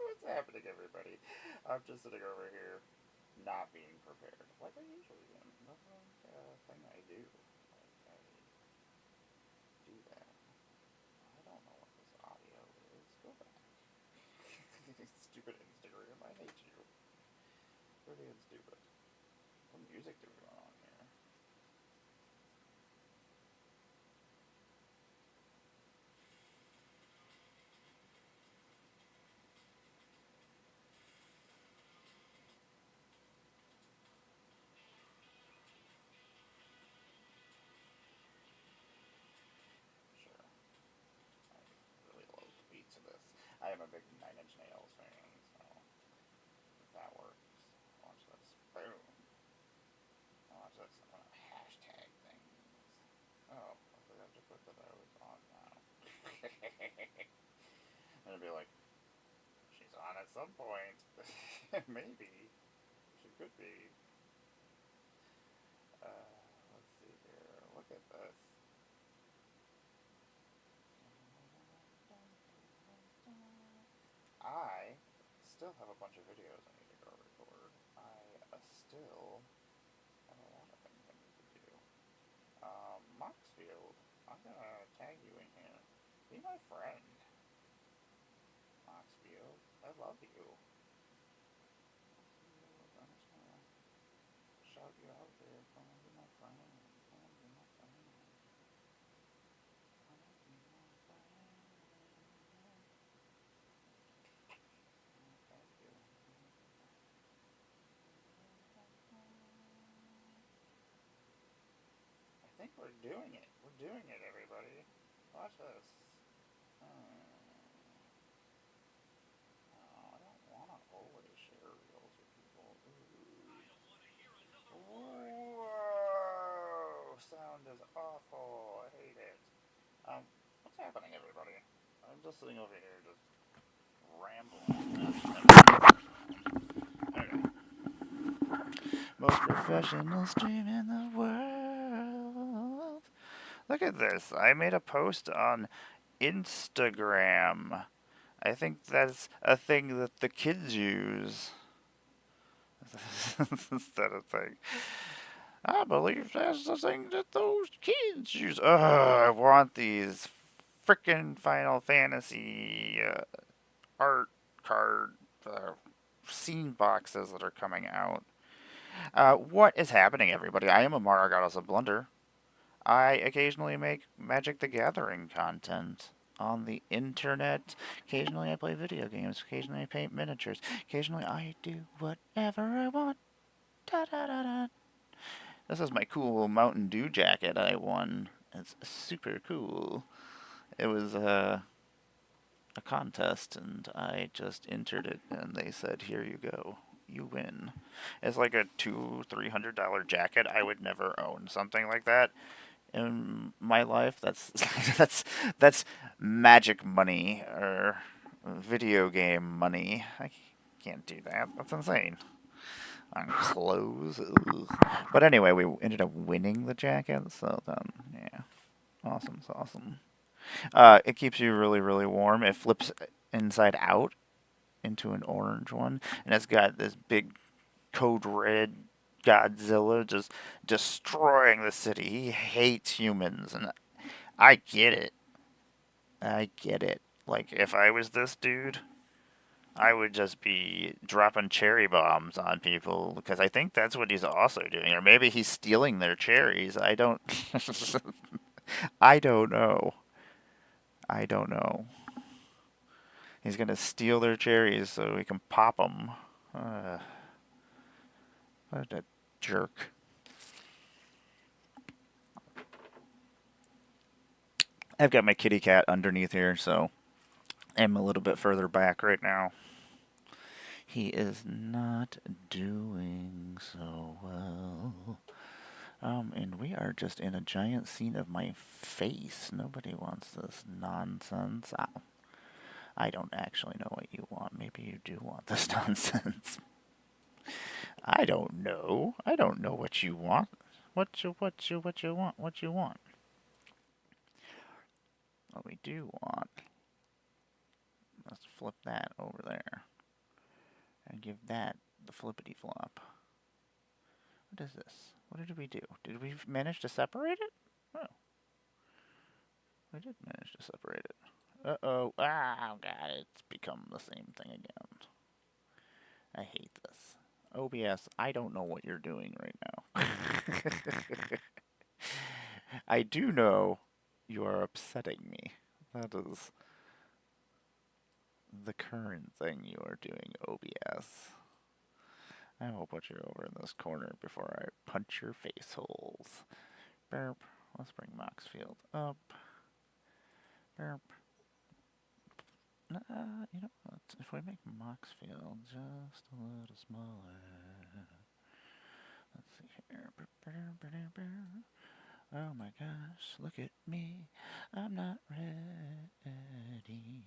What's happening, everybody? I'm just sitting over here, not being prepared, like I usually am. That's like a thing I do. Like I do that. I don't know what this audio is. Go back. Stupid Instagram. I hate you. You're being stupid. What music do we want on here? Sure. I really love the beats of this. I am a big Nine Inch Nails fan, so if that works, watch this. Boom. Watch this. I'm gonna hashtag things. Oh, I forgot to put that I was on now. And it'd be like, she's on at some point. Maybe. She could be. Let's see here. Look at this. I still have a bunch of videos I need to go record. I still have a lot of things I need to do. Moxfield, I'm gonna tag you in here. Be my friend, Moxfield. I love you. Moxfield, I'm just gonna shout you out there. Come on, be my friend. Come on, be my friend. Come on, be my friend. Oh, thank you. I think we're doing it. We're doing it, everybody. Watch this. Oh, I don't want to always share reels with people. Whoa! Sound is awful. I hate it. What's happening, everybody? I'm just sitting over here, just rambling. Okay. Most professional stream in the world. Look at this. I made a post on Instagram. I think that's a thing that the kids use. Instead of thing. I believe that's the thing that those kids use. Ugh, I want these frickin' Final Fantasy art card scene boxes that are coming out. What is happening, everybody? I am Emmara, Goddess of Blunder. I occasionally make Magic the Gathering content on the internet. Occasionally I play video games. Occasionally I paint miniatures. Occasionally I do whatever I want. Da da da da. This is my cool Mountain Dew jacket I won. It's super cool. It was a contest, and I just entered it, and they said, "Here you go, you win." It's like a $200-300 jacket. I would never own something like that in my life. That's that's magic money or video game money. I can't do that. That's insane. On clothes. Ugh. But anyway, we ended up winning the jacket, so then, yeah. Awesome, it's awesome. It keeps you really, really warm. It flips inside out into an orange one, and it's got this big code red Godzilla just destroying the city. He hates humans, and I get it. I get it. Like, if I was this dude, I would just be dropping cherry bombs on people because I think that's what he's also doing. Or maybe he's stealing their cherries. I don't. I don't know. I don't know. He's gonna steal their cherries so he can pop them. What a jerk. I've got my kitty cat underneath here, so I'm a little bit further back right now. He is not doing so well. And we are just in a giant scene of my face. Nobody wants this nonsense. I don't actually know what you want. Maybe you do want this nonsense. I don't know. I don't know what you want. What you want? What you want? What we do want. Let's flip that over there. And give that the flippity flop. What is this? What did we do? Did we manage to separate it? Oh. We did manage to separate it. Uh-oh. Ah, God, it's become the same thing again. I hate this. OBS, I don't know what you're doing right now. I do know you are upsetting me. That is the current thing you are doing, OBS. I will put you over in this corner before I punch your face holes. Burp. Let's bring Moxfield up. Burp. You know what? If we make Moxfield just a little smaller. Let's see here. Oh my gosh, look at me. I'm not ready.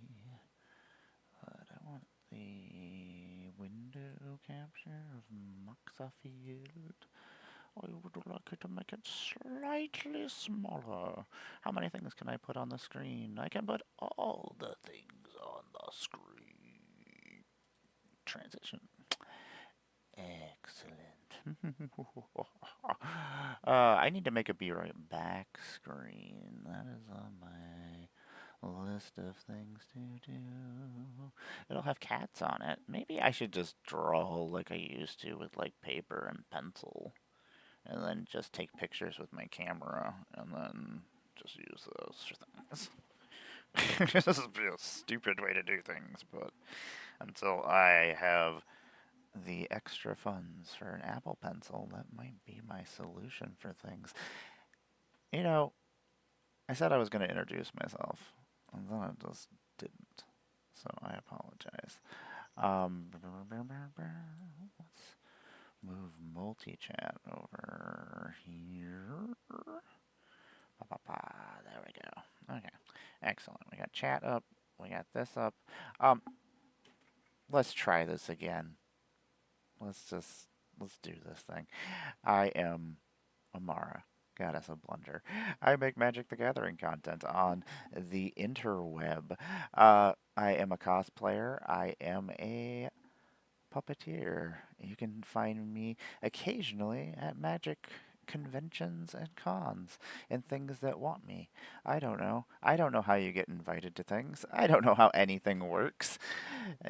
But I want the window capture of Moxfield. I would like it to make it slightly smaller. How many things can I put on the screen? I can put all the things on the screen. Transition. Excellent. I need to make a Be Right Back screen. That is on my list of things to do. It'll have cats on it. Maybe I should just draw like I used to with like paper and pencil. And then just take pictures with my camera and then just use those for things. This is a stupid way to do things, but until I have the extra funds for an Apple Pencil, that might be my solution for things. You know, I said I was going to introduce myself, and then I just didn't. So I apologize. Let's move multi-chat over here. There we go. Okay, excellent. We got chat up. We got this up. Let's try this again. Let's do this thing. I am Emmara, goddess of Blunder. I make Magic the Gathering content on the interweb. I am a cosplayer. I am a puppeteer. You can find me occasionally at Magic conventions and cons and things that want me. I don't know. I don't know how you get invited to things. I don't know how anything works.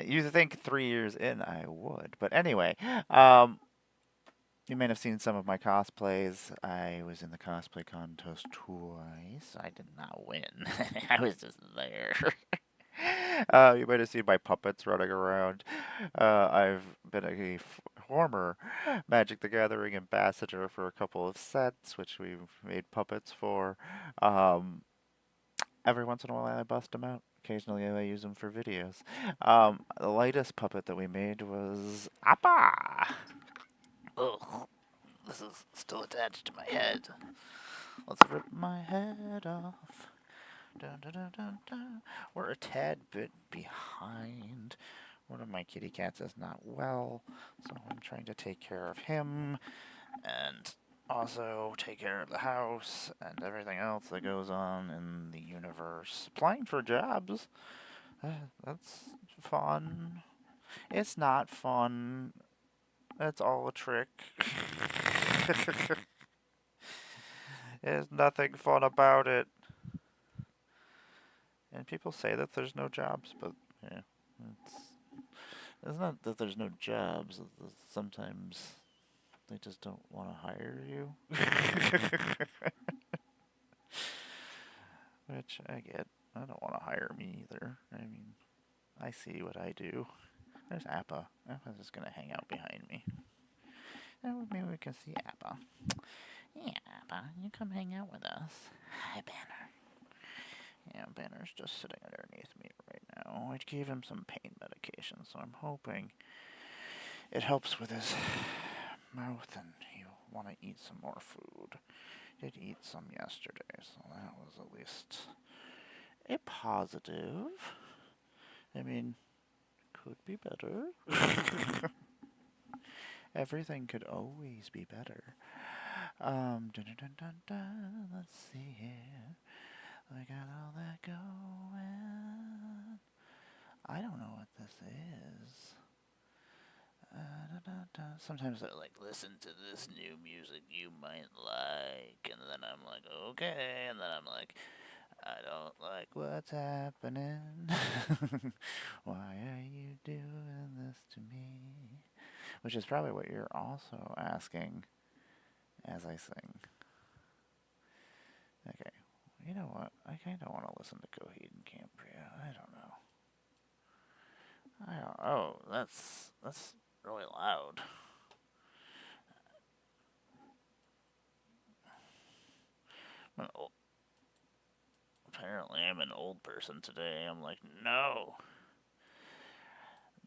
You think 3 years in I would. But anyway, you may have seen some of my cosplays. I was in the cosplay contest twice. I did not win. I was just there. You might have seen my puppets running around. I've been a former Magic the Gathering ambassador for a couple of sets, which we've made puppets for. Every once in a while I bust them out. Occasionally I use them for videos. The lightest puppet that we made was Appa! Ugh, this is still attached to my head. Let's rip my head off. Dun, dun, dun, dun, dun. We're a tad bit behind. One of my kitty cats is not well, so I'm trying to take care of him and also take care of the house and everything else that goes on in the universe. Applying for jobs. That's fun. It's not fun. That's all a trick. There's nothing fun about it. And people say that there's no jobs, but yeah, it's not that there's no jobs. Sometimes they just don't want to hire you. Which I get. I don't want to hire me either. I mean, I see what I do. There's Appa. Appa's just going to hang out behind me. And maybe we can see Appa. Yeah, Appa, you come hang out with us. Hi, Banner. Yeah, Banner's just sitting underneath me right now. I gave him some pain medication, so I'm hoping it helps with his mouth and he'll want to eat some more food. He did eat some yesterday, so that was at least a positive. I mean, could be better. Everything could always be better. Dun, dun, dun, dun, dun. Let's see here. We got all that going. I don't know what this is. sometimes I like listen to this new music you might like, and then I'm like, okay, and then I'm like, I don't like what's happening. Why are you doing this to me? Which is probably what you're also asking as I sing. Okay, you know what? I kind of want to listen to Coheed and Cambria. I don't know. I don't. Oh, that's really loud. Apparently, I'm an old person today. I'm like, no,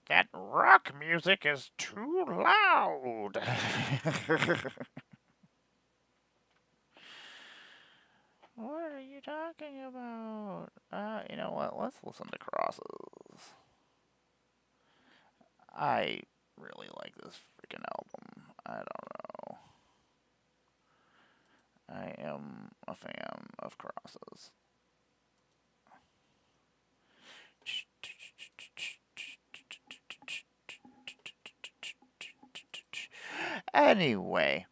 that rock music is too loud. What are you talking about? You know what? Let's listen to Crosses. I really like this freaking album. I don't know. I am a fan of Crosses. Anyway,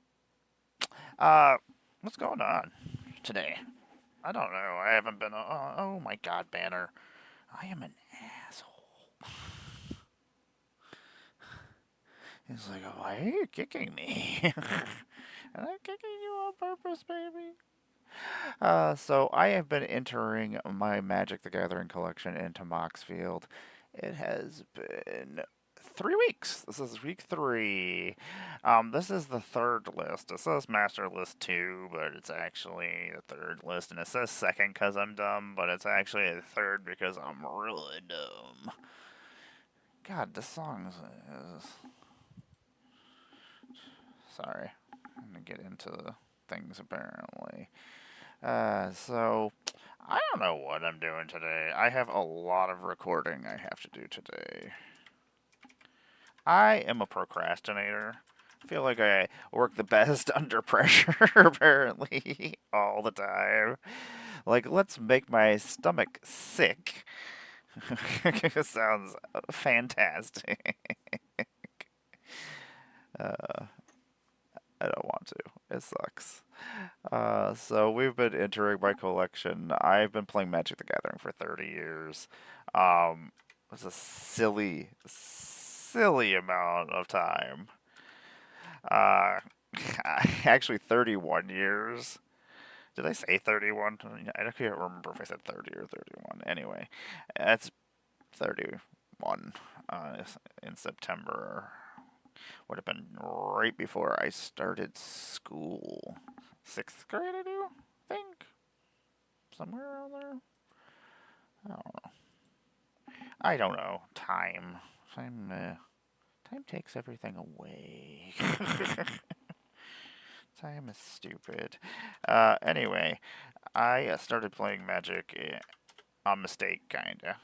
uh, what's going on today? I don't know. I haven't been. Oh my God, Banner! I am an asshole. He's like, oh, why are you kicking me? Am I kicking you on purpose, baby? So I have been entering my Magic the Gathering collection into Moxfield. It has been 3 weeks. This is week 3. This is the third list. It says Master List 2, but it's actually the third list, and it says second because I'm dumb, but it's actually the third because I'm really dumb. God, this song is. Sorry, I'm gonna get into things apparently. So I don't know what I'm doing today. I have a lot of recording I have to do today. I am a procrastinator. I feel like I work the best under pressure, apparently, all the time. Like, let's make my stomach sick. Sounds fantastic. Uh, I don't want to. It sucks. So we've been entering my collection. I've been playing Magic the Gathering for 30 years. It's a silly, silly amount of time. Uh, actually 31 years. Did I say 31? I can't remember if I said 30 or 31. Anyway, that's 31 uh, in September. Would have been right before I started school. 6th grade, I do think. Somewhere around there. I don't know. I don't know. Time takes everything away. Time is stupid. Anyway, I started playing Magic on mistake, kinda.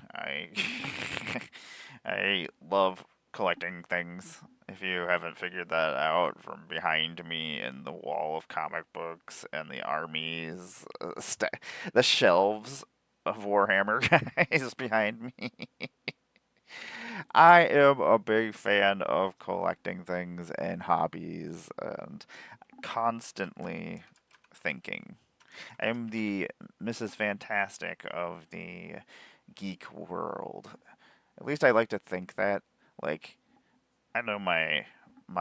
I love collecting things. If you haven't figured that out, from behind me in the wall of comic books and the armies, the shelves of Warhammer guys behind me. I am a big fan of collecting things and hobbies and constantly thinking. I'm the Mrs. Fantastic of the geek world. At least I like to think that. Like, I know my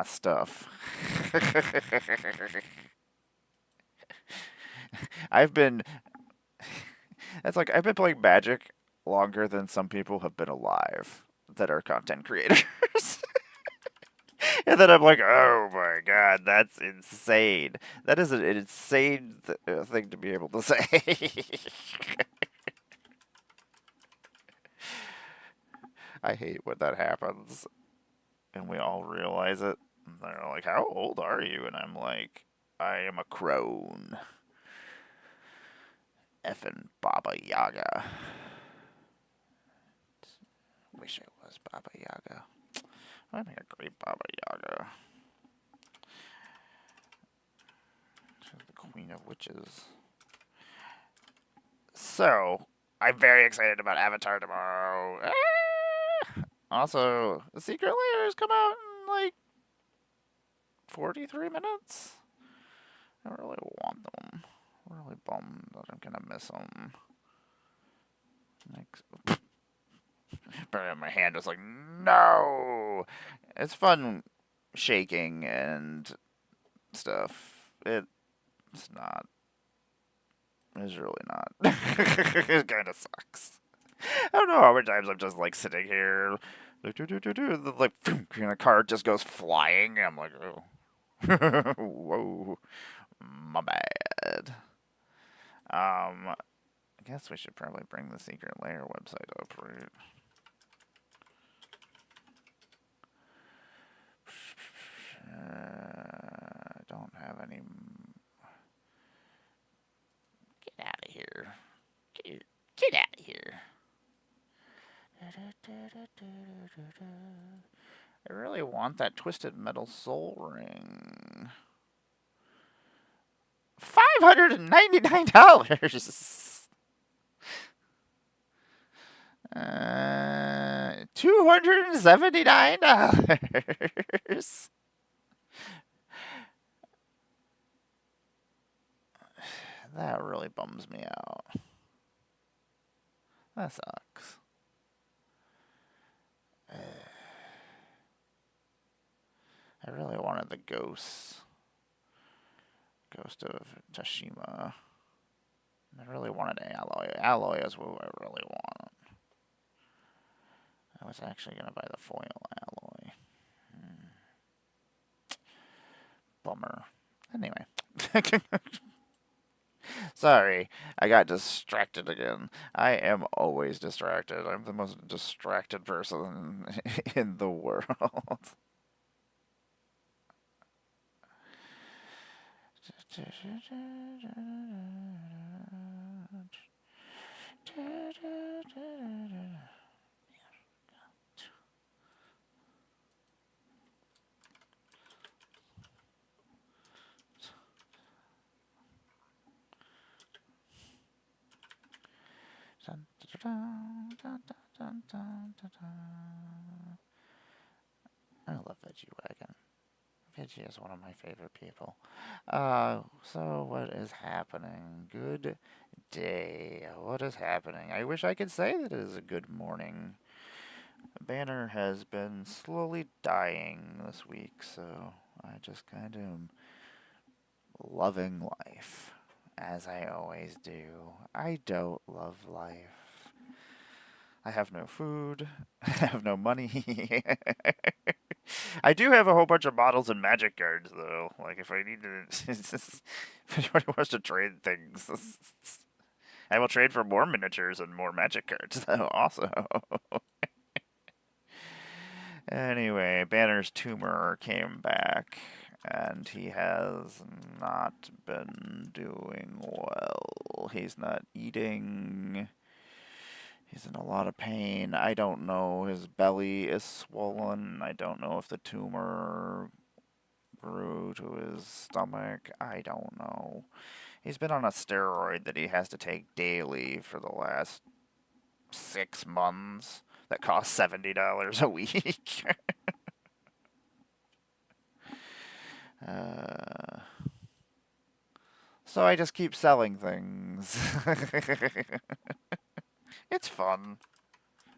stuff. I've been It's like I've been playing Magic longer than some people have been alive that are content creators. And then I'm like, oh my God, that's insane. That is an insane thing to be able to say. I hate when that happens and we all realize it. And they're like, how old are you? And I'm like, I am a crone. Effing Baba Yaga. Wish I was Baba Yaga. I'd be a great Baba Yaga. She's the Queen of Witches. So, I'm very excited about Avatar tomorrow. Also, the Secret Layers come out in like 43 minutes? I really want them. Really bummed that I'm gonna miss them. Next. But my hand was like, no! It's fun shaking and stuff. It's not. It's really not. It kind of sucks. I don't know how many times I'm just like sitting here, like, and a car just goes flying, and I'm like, oh, whoa, my bad. I guess we should probably bring the secret layer website up, right? I don't have any. Get out of here. Get out of here. I really want that Twisted Metal Soul Ring. $599. $279. That really bums me out. That sucks. I really wanted the Ghost of Tashima. I really wanted Alloy. Alloy is what I really want. I was actually going to buy the foil alloy. Bummer. Anyway. Sorry, I got distracted again. I am always distracted. I'm the most distracted person in the world. I love Veggie Wagon. Veggie is one of my favorite people. So what is happening? Good day. What is happening? I wish I could say that it is a good morning. Banner has been slowly dying this week, so I just kind of am loving life, as I always do. I don't love life. I have no food. I have no money. I do have a whole bunch of models and magic cards, though. Like, if I need to... if anybody wants to trade things... I will trade for more miniatures and more magic cards, though, also. Anyway, Banner's tumor came back, and he has not been doing well. He's not eating. He's in a lot of pain. I don't know. His belly is swollen. I don't know if the tumor grew to his stomach. I don't know. He's been on a steroid that he has to take daily for the last 6 months that costs $70 a week. So I just keep selling things. It's fun.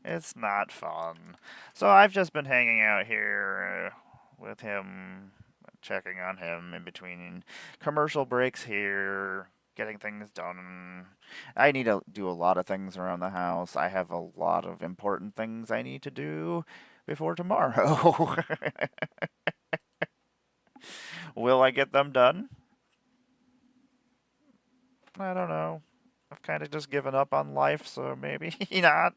It's not fun. So I've just been hanging out here with him, checking on him in between commercial breaks here, getting things done. I need to do a lot of things around the house. I have a lot of important things I need to do before tomorrow. Will I get them done? I don't know. I've kind of just given up on life, so maybe not.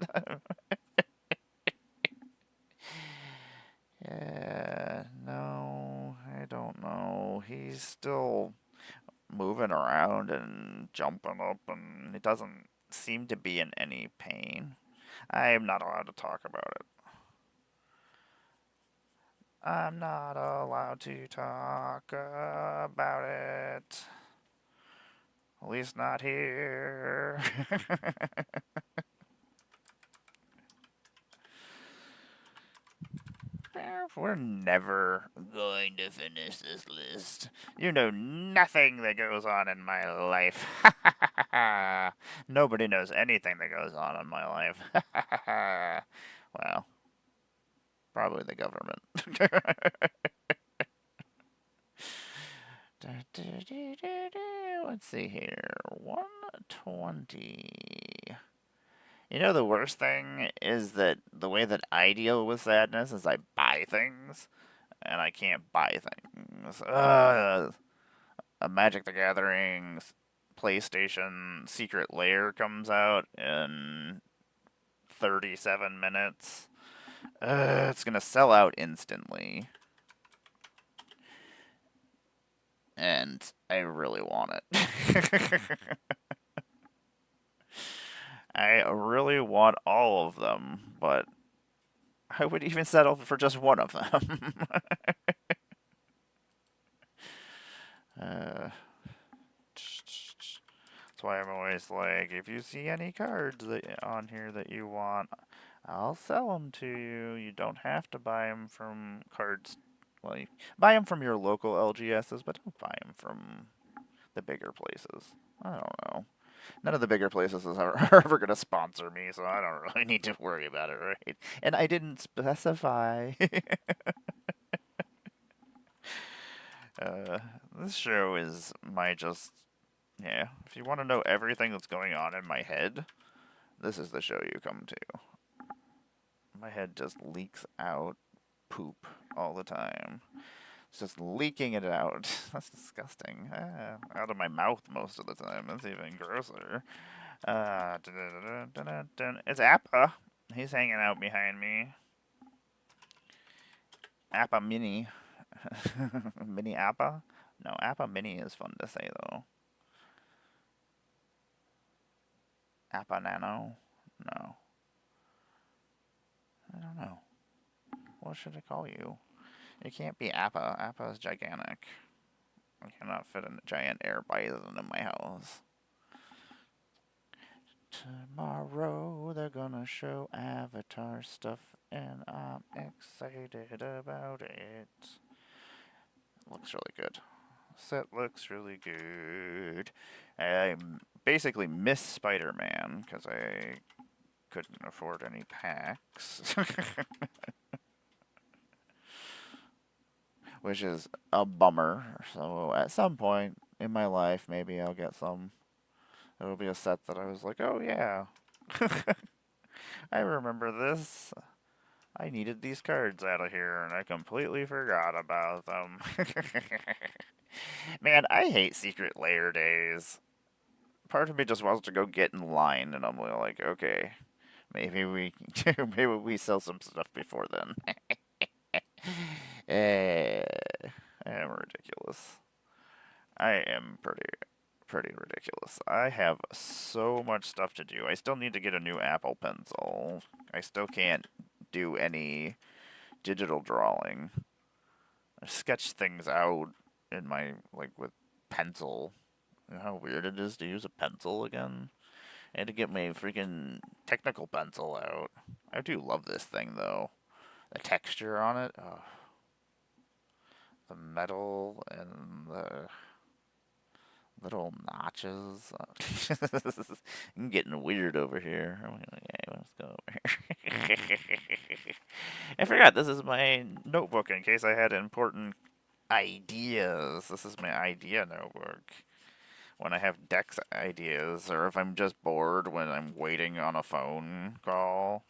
Yeah, no, I don't know. He's still moving around and jumping up, and he doesn't seem to be in any pain. I am not allowed to talk about it. I'm not allowed to talk about it. At least not here. We're never going to finish this list. You know nothing that goes on in my life. Nobody knows anything that goes on in my life. Well, probably the government. Let's see here. 120. You know, the worst thing is that the way that I deal with sadness is I buy things, and I can't buy things. A Magic the Gathering PlayStation Secret Lair comes out in 37 minutes. It's gonna sell out instantly. And I really want it. I really want all of them, but I would even settle for just one of them. That's why I'm always like, if you see any cards on here that you want, I'll sell them to you. You don't have to buy them from cards. Well, you buy them from your local LGSs, but don't buy them from the bigger places. I don't know. None of the bigger places are ever going to sponsor me, so I don't really need to worry about it, right? And I didn't specify. uh, this show is my just, yeah. If you want to know everything that's going on in my head, this is the show you come to. My head just leaks out poop all the time. It's just leaking it out. That's disgusting. Out of my mouth most of the time. That's even grosser. It's Appa. He's hanging out behind me. Appa Mini. Mini Appa? No, Appa Mini is fun to say, though. Appa Nano? No. I don't know. What should I call you? It can't be Appa. Appa is gigantic. I cannot fit a giant air bison in my house. Tomorrow they're gonna show Avatar stuff, and I'm excited about it. Looks really good. Set looks really good. I basically missed Spider-Man because I couldn't afford any packs. Which is a bummer. So at some point in my life, maybe I'll get some. It'll be a set that I was like, oh yeah. I remember this. I needed these cards out of here, and I completely forgot about them. Man, I hate Secret Lair days. Part of me just wants to go get in line, and I'm like, okay, maybe we maybe we sell some stuff before then. I'm ridiculous. I am pretty ridiculous. I have so much stuff to do. I still need to get a new Apple Pencil. I still can't do any digital drawing. I sketch things out in my, like, with pencil. You know how weird it is to use a pencil again? I had to get my freaking technical pencil out. I do love this thing, though. The texture on it. Oh, the metal and the little notches. I'm getting weird over here. Okay, let's go over here. I forgot this is my notebook in case I had important ideas. This is my idea notebook. When I have Dex ideas, or if I'm just bored when I'm waiting on a phone call,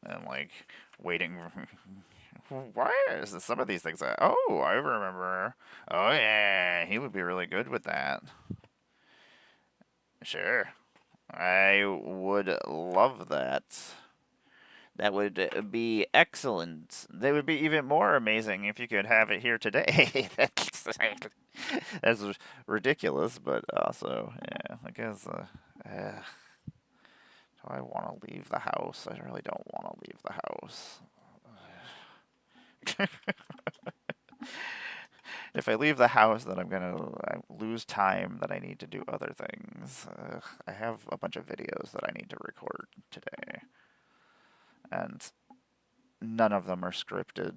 and like waiting. Why is some of these things? Oh, I remember. Oh yeah, he would be really good with that. Sure, I would love that. That would be excellent. That would be even more amazing if you could have it here today. That's ridiculous, but also, yeah, I guess. Do I want to leave the house? I really don't want to leave the house. If I leave the house, then I'm gonna lose time that I need to do other things. I have a bunch of videos that I need to record today, and none of them are scripted.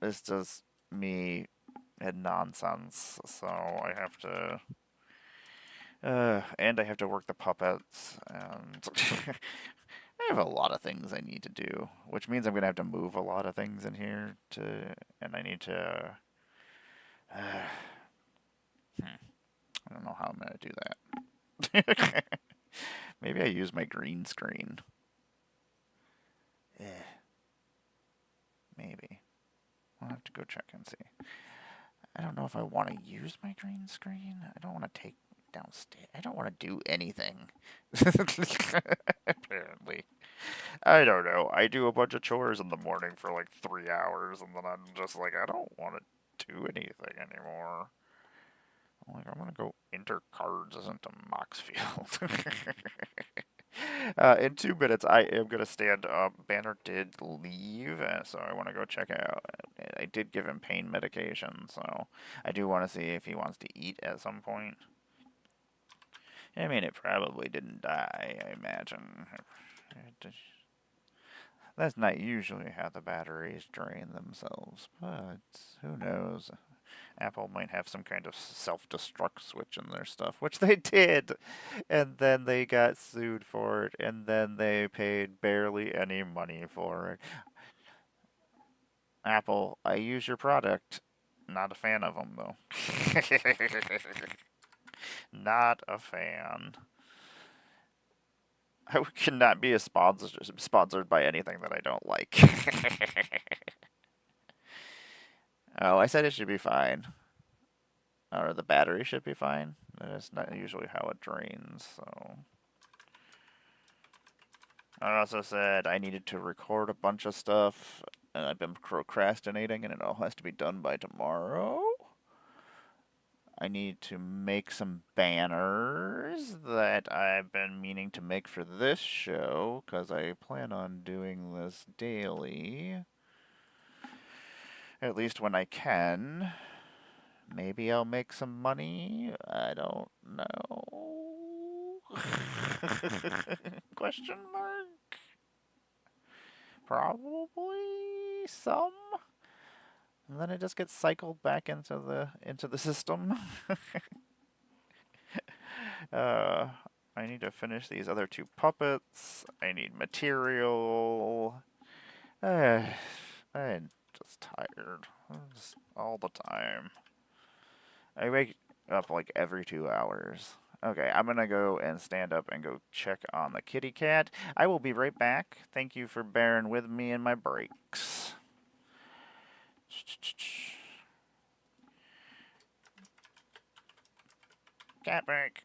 It's just me and nonsense. So I have to, and I have to work the puppets, and I have a lot of things I need to do, which means I'm gonna have to move a lot of things in here and I need to. I don't know how I'm gonna do that. Maybe I use my green screen. Maybe. I'll have to go check and see. I don't know if I want to use my green screen. I don't want to take downstairs. I don't want to do anything. Apparently. I don't know. I do a bunch of chores in the morning for like 3 hours, and then I'm just like, I don't want to do anything anymore. I'm like, I'm gonna go enter cards into Moxfield. In 2 minutes, I am gonna stand up. Banner did leave, so I want to go check out. I did give him pain medication, so I do want to see if he wants to eat at some point. I mean, it probably didn't die, I imagine. That's not usually how the batteries drain themselves, but who knows? Apple might have some kind of self-destruct switch in their stuff, which they did, and then they got sued for it, and then they paid barely any money for it. Apple, I use your product. Not a fan of them, though. Not a fan. I cannot be sponsored by anything that I don't like. Oh, I said it should be fine. Or the battery should be fine. That's not usually how it drains, so. I also said I needed to record a bunch of stuff, and I've been procrastinating, and it all has to be done by tomorrow. I need to make some banners that I've been meaning to make for this show, because I plan on doing this daily. At least when I can. Maybe I'll make some money. I don't know. Question mark? Probably some. And then it just gets cycled back into the system. uh, I need to finish these other 2 puppets. I need material. I'm just tired. Just all the time. I wake up like every 2 hours. Okay, I'm gonna go and stand up and go check on the kitty cat. I will be right back. Thank you for bearing with me in my breaks. Cat break.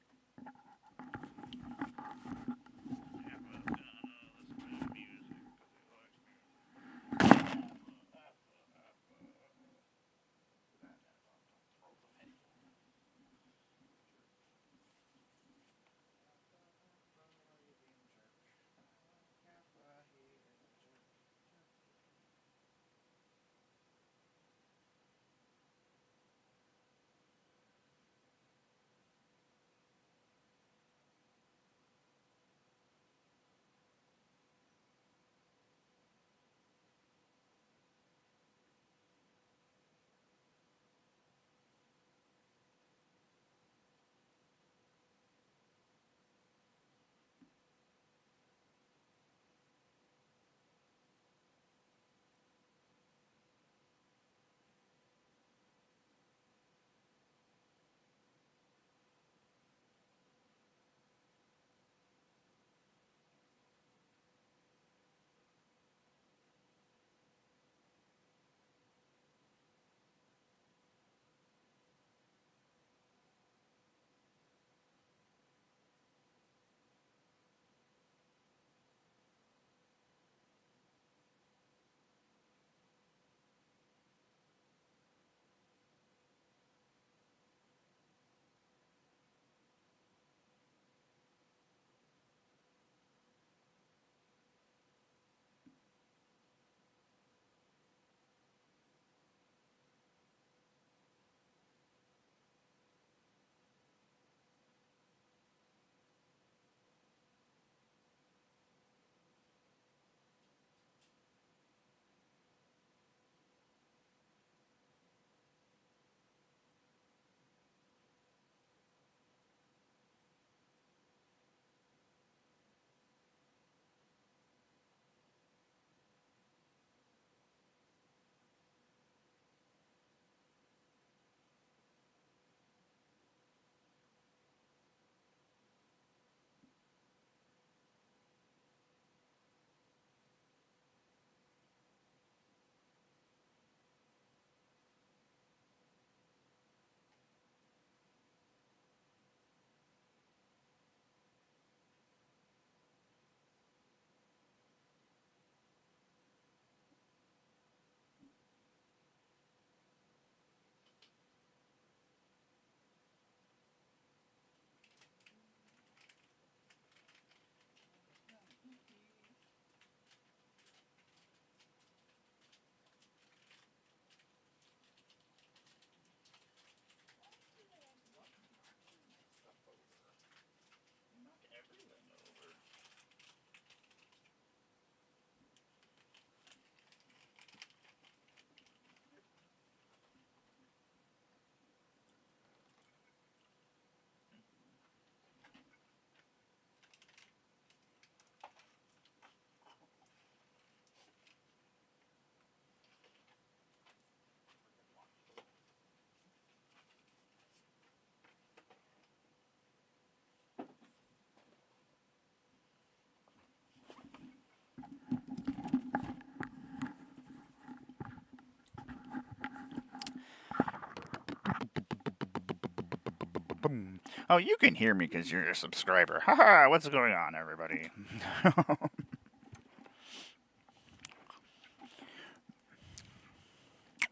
Boom. Oh, you can hear me because you're a subscriber. Haha, what's going on, everybody?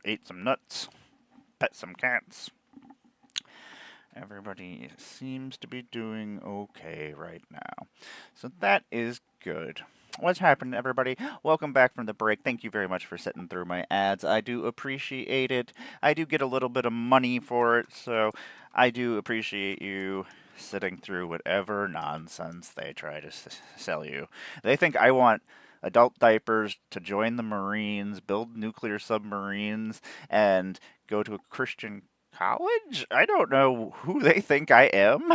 Ate some nuts, pet some cats. Everybody seems to be doing okay right now. So that is good. What's happening, everybody? Welcome back from the break. Thank you very much for sitting through my ads. I do appreciate it. I do get a little bit of money for it, so I do appreciate you sitting through whatever nonsense they try to sell you. They think I want adult diapers to join the Marines, build nuclear submarines, and go to a Christian college? I don't know who they think I am.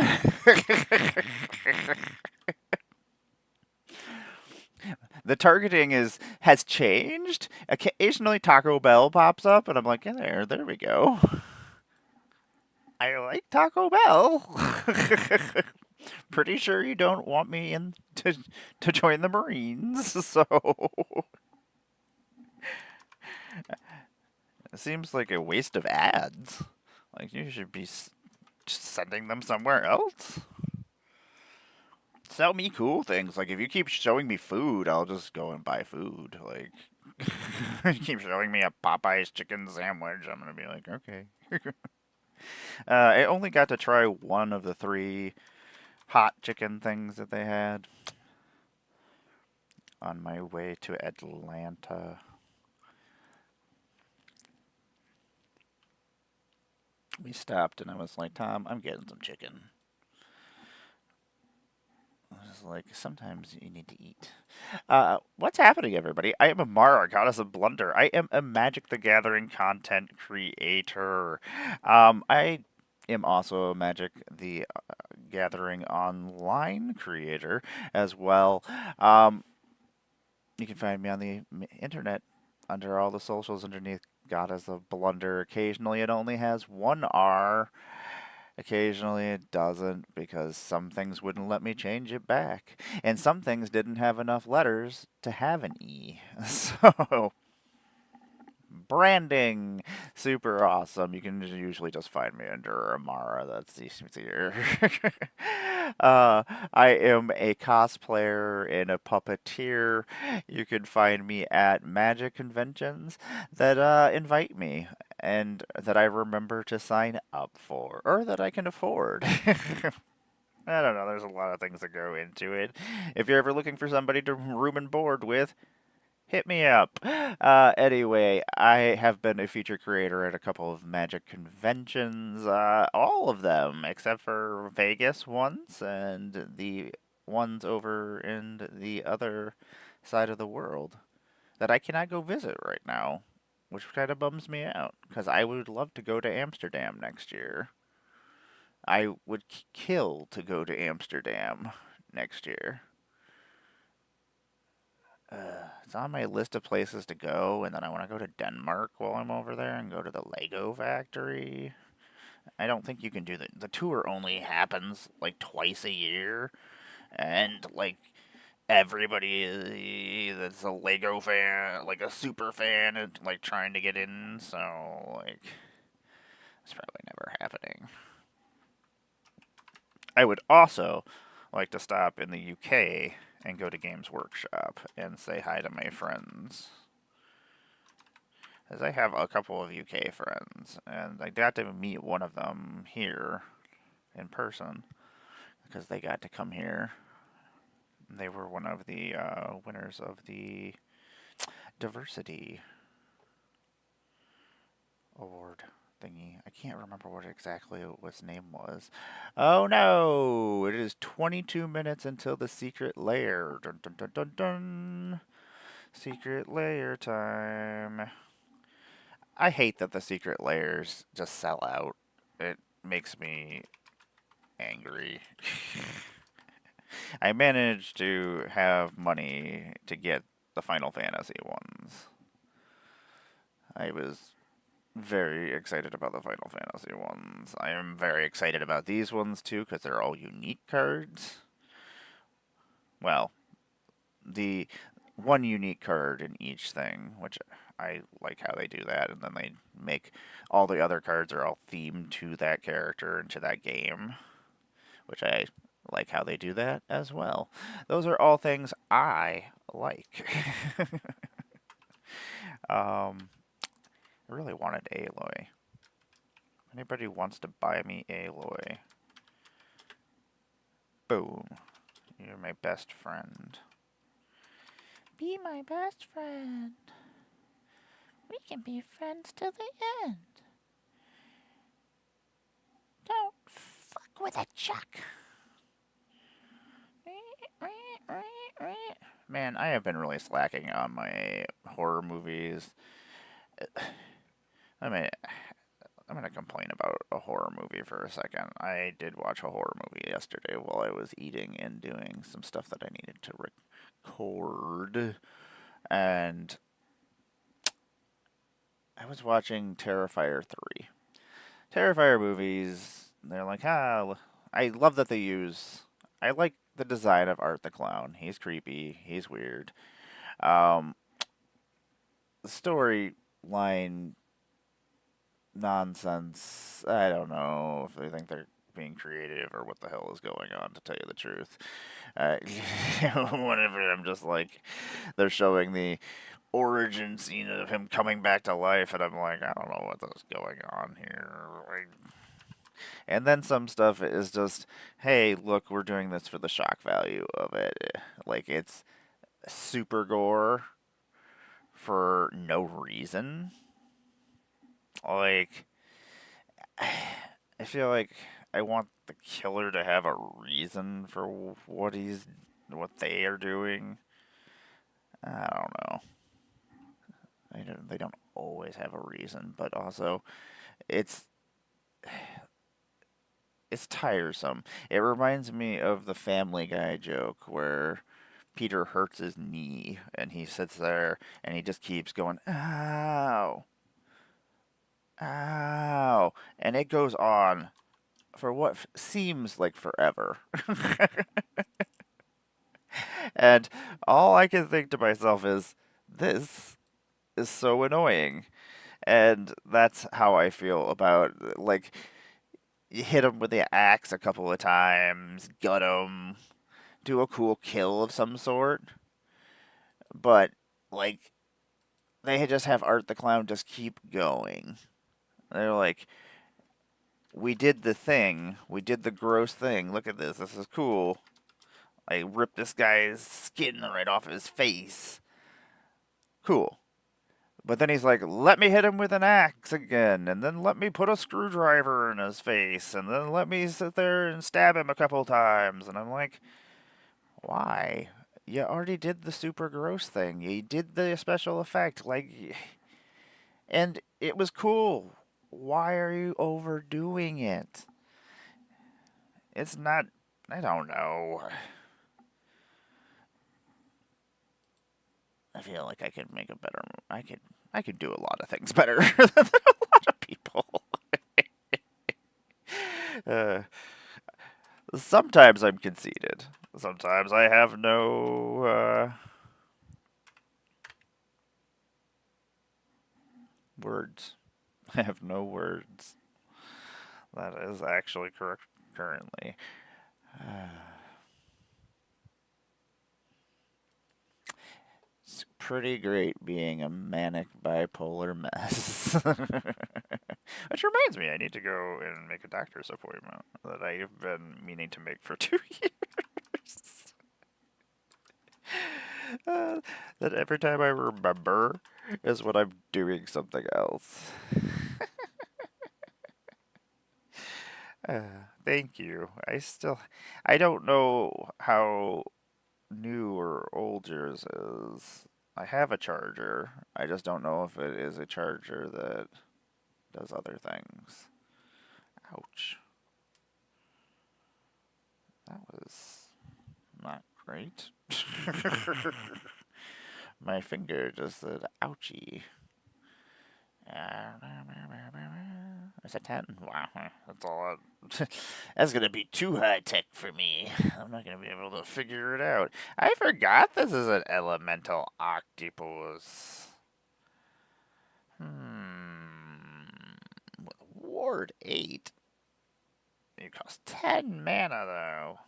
The targeting has changed. Occasionally Taco Bell pops up and I'm like, yeah, there we go. I like Taco Bell. Pretty sure you don't want me in to join the Marines, so it seems like a waste of ads. Like you should be sending them somewhere else. Sell me cool things. Like if you keep showing me food, I'll just go and buy food. Like you keep showing me a Popeye's chicken sandwich, I'm gonna be like, okay. I only got to try one of the 3 hot chicken things that they had on my way to Atlanta. We stopped and I was like, Tom, I'm getting some chicken. I was like, sometimes you need to eat. What's happening, everybody? I am Emmara, Goddess of Blunder. I am a Magic the Gathering content creator. I am also a Magic the Gathering online creator as well. You can find me on the internet under all the socials underneath Goddess of Blunder. Occasionally it only has 1 R. Occasionally it doesn't because some things wouldn't let me change it back. And some things didn't have enough letters to have an E. So, branding, super awesome. You can usually just find me under Emmara. That's easier. I am a cosplayer and a puppeteer. You can find me at magic conventions that invite me and that I remember to sign up for or that I can afford. I don't know. There's a lot of things that go into it. If you're ever looking for somebody to room and board with, hit me up. Anyway, I have been a feature creator at a couple of Magic conventions, all of them except for Vegas once and the ones over in the other side of the world that I cannot go visit right now, which kind of bums me out because I would love to go to Amsterdam next year. I would kill to go to Amsterdam next year. It's on my list of places to go, and then I want to go to Denmark while I'm over there and go to the Lego factory. I don't think you can do the tour only happens like twice a year, and like everybody that's a Lego fan, like a super fan, and like trying to get in, so like it's probably never happening. I would also like to stop in the UK and go to Games Workshop and say hi to my friends. As I have a couple of UK friends, and I got to meet one of them here in person because they got to come here. They were one of the winners of the diversity award thingy. I can't remember what exactly his name was. Oh no! It is 22 minutes until the secret lair. Dun dun dun dun dun. Secret lair time. I hate that the secret lairs just sell out. It makes me angry. I managed to have money to get the Final Fantasy ones. I was very excited about the Final Fantasy ones. I am very excited about these ones too because they're all unique cards. Well, the one unique card in each thing, which I like how they do that, and then they make all the other cards are all themed to that character and to that game, which I like how they do that as well. Those are all things I like. um, I really wanted Aloy. Anybody wants to buy me Aloy? Boom. You're my best friend. Be my best friend. We can be friends till the end. Don't fuck with a chuck. Man, I have been really slacking on my horror movies. I mean, I'm gonna complain about a horror movie for a second. I did watch a horror movie yesterday while I was eating and doing some stuff that I needed to record. And I was watching Terrifier 3. Terrifier movies, they're like, I love that they use. I like the design of Art the Clown. He's creepy. He's weird. Um, the storyline nonsense. I don't know if they think they're being creative or what the hell is going on, to tell you the truth. Whenever I'm just like, they're showing the origin scene of him coming back to life, and I'm like, I don't know what is going on here. And then some stuff is just, hey, look, we're doing this for the shock value of it. Like, it's super gore for no reason. Like, I feel like I want the killer to have a reason for what they are doing. I don't know. They don't always have a reason, but also it's it's tiresome. It reminds me of the Family Guy joke where Peter hurts his knee and he sits there and he just keeps going, ow, ow, and it goes on for what seems like forever. And all I can think to myself is, this is so annoying. And that's how I feel about, like, you hit him with the axe a couple of times, gut him, do a cool kill of some sort. But, like, they just have Art the Clown just keep going. They're like, we did the thing. We did the gross thing. Look at this. This is cool. I ripped this guy's skin right off his face. Cool. But then he's like, let me hit him with an axe again, and then let me put a screwdriver in his face, and then let me sit there and stab him a couple times. And I'm like, why? You already did the super gross thing. You did the special effect. Like, and it was cool. Why are you overdoing it? It's not. I don't know. I feel like I could make a better. I could do a lot of things better than a lot of people. uh, Sometimes I'm conceited. Sometimes I have no words. I have no words. That is actually correct currently. It's pretty great being a manic bipolar mess. Which reminds me, I need to go and make a doctor's appointment that I've been meaning to make for 2 years. That every time I remember is when I'm doing something else. Thank you. I don't know how new or old yours is. I have a charger. I just don't know if it is a charger that does other things. Ouch. That was not great. My finger just said ouchie. It's a 10. Wow. That's all That's gonna be too high tech for me. I'm not gonna be able to figure it out. I forgot this is an elemental octopus. Ward 8? You cost 10 mana, though.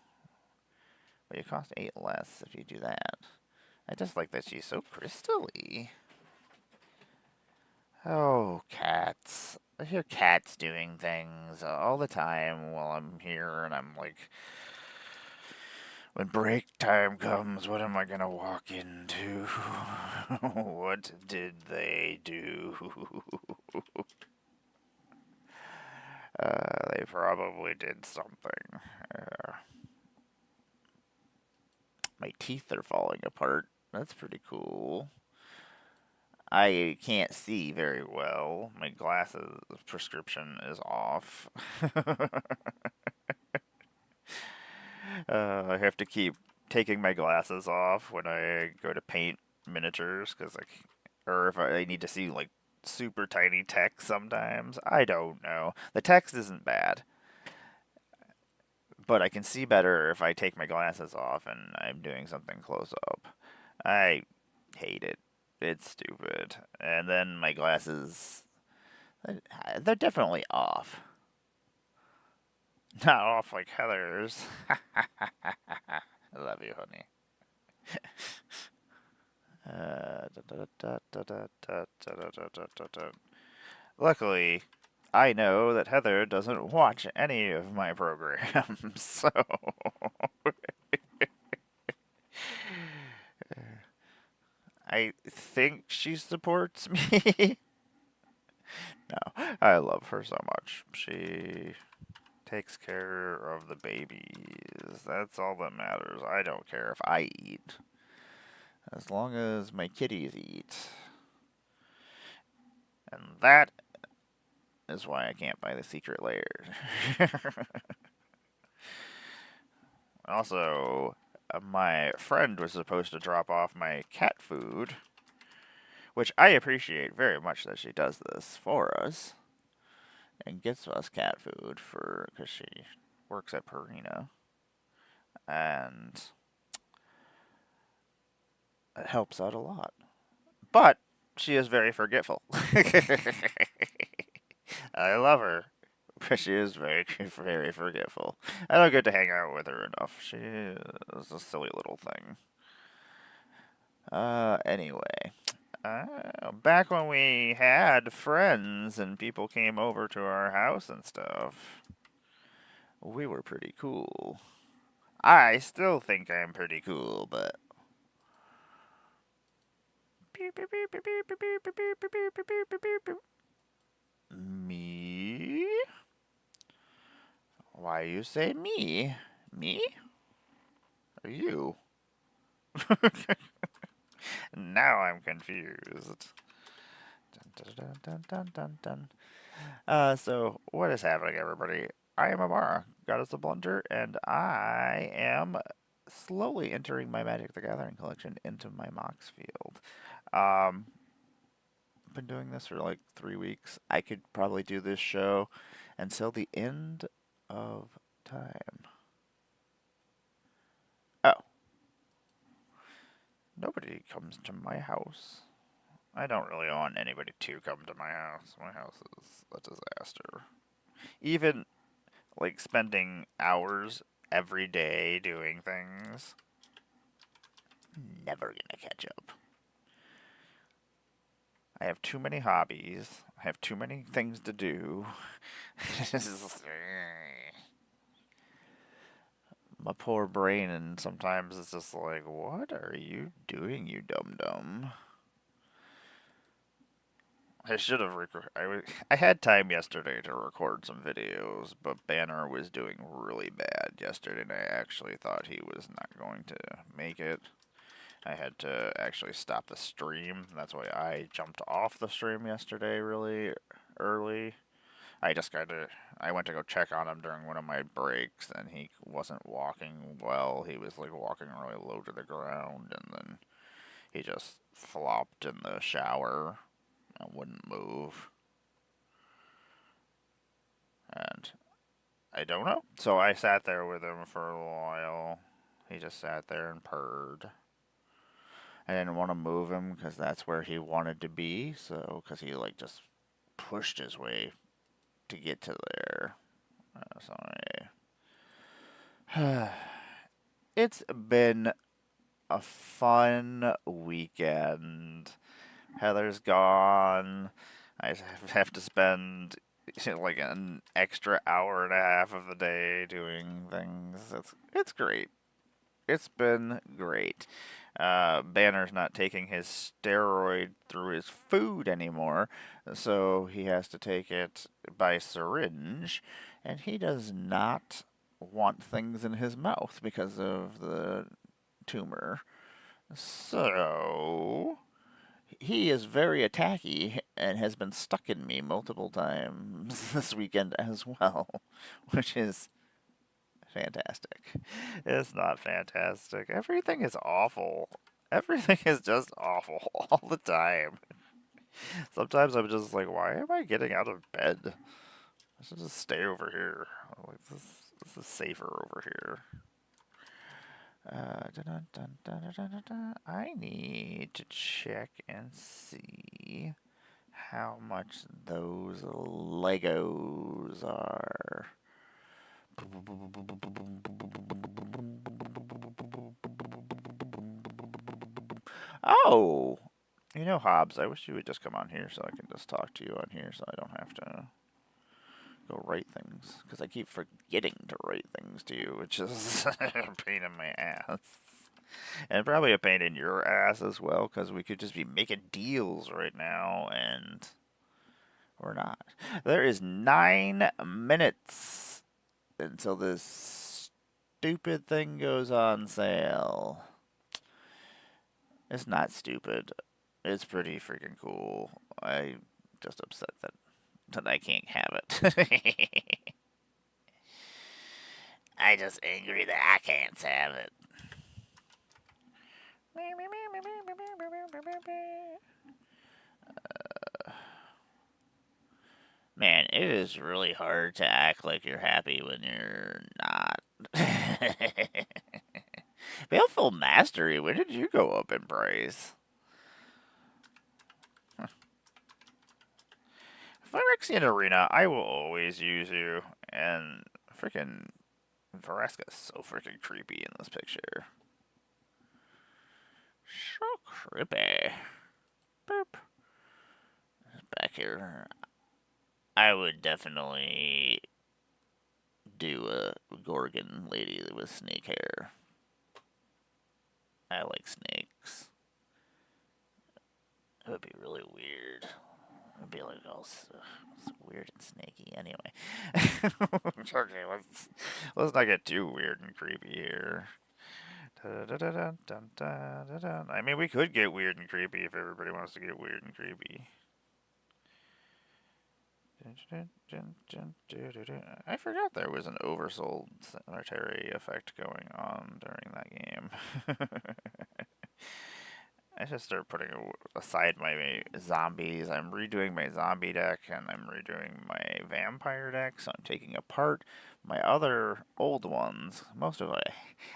But you cost 8 less if you do that. I just like that she's so crystally. Oh, cats. I hear cats doing things all the time while I'm here, and I'm like, when break time comes, what am I gonna walk into? What did they do? They probably did something. My teeth are falling apart. That's pretty cool. I can't see very well. My glasses prescription is off. I have to keep taking my glasses off when I go to paint miniatures, or if I need to see like super tiny text sometimes. I don't know. The text isn't bad, but I can see better if I take my glasses off and I'm doing something close up. I hate it. It's stupid. And then my glasses, they're definitely off. Not off like Heather's. I love you, honey. Luckily, I know that Heather doesn't watch any of my programs, so I think she supports me. No, I love her so much. She takes care of the babies. That's all that matters. I don't care if I eat. As long as my kitties eat. And that is why I can't buy the secret layer. Also, my friend was supposed to drop off my cat food, which I appreciate very much that she does this for us and gets us cat food because she works at Purina, and it helps out a lot. But she is very forgetful. I love her, but she is very, very forgetful. I don't get to hang out with her enough. She is a silly little thing. Anyway. Back when we had friends and people came over to our house and stuff, we were pretty cool. I still think I'm pretty cool, but me? Why you say me? Me? Or you? Now I'm confused. Dun, dun, dun, dun, dun, dun. So what is happening, everybody? I am Emmara, Goddess of Blunder, and I am slowly entering my Magic the Gathering collection into my Moxfield. Been doing this for like 3 weeks. I could probably do this show until the end of time. Oh. Nobody comes to my house. I don't really want anybody to come to my house. My house is a disaster. Even, like, spending hours every day doing things, never gonna catch up. I have too many hobbies. I have too many things to do. My poor brain, and sometimes it's just like, what are you doing, you dum-dum? I should have I had time yesterday to record some videos, but Banner was doing really bad yesterday, and I actually thought he was not going to make it. I had to actually stop the stream. That's why I jumped off the stream yesterday really early. I went to go check on him during one of my breaks, and he wasn't walking well. He was like walking really low to the ground, and then he just flopped in the shower and wouldn't move. And I don't know. So I sat there with him for a while. He just sat there and purred. I didn't want to move him because that's where he wanted to be. So, because he like just pushed his way to get to there. So it's been a fun weekend. Heather's gone. I have to spend like an extra hour and a half of the day doing things. It's great. It's been great. Banner's not taking his steroid through his food anymore, so he has to take it by syringe, and he does not want things in his mouth because of the tumor. So he is very attacky and has been stuck in me multiple times this weekend as well, which is fantastic. It's not fantastic. Everything is awful. Everything is just awful all the time. Sometimes I'm just like, why am I getting out of bed? I should just stay over here. Like this is safer over here. Dun, dun, dun, dun, dun, dun, dun. I need to check and see how much those Legos are. Oh! You know, Hobbs, I wish you would just come on here so I can just talk to you on here so I don't have to go write things. Because I keep forgetting to write things to you, which is a pain in my ass. And probably a pain in your ass as well, because we could just be making deals right now, and we're not. There is 9 minutes until this stupid thing goes on sale. It's not stupid. It's pretty freaking cool. I'm just upset that I can't have it. I just angry that I can't have it. Man, it is really hard to act like you're happy when you're not. Baleful Mastery, when did you go up in price? Phyrexian Arena, I will always use you. And freaking Vereska is so freaking creepy in this picture. So creepy. Boop. Back here. I would definitely do a Gorgon lady with snake hair. I like snakes. It would be really weird. It would be like all so weird and snaky. Anyway, okay, let's not get too weird and creepy here. I mean, we could get weird and creepy if everybody wants to get weird and creepy. I forgot there was an oversold cemetery effect going on during that game. I should start putting aside my zombies. I'm redoing my zombie deck and I'm redoing my vampire deck, so I'm taking apart my other old ones. Most of it.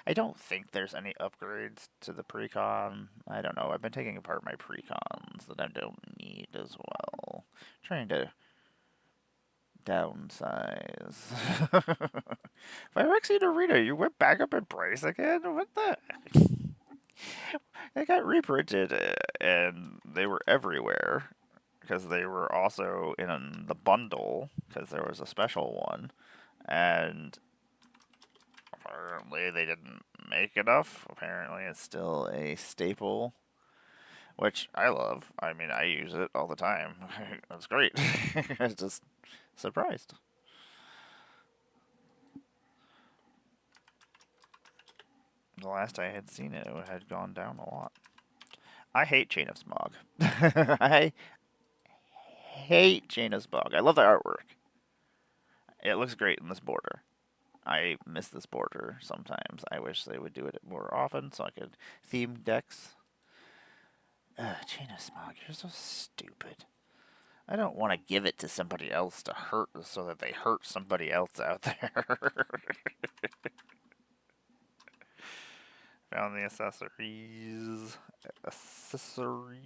I don't think there's any upgrades to the precon. I don't know. I've been taking apart my precons that I don't need as well. Trying to downsize. Phyrexian Arena, you went back up in price again? What the heck? They got reprinted and they were everywhere because they were also in the bundle because there was a special one, and apparently they didn't make enough. Apparently it's still a staple, which I love. I mean, I use it all the time. It's great. I was just surprised. The last I had seen it, it had gone down a lot. I hate Chain of Smog. I hate Chain of Smog. I love the artwork. It looks great in this border. I miss this border sometimes. I wish they would do it more often so I could theme decks. Chain of Smog, you're so stupid. I don't want to give it to somebody else to hurt so that they hurt somebody else out there. Found the accessories. Accessories.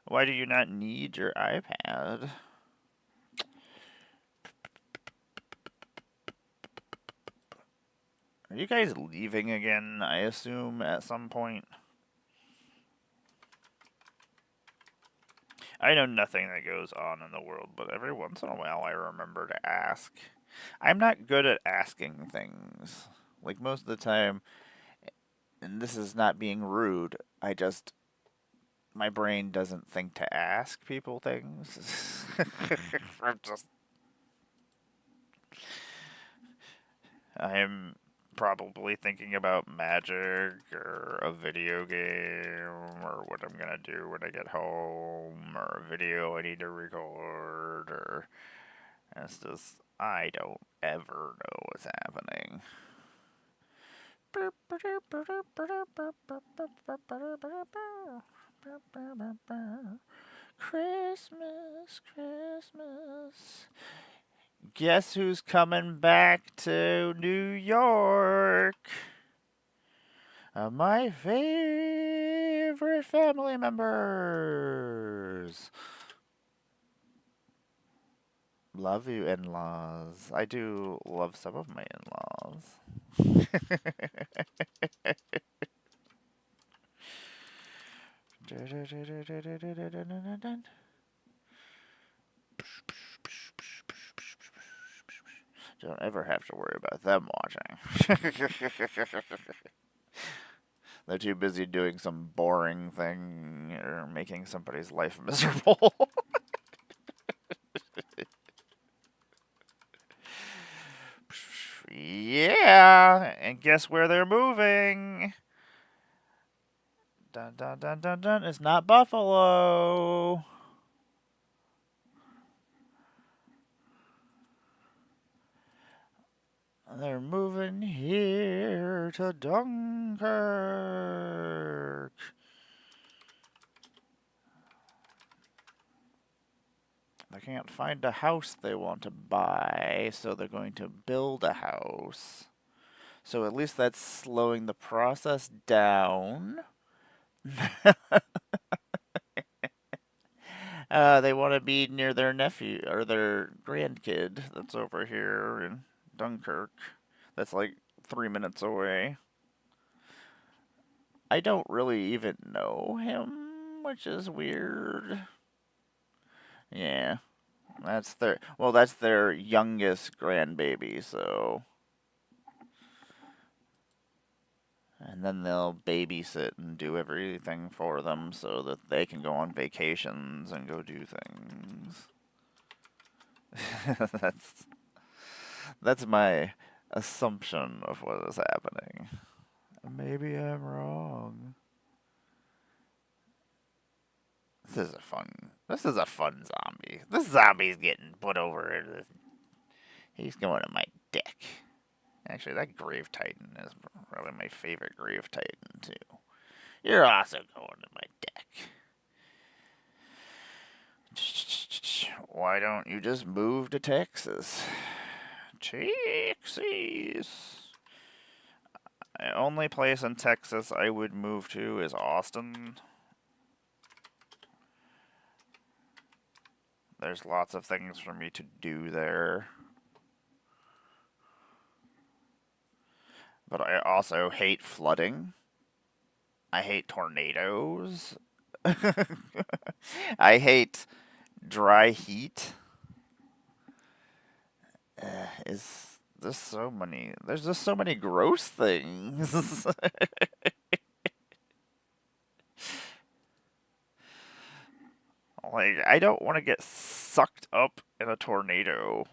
Why do you not need your iPad? Are you guys leaving again, I assume, at some point? I know nothing that goes on in the world, but every once in a while I remember to ask. I'm not good at asking things. Like, most of the time, and this is not being rude, my brain doesn't think to ask people things. I'm just, I'm probably thinking about magic or a video game or what I'm gonna do when I get home or a video I need to record or it's just I don't ever know what's happening. Christmas, Christmas. Guess who's coming back to New York? My favorite family members. Love you, in-laws. I do love some of my in-laws. Don't ever have to worry about them watching. They're too busy doing some boring thing or making somebody's life miserable. Yeah, and guess where they're moving? Dun dun dun dun dun. It's not Buffalo. They're moving here to Dunkirk. They can't find a house they want to buy, so they're going to build a house. So at least that's slowing the process down. They want to be near their nephew or their grandkid that's over here in Dunkirk. That's like 3 minutes away. I don't really even know him, which is weird. Yeah, that's their youngest grandbaby, so and then they'll babysit and do everything for them so that they can go on vacations and go do things. that's that's my assumption of what is happening. Maybe I'm wrong. This is a fun zombie. This zombie's getting put over. He's going to my dick. Actually, that Grave Titan is probably my favorite Grave Titan, too. You're also going to my deck. Why don't you just move to Texas? Texas. The only place in Texas I would move to is Austin. There's lots of things for me to do there. But I also hate flooding. I hate tornadoes. I hate dry heat. Is there's just so many gross things. Like, I don't want to get sucked up in a tornado.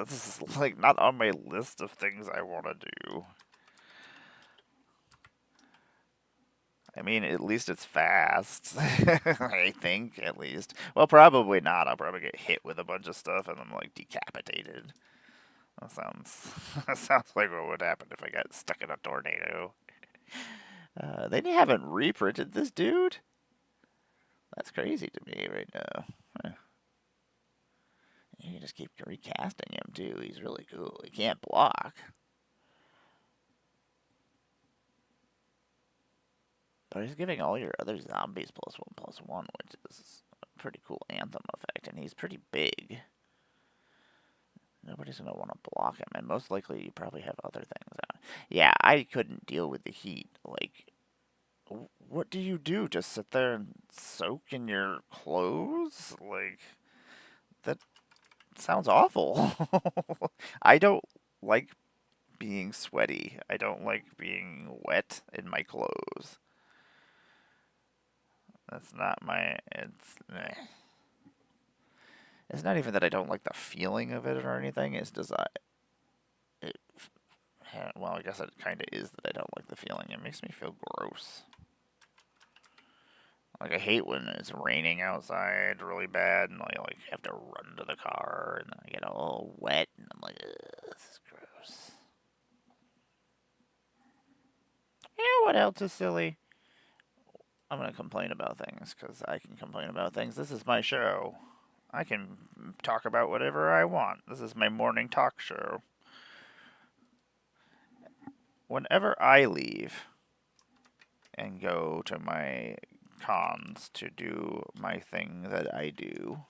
This is like not on my list of things I want to do. I mean, at least it's fast. I think, at least. Well, probably not. I'll probably get hit with a bunch of stuff and I'm like decapitated. That sounds that sounds like what would happen if I got stuck in a tornado. They haven't reprinted this dude. That's crazy to me right now. Huh. You can just keep recasting him, too. He's really cool. He can't block. But he's giving all your other zombies +1/+1, which is a pretty cool anthem effect, and he's pretty big. Nobody's going to want to block him, and most likely you probably have other things on. Yeah, I couldn't deal with the heat. Like, what do you do? Just sit there and soak in your clothes? Like, that sounds awful. I don't like being sweaty. I don't like being wet in my clothes. That's not my. It's not even that I don't like the feeling of it or anything. It's just it, well, I guess it kind of is that I don't like the feeling. It makes me feel gross. Like, I hate when it's raining outside really bad and I like have to run to the car and then I get all wet and I'm like, ugh, this is gross. You know what else is silly? I'm gonna complain about things because I can complain about things. This is my show. I can talk about whatever I want. This is my morning talk show. Whenever I leave and go to my cons to do my thing that I do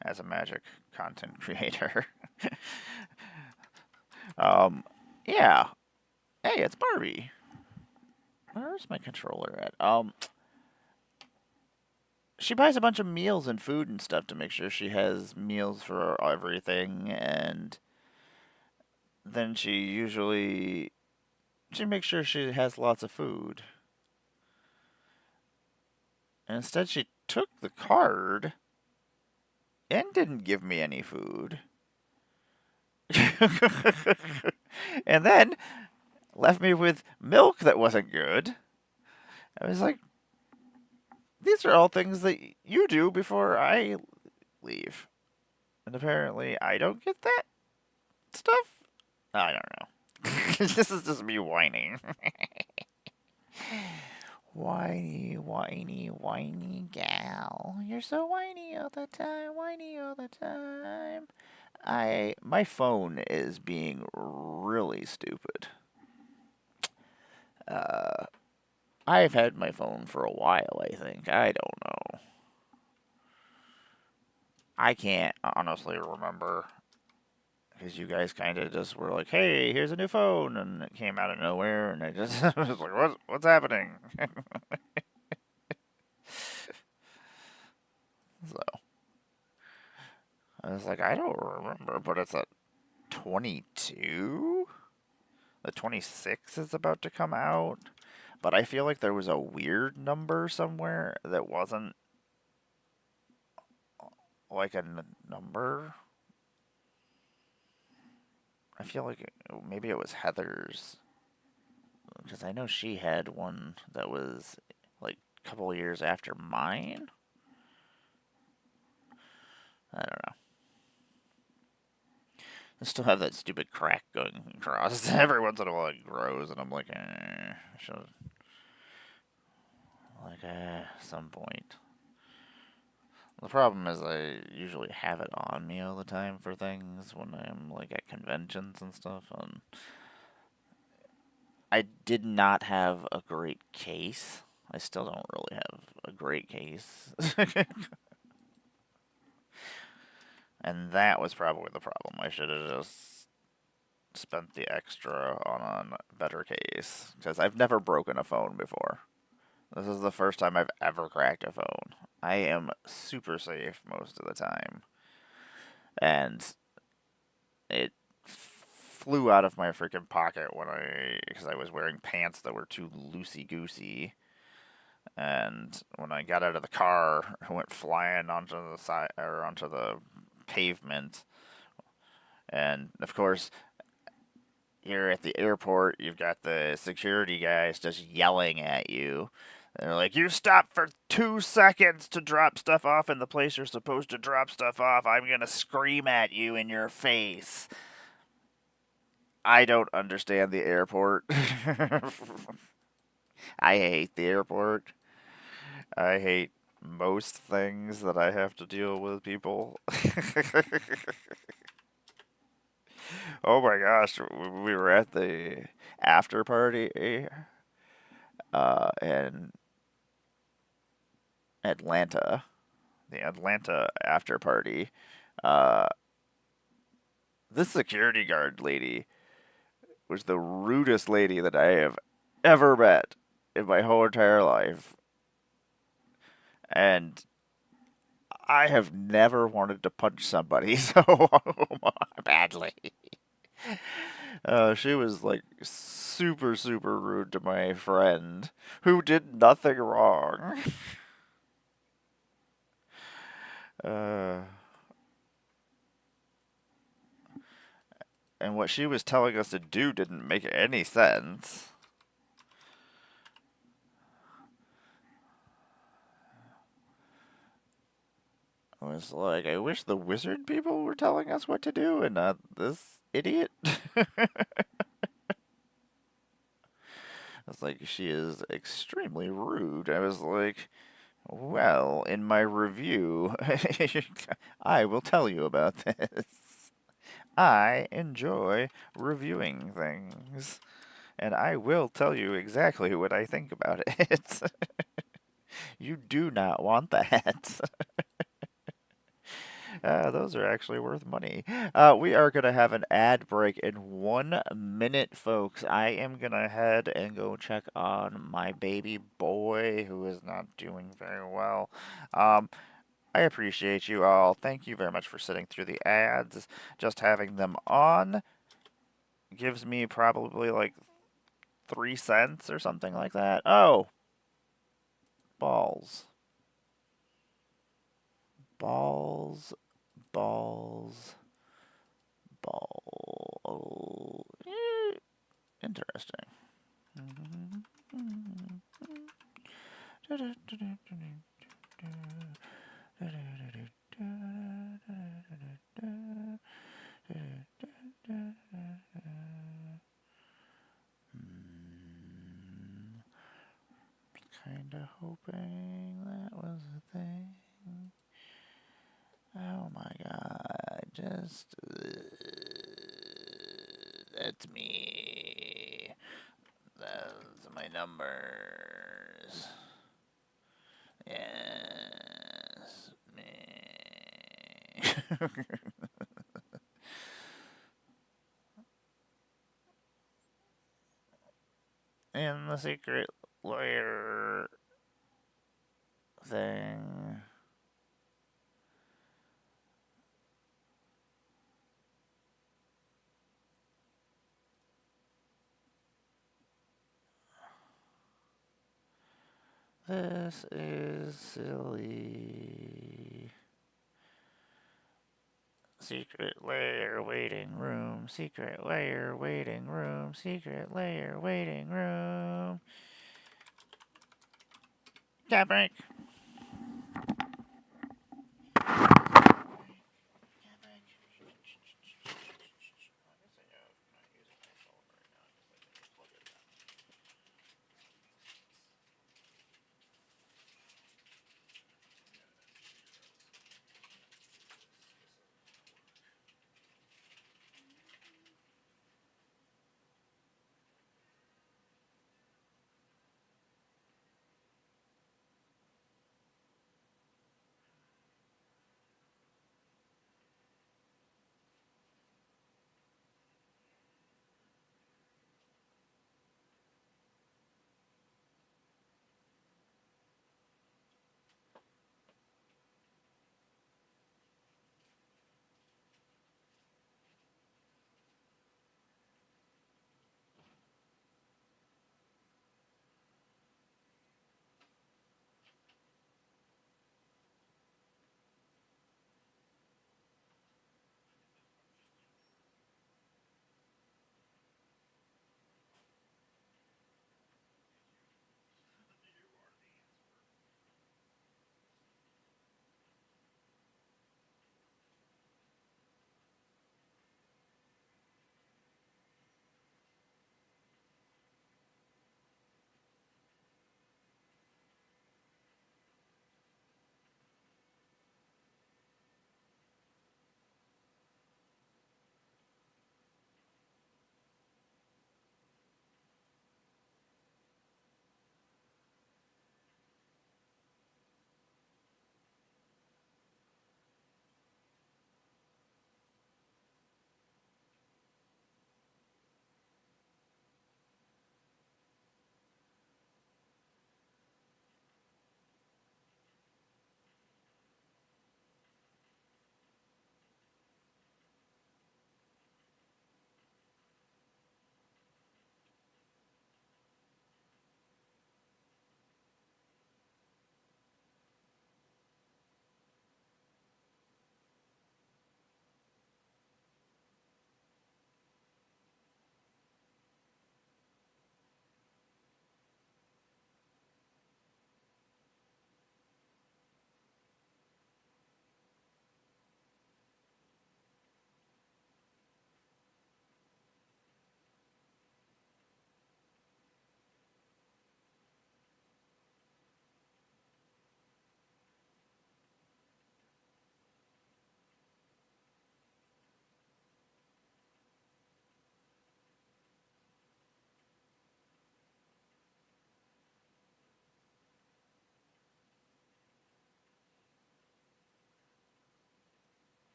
as a magic content creator, yeah. Hey, it's Barbie. Where's my controller at? She buys a bunch of meals and food and stuff to make sure she has meals for everything, and then she makes sure she has lots of food. And instead she took the card and didn't give me any food. And then left me with milk that wasn't good. I was like, these are all things that you do before I leave. And apparently I don't get that stuff? I don't know. This is just me whining. Whiny, whiny, whiny gal. You're so whiny all the time, whiny all the time. My phone is being really stupid. I've had my phone for a while, I think. I don't know. I can't honestly remember because you guys kind of just were like, "Hey, here's a new phone," and it came out of nowhere, and I just was like, "What's happening?" So I was like, "I don't remember," but it's a 22. The 26 is about to come out, but I feel like there was a weird number somewhere that wasn't like a number. I feel like maybe it was Heather's because I know she had one that was like a couple years after mine. I don't know. I still have that stupid crack going across. Every once in a while it grows, and I'm like, should like some point. The problem is I usually have it on me all the time for things when I'm like at conventions and stuff, and I did not have a great case. I still don't really have a great case. And that was probably the problem. I should have just spent the extra on a better case. Because I've never broken a phone before. This is the first time I've ever cracked a phone. I am super safe most of the time. And it flew out of my freaking pocket because I was wearing pants that were too loosey-goosey. And when I got out of the car, I went flying onto the side or onto the pavement. And of course, here at the airport, you've got the security guys just yelling at you. They're like, "You stop for 2 seconds to drop stuff off in the place you're supposed to drop stuff off. I'm gonna scream at you in your face." I don't understand the airport. I hate the airport. I hate most things that I have to deal with people. Oh my gosh, we were at the after party in Atlanta, the Atlanta after party. Uh, this security guard lady was the rudest lady that I have ever met in my whole entire life. And I have never wanted to punch somebody so badly. She was like super, super rude to my friend who did nothing wrong. Uh, and what she was telling us to do didn't make any sense. I was like, I wish the wizard people were telling us what to do and not this idiot. I was like, she is extremely rude. I was like, well, in my review, I will tell you about this. I enjoy reviewing things, and I will tell you exactly what I think about it. You do not want that. Those are actually worth money. We are going to have an ad break in 1 minute, folks. I am going to head and go check on my baby boy who is not doing very well. I appreciate you all. Thank you very much for sitting through the ads. Just having them on gives me probably like 3 cents or something like that. Oh, balls. Balls, balls, ball. Oh, interesting. Kinda hoping that was a thing. Oh my god, just. That's me. That's my numbers. Yes, me. And the secret lawyer thing. This is silly. Secret layer waiting room. Secret layer waiting room. Secret layer waiting room. Cat break.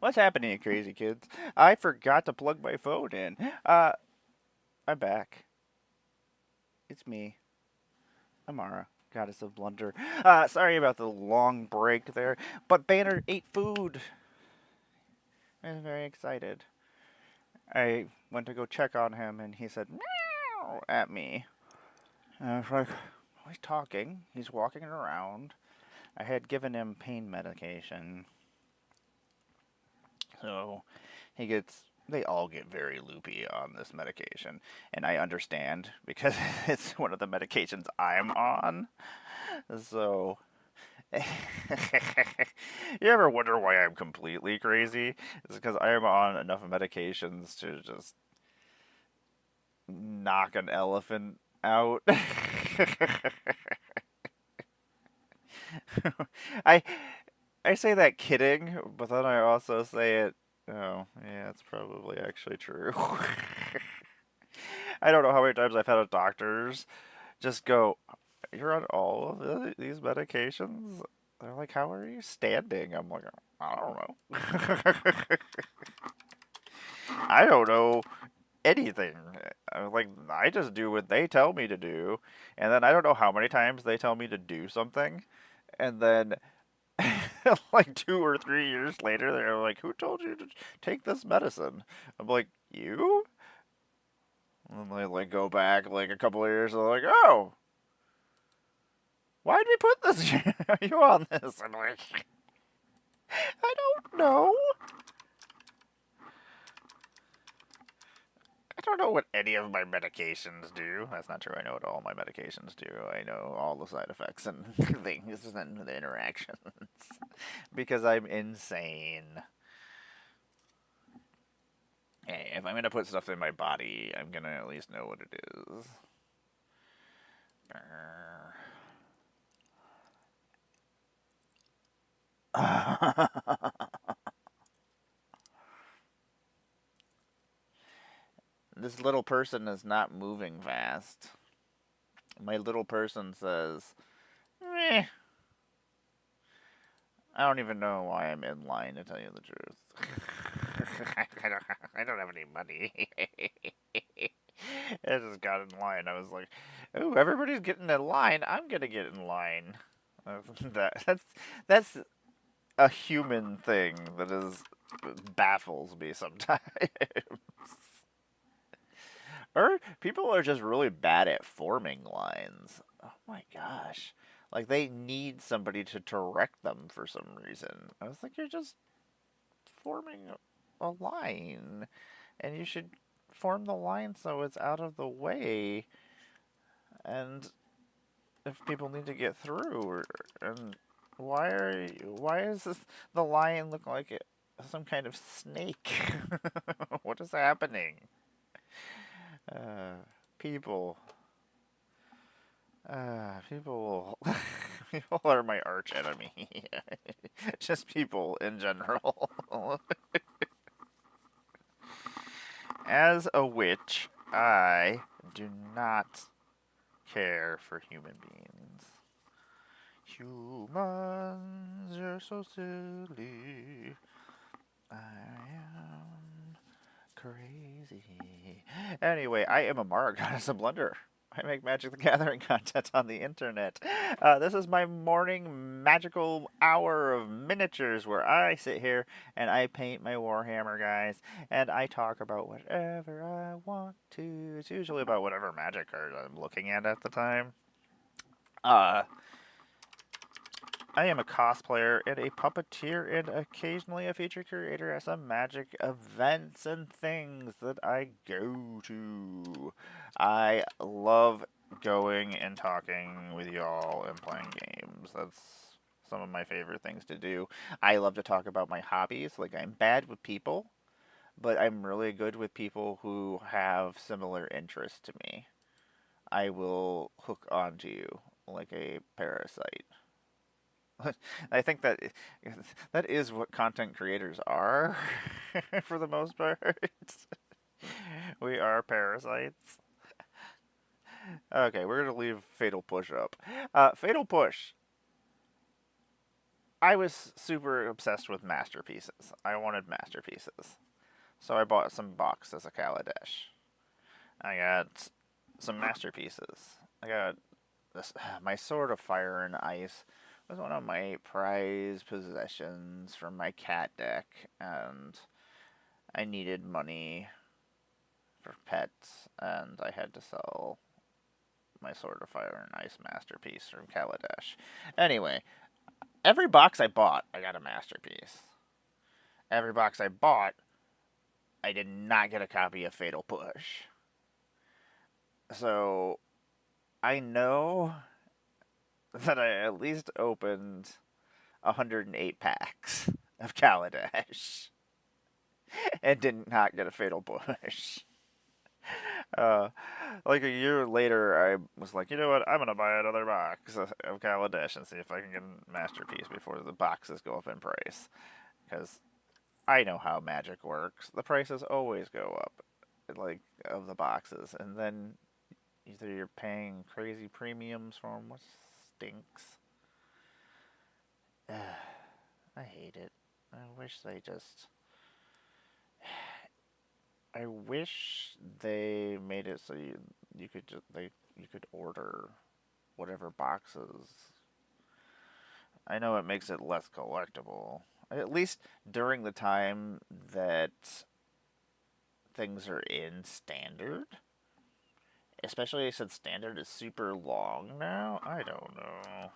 What's happening, you crazy kids? I forgot to plug my phone in. Uh, I'm back. It's me, Emmara, goddess of blunder. Sorry about the long break there, but Banner ate food. I was very excited. I went to go check on him, and he said meow at me. And I was like, well, he's talking. He's walking around. I had given him pain medication, so he gets. They all get very loopy on this medication, and I understand because it's one of the medications I'm on. So, you ever wonder why I'm completely crazy? It's because I am on enough medications to just knock an elephant out. I I say that kidding, but then I also say it. Oh, yeah, it's probably actually true. I don't know how many times I've had doctors just go, "You're on all of these medications?" They're like, "How are you standing?" I'm like, "I don't know. I don't know anything. Like, I just do what they tell me to do, and then I don't know how many times they tell me to do something, and then like 2 or 3 years later, they're like, "Who told you to take this medicine?" I'm like, "You?" And then they like go back like a couple of years, and they're like, "Oh, why did we put this? Are you on this?" I'm like, "I don't know. I don't know what any of my medications do." That's not true. I know what all my medications do. I know all the side effects and things and the interactions because I'm insane. Hey, if I'm gonna put stuff in my body, I'm gonna at least know what it is. This little person is not moving fast. My little person says, "Meh." I don't even know why I'm in line, to tell you the truth. I don't have any money. I just got in line. I was like, "Ooh, everybody's getting in line. I'm gonna get in line." That's a human thing that is baffles me sometimes. Or people are just really bad at forming lines. Oh my gosh. Like they need somebody to direct them for some reason. I was like, you're just forming a line. And you should form the line so it's out of the way. And if people need to get through, and why is the lion look like some kind of snake? What is happening? Uh, people. People, people are my arch enemy. Just people in general. As a witch, I do not care for human beings. Humans, you're so silly. I am crazy. Anyway, I am Emmara, goddess of blunder. I make Magic the Gathering content on the internet. This is my morning magical hour of miniatures where I sit here and I paint my Warhammer guys and I talk about whatever I want to. It's usually about whatever magic card I'm looking at the time. Uh, I am a cosplayer and a puppeteer and occasionally a feature curator at some magic events and things that I go to. I love going and talking with y'all and playing games. That's some of my favorite things to do. I love to talk about my hobbies. Like, I'm bad with people, but I'm really good with people who have similar interests to me. I will hook onto you like a parasite. I think that that is what content creators are, for the most part. We are parasites. Okay, we're gonna leave Fatal Push up. Fatal Push. I was super obsessed with masterpieces. I wanted masterpieces, so I bought some boxes of Kaladesh. I got some masterpieces. I got this. My Sword of Fire and Ice was one of my prized possessions from my cat deck, and I needed money for pets, and I had to sell my Sword of Fire and Ice masterpiece from Kaladesh. Anyway, every box I bought, I got a masterpiece. Every box I bought, I did not get a copy of Fatal Push. So I know that I at least opened 108 packs of Kaladesh and did not get a Fatal Push. Uh, like a year later, I was like, you know what? I'm gonna buy another box of Kaladesh and see if I can get a masterpiece before the boxes go up in price. Because I know how magic works. The prices always go up, like of the boxes, and then either you're paying crazy premiums for them, which stinks. I hate it. I wish they just. I wish they made it so you could just you could order whatever boxes. I know it makes it less collectible. At least during the time that things are in standard. Especially since standard is super long now. I don't know.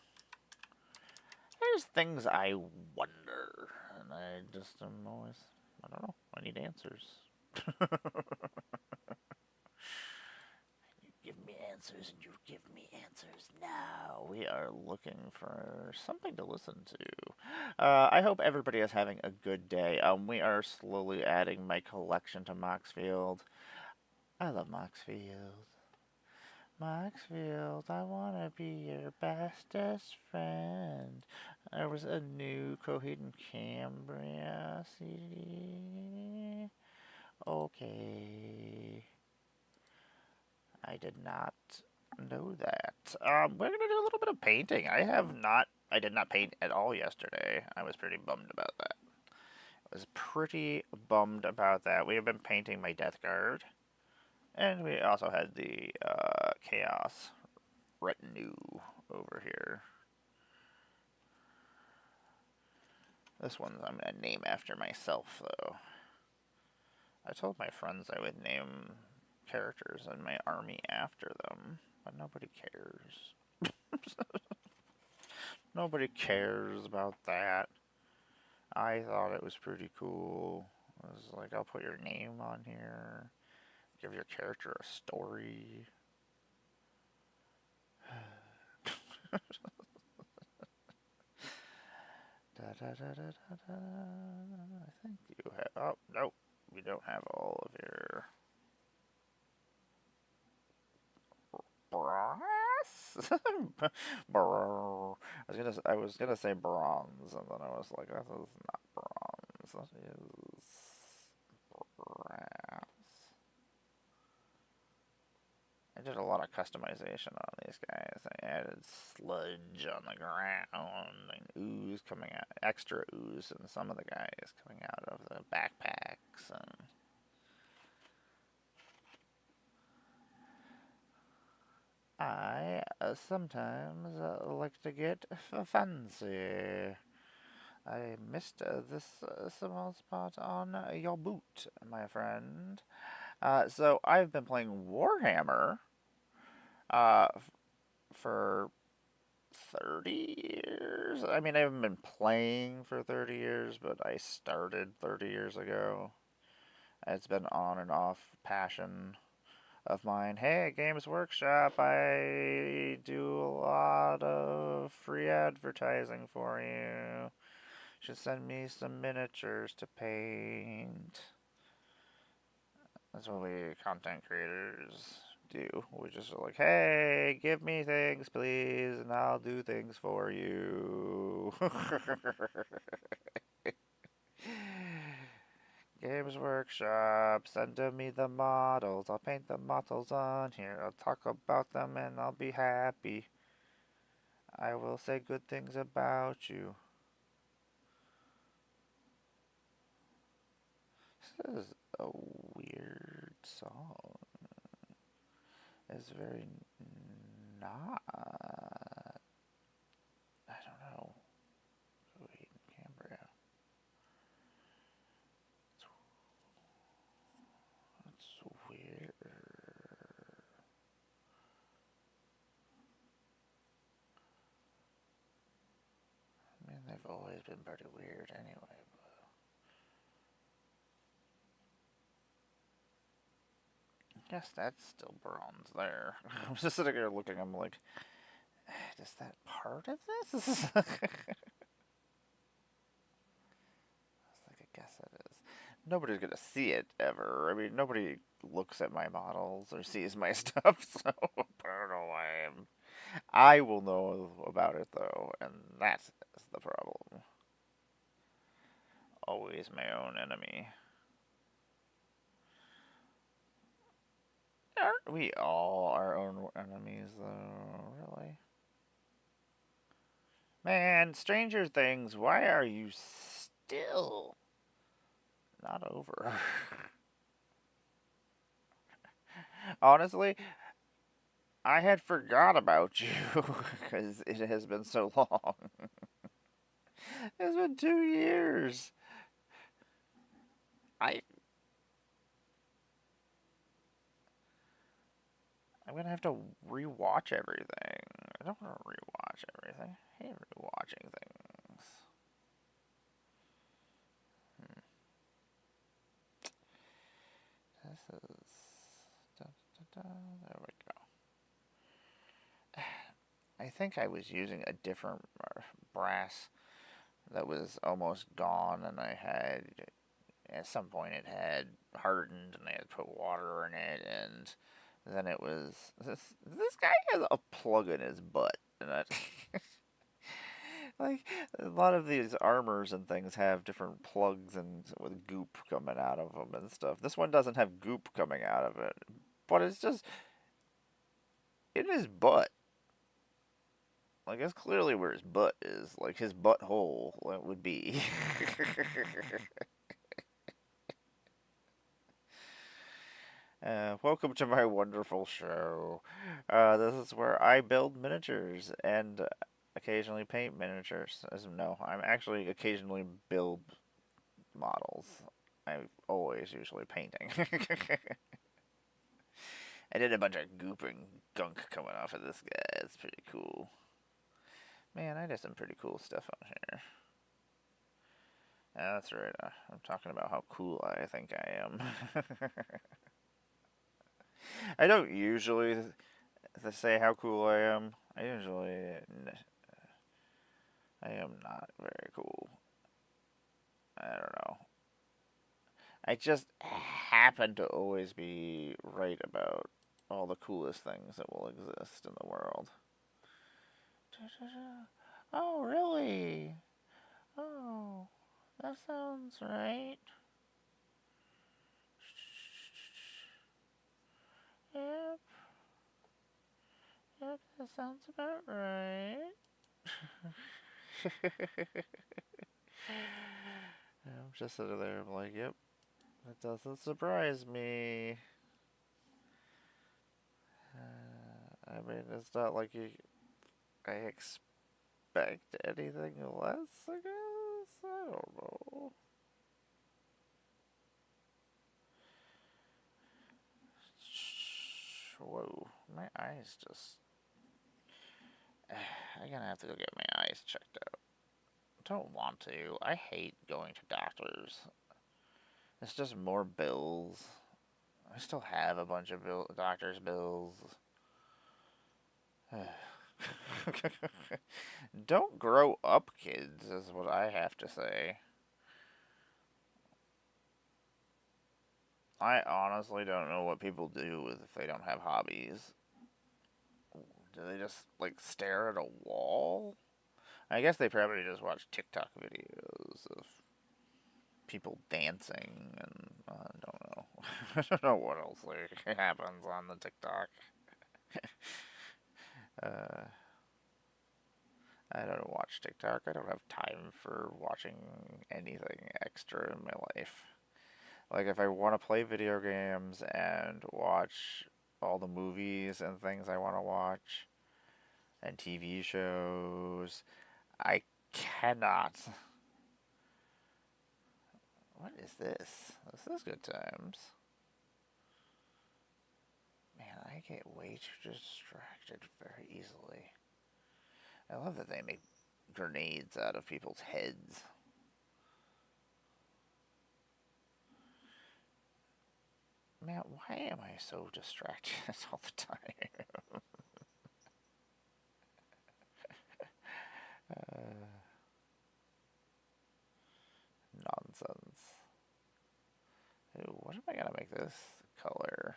There's things I wonder. And I just am always. I don't know. I need answers. Give me answers, and you give me answers now. We are looking for something to listen to. I hope everybody is having a good day. We are slowly adding my collection to Moxfield. I love Moxfield. Moxfield, I wanna be your bestest friend. There was a new Coheed and Cambria CD. Okay. I did not know that. We're gonna do a little bit of painting. I did not paint at all yesterday. I was pretty bummed about that. I was pretty bummed about that. We have been painting my Death Guard. And we also had the Chaos Retinue over here. This one I'm going to name after myself, though. I told my friends I would name characters in my army after them, but nobody cares. Nobody cares about that. I thought it was pretty cool. I was like, I'll put your name on here, give your character a story. Da, da, da, da, da, da. I think you have. Oh, nope. We don't have all of your brass. I was gonna say bronze, and then I was like, that is not bronze. That is brass. I did a lot of customization on these guys. I added sludge on the ground and ooze coming out, extra ooze, and some of the guys coming out of the backpacks. And I sometimes like to get fancy. I missed this small spot on your boot, my friend. So I've been playing Warhammer uh, for 30 years. I mean, I haven't been playing for 30 years, but I started 30 years ago. It's been on and off passion of mine. Hey, Games Workshop, I do a lot of free advertising for you. Should send me some miniatures to paint. That's what we content creators do. We just are like, hey, give me things, please, and I'll do things for you. Games Workshop, send me the models. I'll paint the models on here. I'll talk about them and I'll be happy. I will say good things about you. This is a weird song. It's very not. I don't know. Wait, Cambria. It's weird. I mean, they've always been pretty weird anyway. I guess that's still bronze there. I'm just sitting here looking. I'm like, is that part of this? It's like, I guess it is. Nobody's gonna see it ever. I mean, nobody looks at my models or sees my stuff, so I don't know why I will know about it though, and that's the problem. Always my own enemy. Aren't we all our own enemies though? Really? Man, Stranger Things, why are you still not over? Honestly, I had forgot about you because it has been so long. It's been 2 years. I I'm gonna have to rewatch everything. I don't want to rewatch everything. I hate rewatching things. Hmm. This is there we go. I think I was using a different brass that was almost gone, and I had at some point it had hardened, and I had put water in it, and then it was this guy has a plug in his butt, and I, like a lot of these armors and things have different plugs and with goop coming out of them and stuff. This one doesn't have goop coming out of it, but it's just in his butt. Like that's clearly where his butt is, like his butthole would be. Welcome to my wonderful show. This is where I build miniatures and occasionally paint miniatures. No, I'm actually occasionally build models. I'm always usually painting. I did a bunch of goop and gunk coming off of this guy. It's pretty cool. Man, I did some pretty cool stuff on here. Yeah, that's right. I'm talking about how cool I think I am. I don't usually say how cool I am. I am not very cool. I don't know. I just happen to always be right about all the coolest things that will exist in the world. Oh, really? Oh, that sounds right. Yep, yep, that sounds about right. I'm just sitting there, I'm like, yep, that doesn't surprise me. I mean, it's not like I expect anything less, I guess? I don't know. Whoa, my eyes just. I'm gonna have to go get my eyes checked out. Don't want to. I hate going to doctors. It's just more bills. I still have a bunch of doctor's bills. Don't grow up, kids, is what I have to say. I honestly don't know what people do if they don't have hobbies. Do they just, like, stare at a wall? I guess they probably just watch TikTok videos of people dancing, and I don't know. I don't know what else like happens on the TikTok. Uh, I don't watch TikTok. I don't have time for watching anything extra in my life. Like, if I want to play video games and watch all the movies and things I want to watch, and TV shows, I cannot. What is this? This is good times. Man, I get way too distracted very easily. I love that they make grenades out of people's heads. Man, why am I so distracted all the time? Nonsense. Ooh, what am I gonna make this color?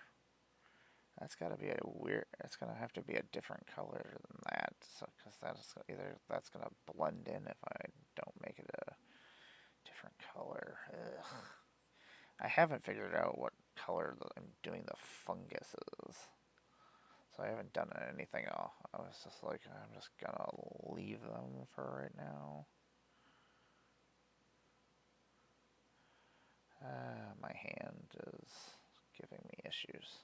That's gotta be a weird. It's gonna have to be a different color than that, so because that's either that's gonna blend in if I don't make it a different color. Ugh. I haven't figured out what color I'm doing the funguses, so I haven't done anything. I was just like, I'm just gonna leave them for right now. My hand is giving me issues.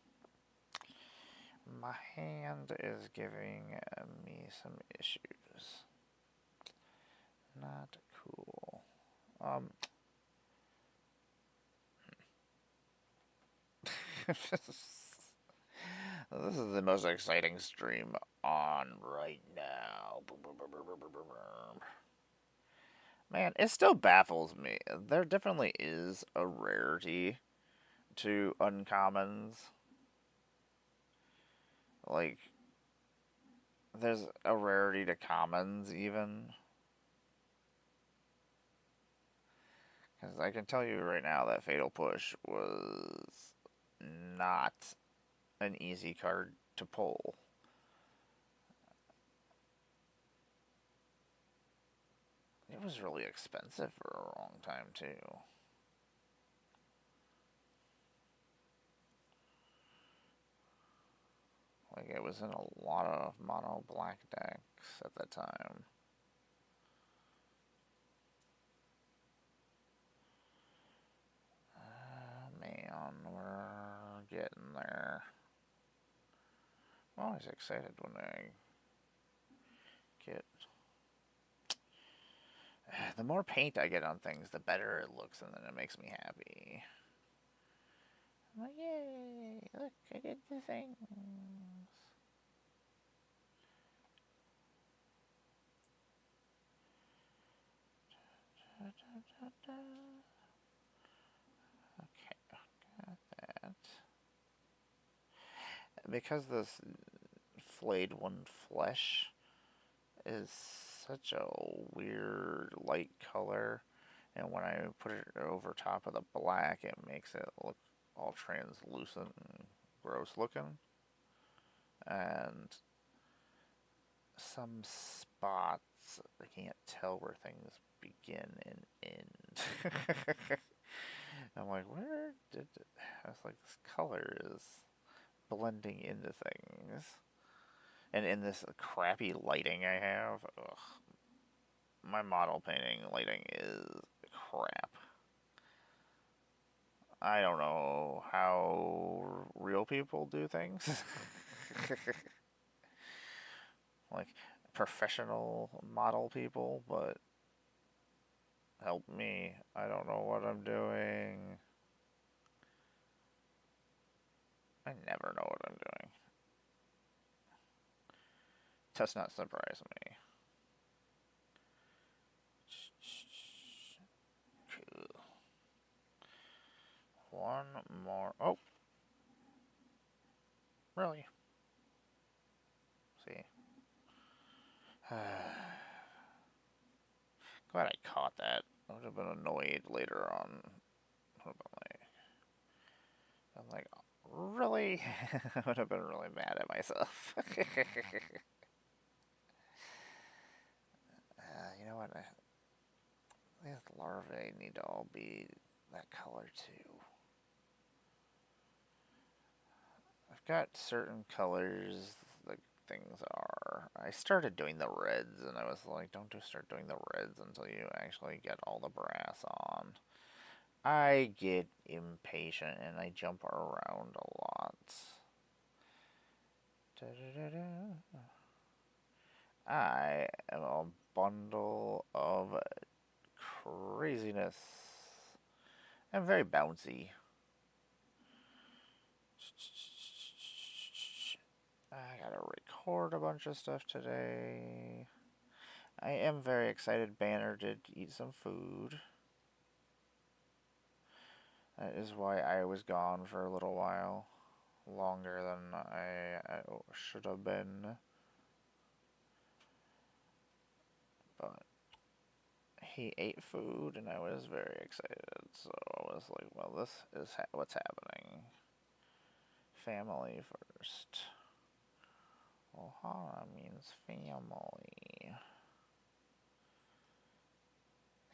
My hand is giving me some issues. Not cool. Um, this is the most exciting stream on right now. Man, it still baffles me. There definitely is a rarity to uncommons. Like, there's a rarity to commons, even. Because I can tell you right now that Fatal Push was not an easy card to pull. It was really expensive for a long time, too. Like, it was in a lot of mono black decks at the time. Man, we're getting there. I'm always excited when I get. The more paint I get on things, the better it looks, and then it makes me happy. I'm like, yay! Look, I did the things. Okay, got that. Because this flayed one flesh is such a weird light color, and when I put it over top of the black, it makes it look all translucent and gross looking. And some spots, I can't tell where things begin and end. I'm like, where did it? I was like, this color is blending into things. And in this crappy lighting I have, ugh, my model painting lighting is crap. I don't know how real people do things. Like professional model people, but help me. I don't know what I'm doing. I never know what I'm doing. Does not surprise me. Cool. One more. Oh, really? See. Glad I caught that. I would have been annoyed later on. I'm like, really? I would have been really mad at myself. You know what? These larvae need to all be that color too. I've got certain colors like things are. I started doing the reds and I was like, don't just start doing the reds until you actually get all the brass on. I get impatient and I jump around a lot. Da -da -da I am a bundle of craziness. I'm very bouncy. I gotta record a bunch of stuff today. I am very excited Banner did eat some food. That is why I was gone for a little while. Longer than I should have been. But he ate food and I was very excited. So I was like, well, this is what's happening. Family first. Ohana means family.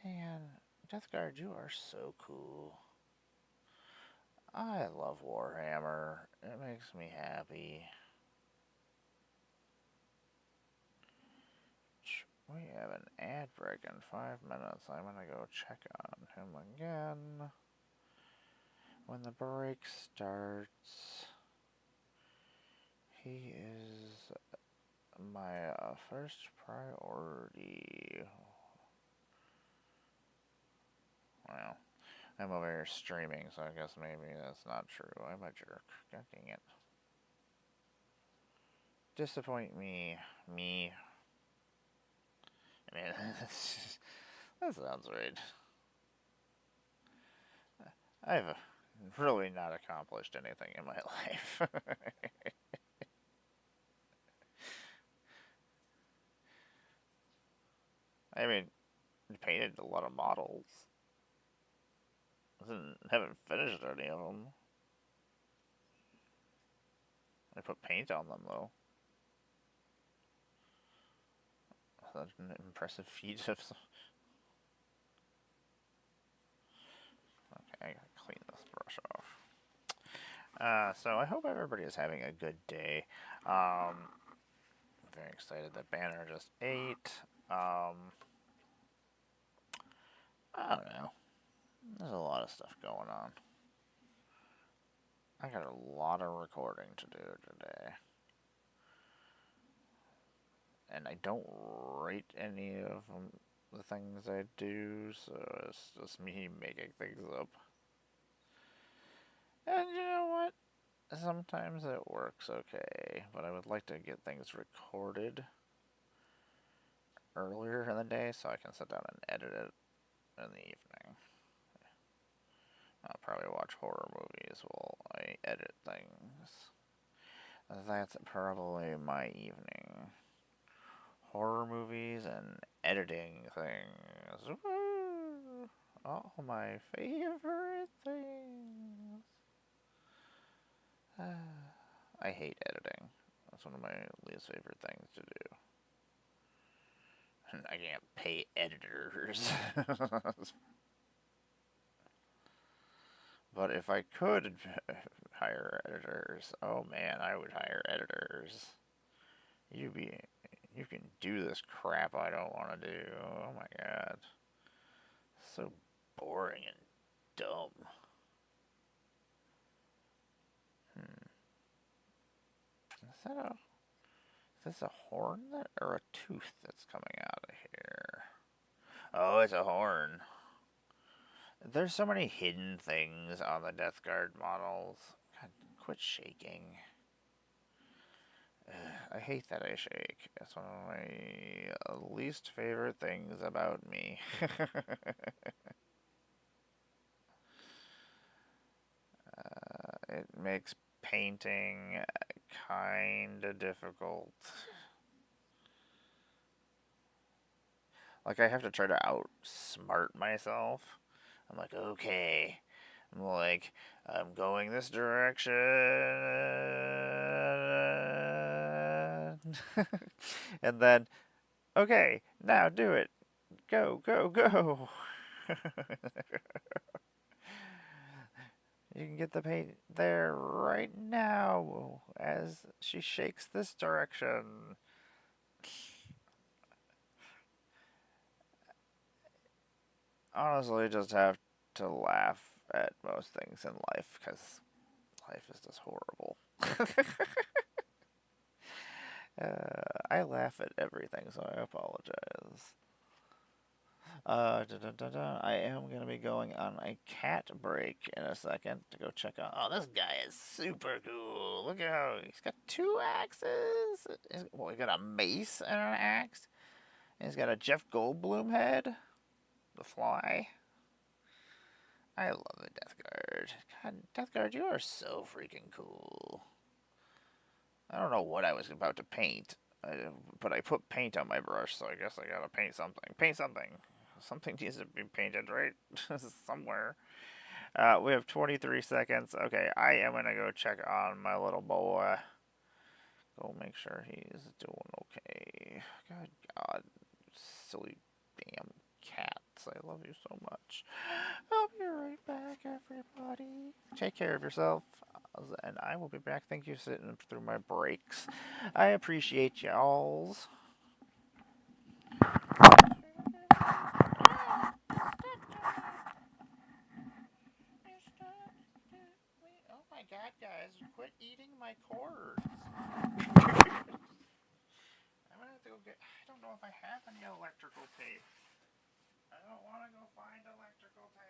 Man, Death Guard, you are so cool. I love Warhammer. It makes me happy. We have an ad break in 5 minutes. I'm gonna go check on him again. When the break starts, he is my first priority. Well, I'm over here streaming, so I guess maybe that's not true. I'm a jerk. God dang it. Disappoint me. Me. I mean, that sounds right. I've really not accomplished anything in my life. I mean, painted a lot of models. Haven't finished any of them. I put paint on them though. Such an impressive feat of. Okay, I gotta clean this brush off. So I hope everybody is having a good day. I'm very excited that Banner just ate. I don't know. There's a lot of stuff going on. I got a lot of recording to do today. And I don't rate any of the things I do, so it's just me making things up. And you know what? Sometimes it works okay, but I would like to get things recorded earlier in the day so I can sit down and edit it in the evening. I'll probably watch horror movies while I edit things. That's probably my evening. Horror movies and editing things. Woo! All my favorite things. I hate editing. That's one of my least favorite things to do. And I can't pay editors. But if I could hire editors, oh man, I would hire editors. You can do this crap I don't want to do. Oh my god. So boring and dumb. Is this a horn or a tooth that's coming out of here? Oh, it's a horn. There's so many hidden things on the Death Guard models. God, quit shaking. I hate that I shake. It's one of my least favorite things about me. It makes painting kinda difficult. Like, I have to try to outsmart myself. I'm like, okay. I'm going this direction. And then, okay, now do it. Go, go, go. You can get the paint there right now as she shakes this direction. Honestly, just have to laugh at most things in life because life is just horrible. I laugh at everything, so I apologize. I am going to be going on a cat break in a second to go check out. Oh, this guy is super cool. Look at how he's got two axes. Well, he got a mace and an axe. And he's got a Jeff Goldblum head. The Fly. I love the Death Guard. God, Death Guard, you are so freaking cool. I don't know what I was about to paint, but I put paint on my brush, so I guess I gotta paint something. Paint something. Something needs to be painted, right? Somewhere. We have 23 seconds. Okay, I am gonna go check on my little boy. Go make sure he's doing okay. Good God, silly damn cats. I love you so much. I'll be right back, everybody. Take care of yourself, and I will be back. Thank you for sitting through my breaks. I appreciate y'all's. Oh my God, guys, quit eating my cords. I'm gonna have to go get. I don't know if I have any electrical tape. I don't want to go find electrical tape.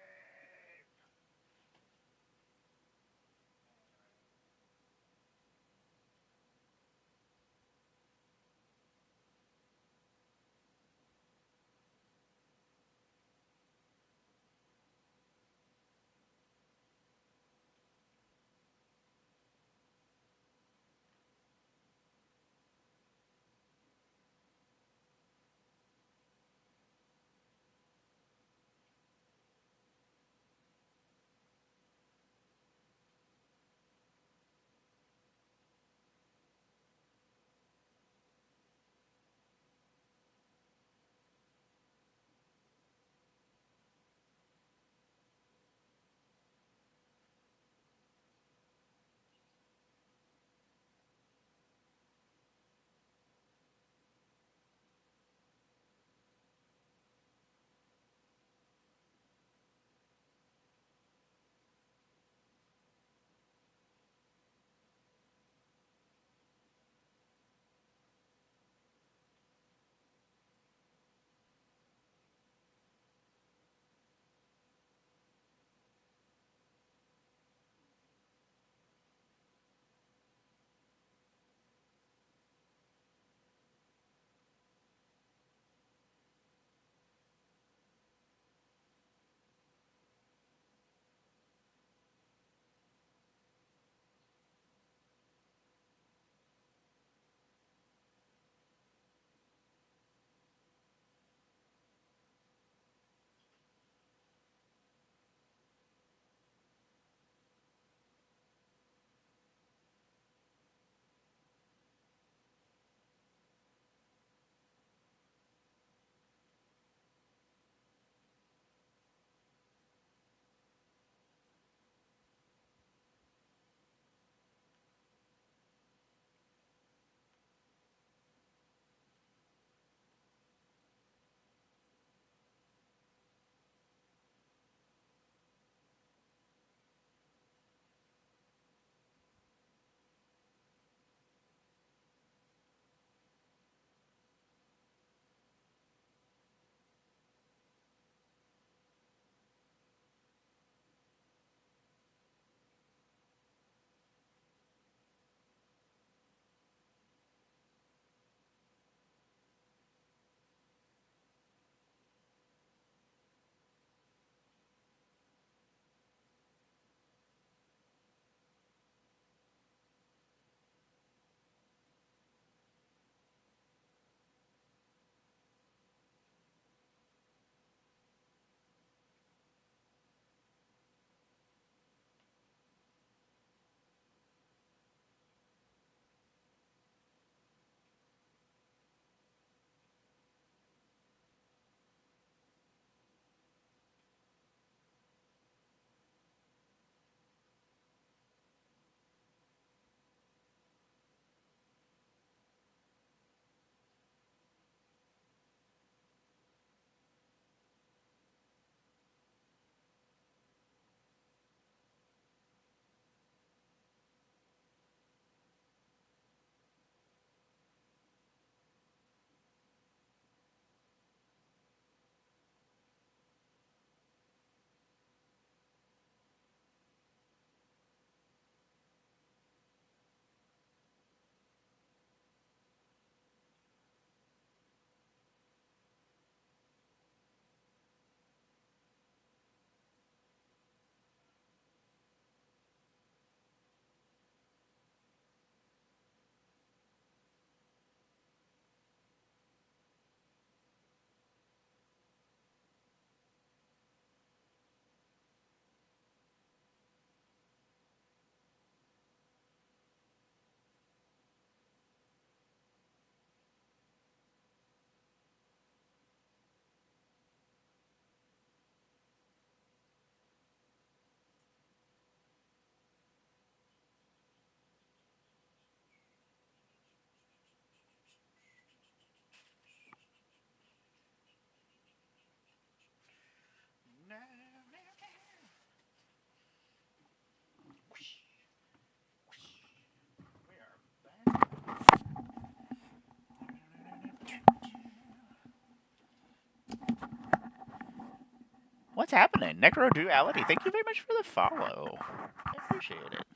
is happening? Necro Duality, thank you very much for the follow. I appreciate it.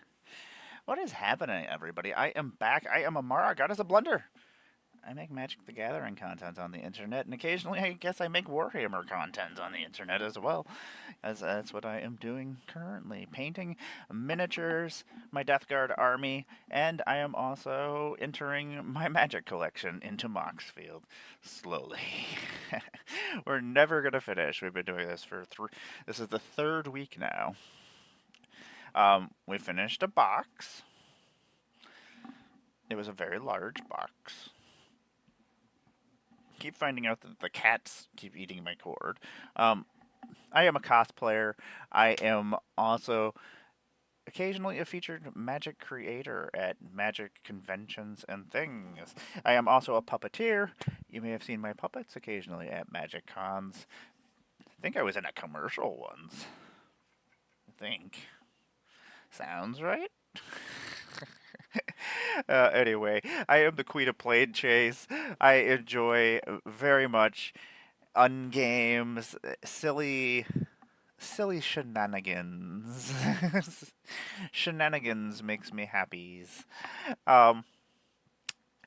What is happening, everybody? I am back. I am Emmara, God is a Blunder. I make Magic the Gathering content on the internet, and occasionally I guess I make Warhammer content on the internet as well, as that's what I am doing currently. Painting miniatures, my Death Guard army, and I am also entering my Magic collection into Moxfield, slowly. We're never going to finish. We've been doing this for this is the third week now. We finished a box. It was a very large box. Keep finding out that the cats keep eating my cord. I am a cosplayer. I am also occasionally a featured magic creator at magic conventions and things. I am also a puppeteer. You may have seen my puppets occasionally at magic cons. I think I was in a commercial once. I think. Sounds right? Anyway, I am the Queen of Plane Chase. I enjoy very much ungames, silly shenanigans. Shenanigans makes me happies. I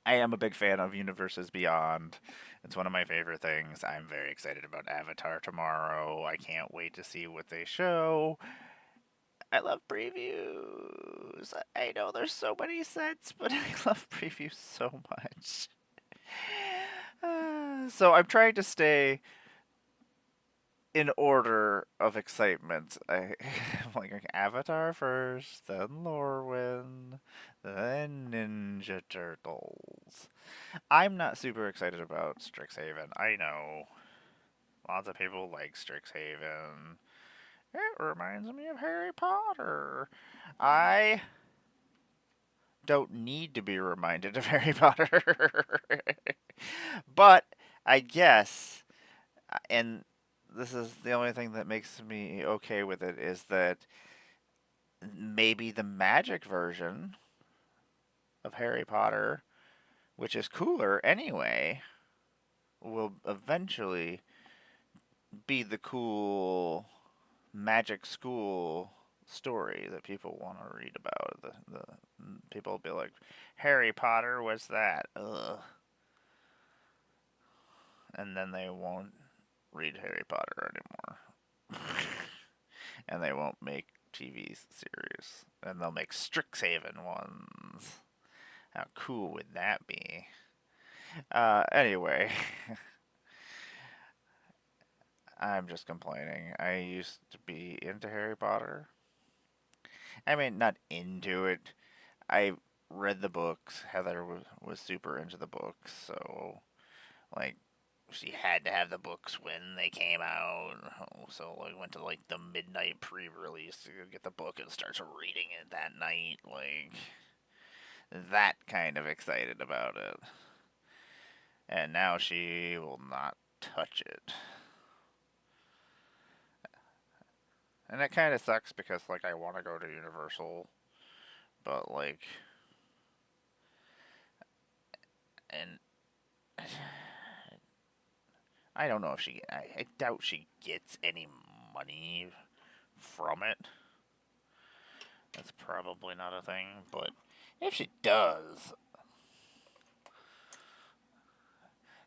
am a big fan of Universes Beyond. It's one of my favorite things. I'm very excited about Avatar tomorrow. I can't wait to see what they show. I love previews. I know there's so many sets, but I love previews so much. So I'm trying to stay in order of excitement. I'm like Avatar first, then Lorwyn, then Ninja Turtles. I'm not super excited about Strixhaven. I know lots of people like Strixhaven. It reminds me of Harry Potter. I don't need to be reminded of Harry Potter. But I guess, and this is the only thing that makes me okay with it, is that maybe the magic version of Harry Potter, which is cooler anyway, will eventually be the cool magic school story that people want to read about. The people will be like, Harry Potter, what's that? Ugh. And then they won't read Harry Potter anymore. And they won't make TV series. And they'll make Strixhaven ones. How cool would that be? Anyway. I'm just complaining. I used to be into Harry Potter. I mean, not into it. I read the books. Heather was super into the books, so like she had to have the books when they came out. So I went to like the midnight pre-release to get the book and start reading it that night. Like that kind of excited about it. And now she will not touch it. And it kind of sucks because like I want to go to Universal, but like, and I don't know if I doubt she gets any money from it. That's probably not a thing, but if she does,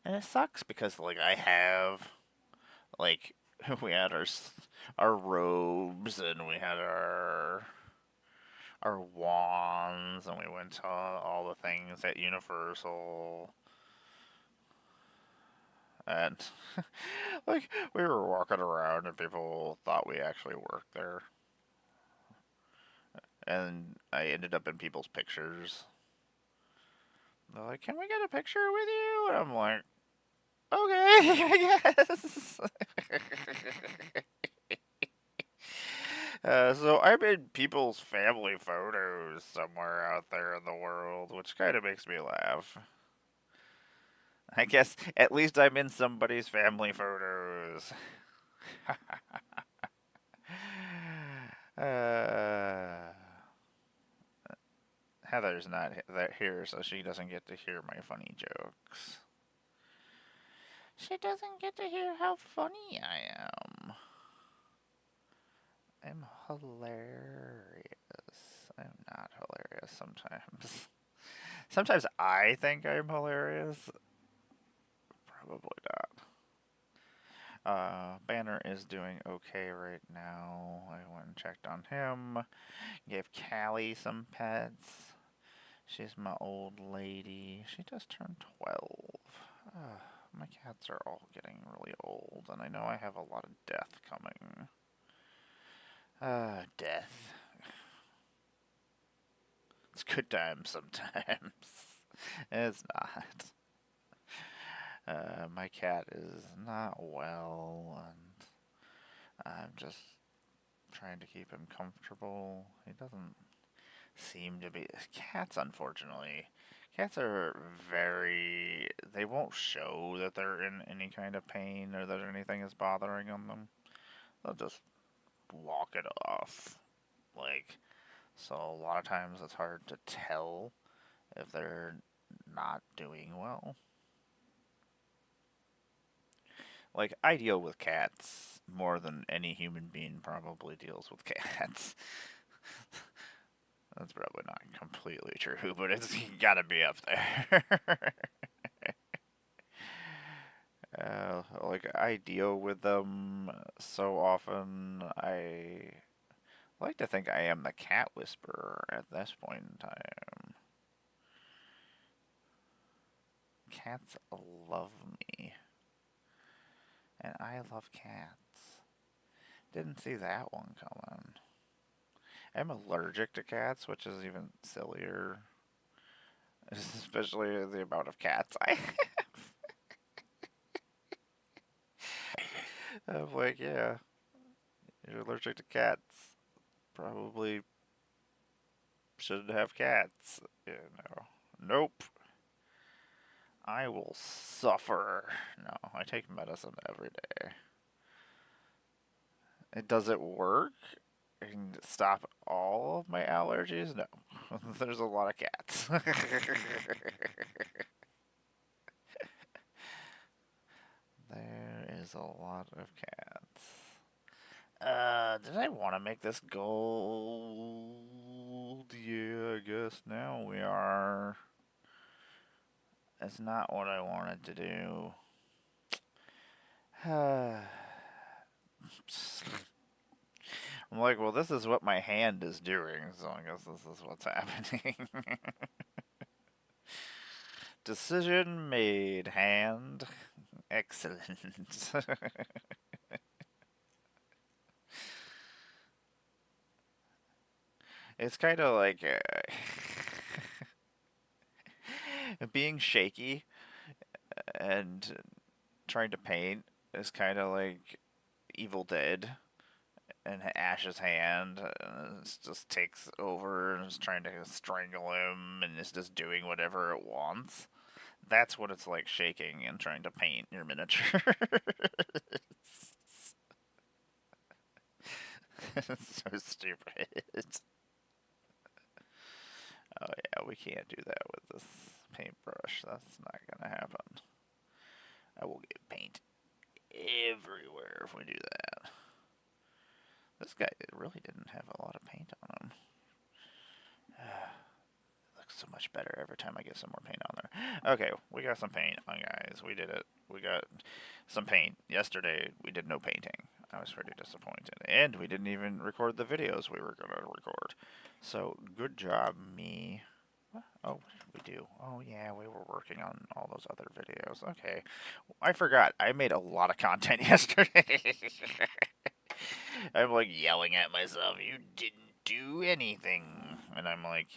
and it sucks because like I have, like we had our robes and we had our wands and we went to all the things at Universal. And like we were walking around and people thought we actually worked there. And I ended up in people's pictures. They're like, "Can we get a picture with you?" And I'm like, "Okay, yes." So I'm in people's family photos somewhere out there in the world, which kind of makes me laugh. I guess at least I'm in somebody's family photos. uh, Heather's not here, so she doesn't get to hear my funny jokes. She doesn't get to hear how funny I am. I'm hilarious. I'm not hilarious sometimes. Sometimes I think I'm hilarious. Probably not. Banner is doing okay right now. I went and checked on him. Gave Callie some pets. She's my old lady. She just turned 12. My cats are all getting really old, and I know I have a lot of death coming. Death. It's good times sometimes. It's not. My cat is not well, and I'm just trying to keep him comfortable. He doesn't seem to be. Cats, unfortunately, cats are very. They won't show that they're in any kind of pain or that anything is bothering them. They'll just walk it off. Like, so a lot of times it's hard to tell if they're not doing well. Like, I deal with cats more than any human being probably deals with cats. That's probably not completely true, but it's gotta be up there. Like, I deal with them so often, I like to think I am the cat whisperer at this point in time. Cats love me, and I love cats. Didn't see that one coming. I'm allergic to cats, which is even sillier, especially the amount of cats I have. Like, yeah, you're allergic to cats. Probably shouldn't have cats. You know. Nope. I will suffer. No, I take medicine every day. Does it work? And stop all of my allergies? No. There's a lot of cats. There is a lot of cats. Did I want to make this gold? Yeah, I guess now we are. It's not what I wanted to do. I'm like, well, this is what my hand is doing, so I guess this is what's happening. Decision made, hand. Excellent. It's kind of like being shaky and trying to paint is kind of like Evil Dead and Ash's hand just takes over and is trying to strangle him and is just doing whatever it wants. That's what it's like shaking and trying to paint your miniature. It's so stupid. Oh yeah, we can't do that with this paintbrush. That's not gonna happen. I will get paint everywhere if we do that. This guy really didn't have a lot of paint on him. Looks so much better every time I get some more paint on there. Okay, we got some paint on, guys. We did it. We got some paint. Yesterday, we did no painting. I was pretty disappointed. And we didn't even record the videos we were going to record. So, good job, me. Oh, what did we do? Oh, yeah, we were working on all those other videos. Okay. I forgot. I made a lot of content yesterday. I'm like yelling at myself, you didn't do anything. And I'm like,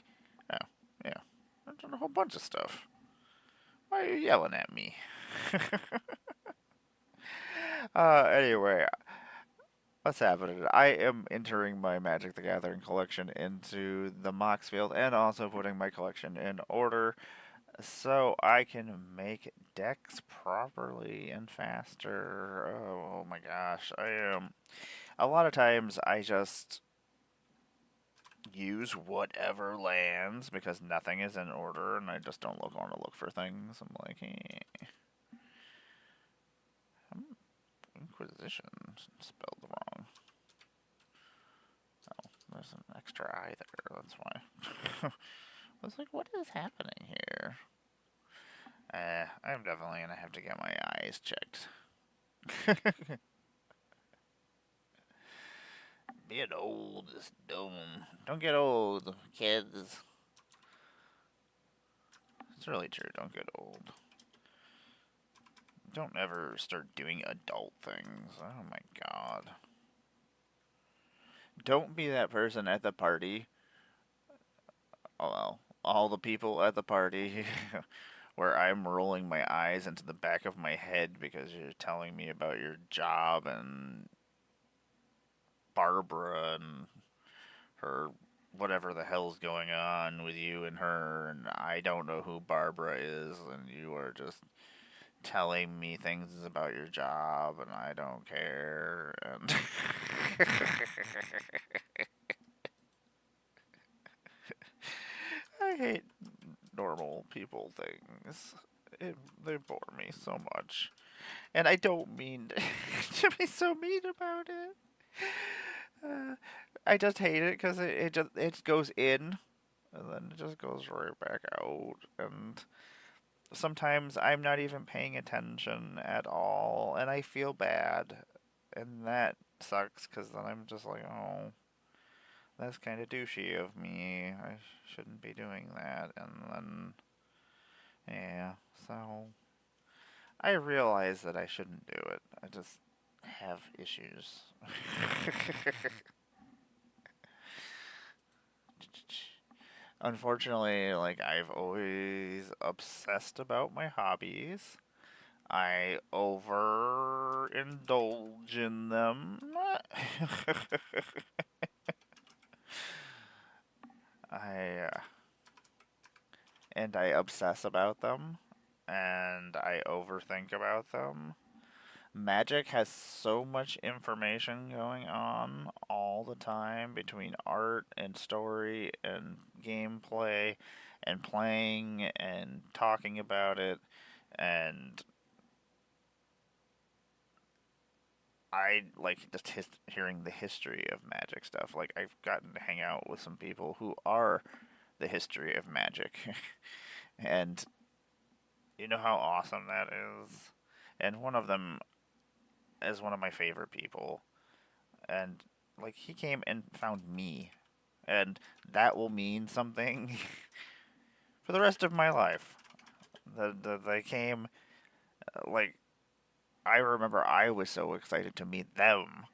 oh, yeah, I've done a whole bunch of stuff. Why are you yelling at me? Anyway, let's have it. I am entering my Magic the Gathering collection into the Moxfield and also putting my collection in order so I can make decks properly and faster. Oh my gosh, I am. A lot of times I just use whatever lands because nothing is in order and I just don't want to look for things. I'm like, hey, Inquisition spelled wrong. there's an extra eye there. That's why. I was like, what is happening here? I'm definitely gonna have to get my eyes checked. Being old is dumb. Don't get old, kids. It's really true. Don't get old. Don't ever start doing adult things. Oh my god. Don't be that person at the party. Oh well, all the people at the party where I'm rolling my eyes into the back of my head because you're telling me about your job and Barbara and her whatever the hell's going on with you and her, and I don't know who Barbara is, and you are just telling me things about your job and I don't care, and I hate normal people things. They bore me so much. And I don't mean to be so mean about it. I just hate it because it goes in and then it just goes right back out. And sometimes I'm not even paying attention at all, and I feel bad, and that sucks because then I'm just like, oh, that's kind of douchey of me. I shouldn't be doing that, and then yeah, so I realize that I shouldn't do it. I just have issues. Unfortunately, like I've always obsessed about my hobbies. I overindulge in them. I and I obsess about them and I overthink about them. Magic has so much information going on all the time between art and story and gameplay and playing and talking about it, and I like just hearing the history of Magic stuff. Like I've gotten to hang out with some people who are the history of Magic, and you know how awesome that is. And one of them is one of my favorite people, and like he came and found me, and that will mean something for the rest of my life. They came like I remember I was so excited to meet them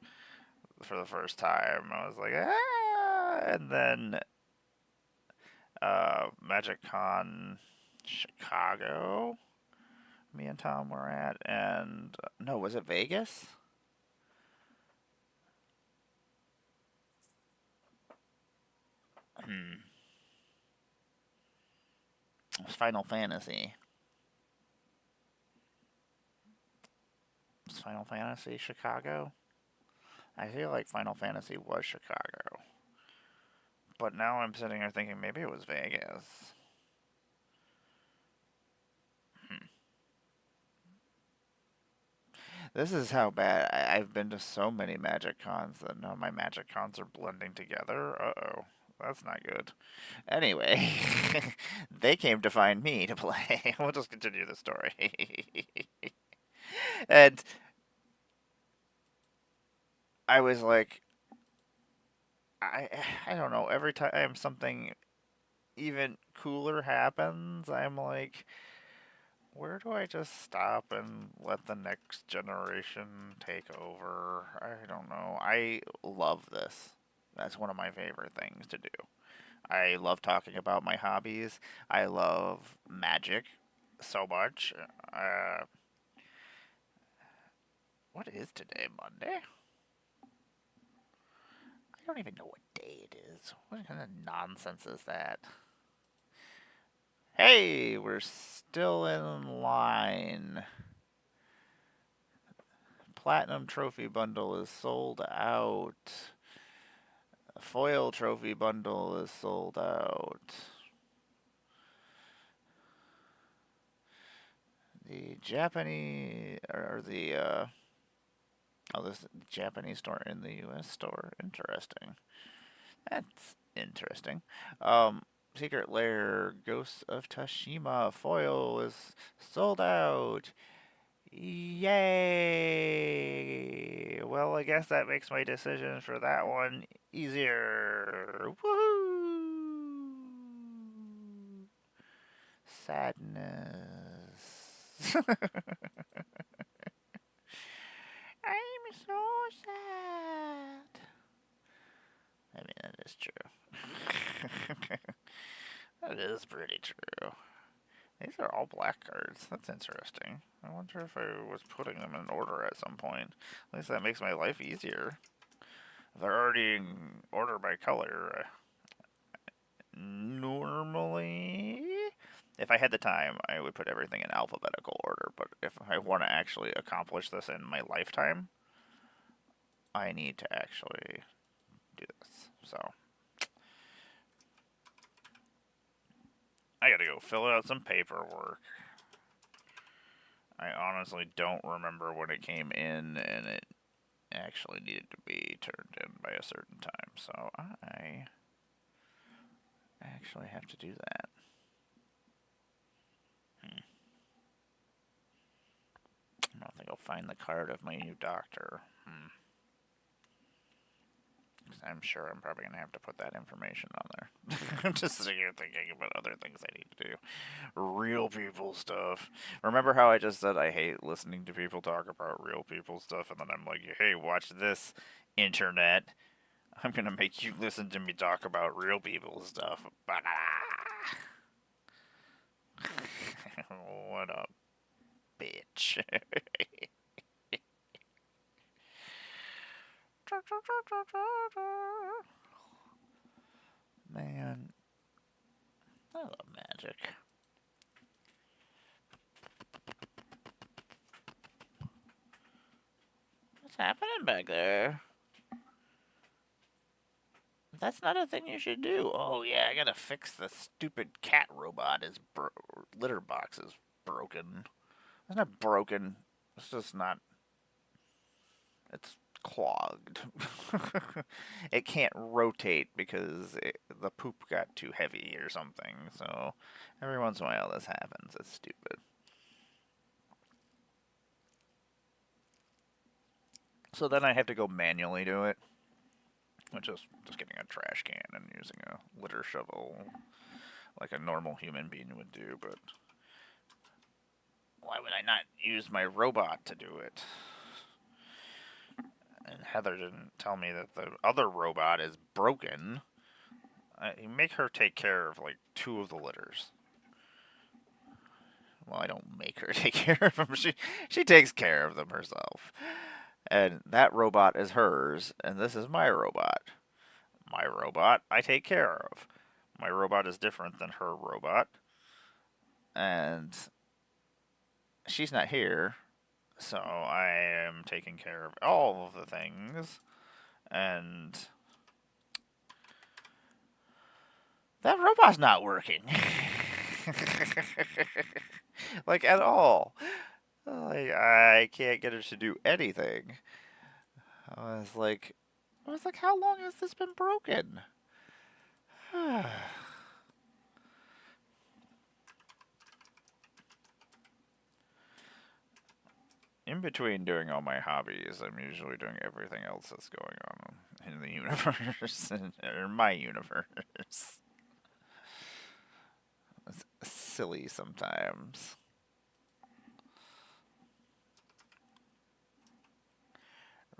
for the first time. I was like, ah, and then Magic Con Chicago. Me and Tom were at, and no, was it Vegas? Hmm, it was Final Fantasy. Was Final Fantasy Chicago? I feel like Final Fantasy was Chicago, but now I'm sitting here thinking maybe it was Vegas. Hmm. This is how bad I've been to so many Magic Cons that now my Magic Cons are blending together. Uh oh. That's not good. Anyway, they came to find me to play. We'll just continue the story. And I was like, I I don't know. Every time something even cooler happens, I'm like, where do I just stop and let the next generation take over? I don't know. I love this. That's one of my favorite things to do. I love talking about my hobbies. I love magic so much. Uh, what is today, Monday? I don't even know what day it is. What kind of nonsense is that? Hey, we're still in line. Platinum Trophy Bundle is sold out. Foil Trophy Bundle is sold out. The Japanese, or the, oh, this Japanese store in the US store. Interesting. That's interesting. Secret Lair Ghosts of Tashima foil is sold out. Yay! Well, I guess that makes my decision for that one easier. Woohoo! Sadness. I'm so sad. I mean, that is true. That is pretty true. These are all black cards. That's interesting. I wonder if I was putting them in order at some point. At least that makes my life easier. If they're already in order by color, normally, if I had the time, I would put everything in alphabetical order. But if I want to actually accomplish this in my lifetime, I need to actually do this. So I gotta go fill out some paperwork. I honestly don't remember when it came in, and it actually needed to be turned in by a certain time. So I actually have to do that. I don't think I'll find the card of my new doctor. I'm sure I'm probably going to have to put that information on there. Just sitting here thinking about other things I need to do. Real people stuff. Remember how I just said I hate listening to people talk about real people stuff, and then I'm like, hey, watch this, internet. I'm going to make you listen to me talk about real people stuff. What a bitch. Man, I love magic. What's happening back there? That's not a thing you should do. Oh yeah, I gotta fix the stupid cat robot. His litter box is broken. It's not broken. It's just not. It's clogged. It can't rotate because the poop got too heavy or something. So every once in a while this happens. It's stupid. So then I have to go manually do it, which is just getting a trash can and using a litter shovel like a normal human being would do. But why would I not use my robot to do it? And Heather didn't tell me that the other robot is broken. You make her take care of like 2 of the litters. Well, I don't make her take care of them. She takes care of them herself. And that robot is hers, and this is my robot. My robot I take care of. My robot is different than her robot. And she's not here, so I am taking care of all of the things. And that robot's not working. Like, at all. Like, I can't get her to do anything. I was like, how long has this been broken? In between doing all my hobbies, I'm usually doing everything else that's going on in the universe, or my universe. It's silly sometimes.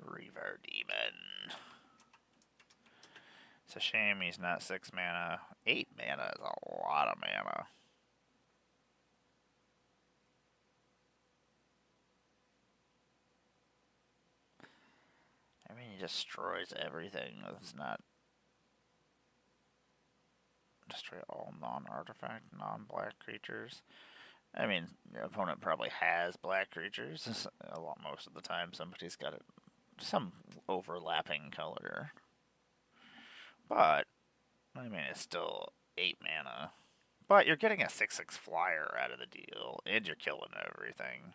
Reaver Demon. It's a shame he's not 6 mana. 8 mana is a lot of mana. I mean, he destroys everything. That's not. Destroy all non-artifact, non-black creatures. I mean, your opponent probably has black creatures. A lot most of the time, somebody's got some overlapping color. But I mean, it's still 8 mana. But you're getting a 6/6 flyer out of the deal, and you're killing everything.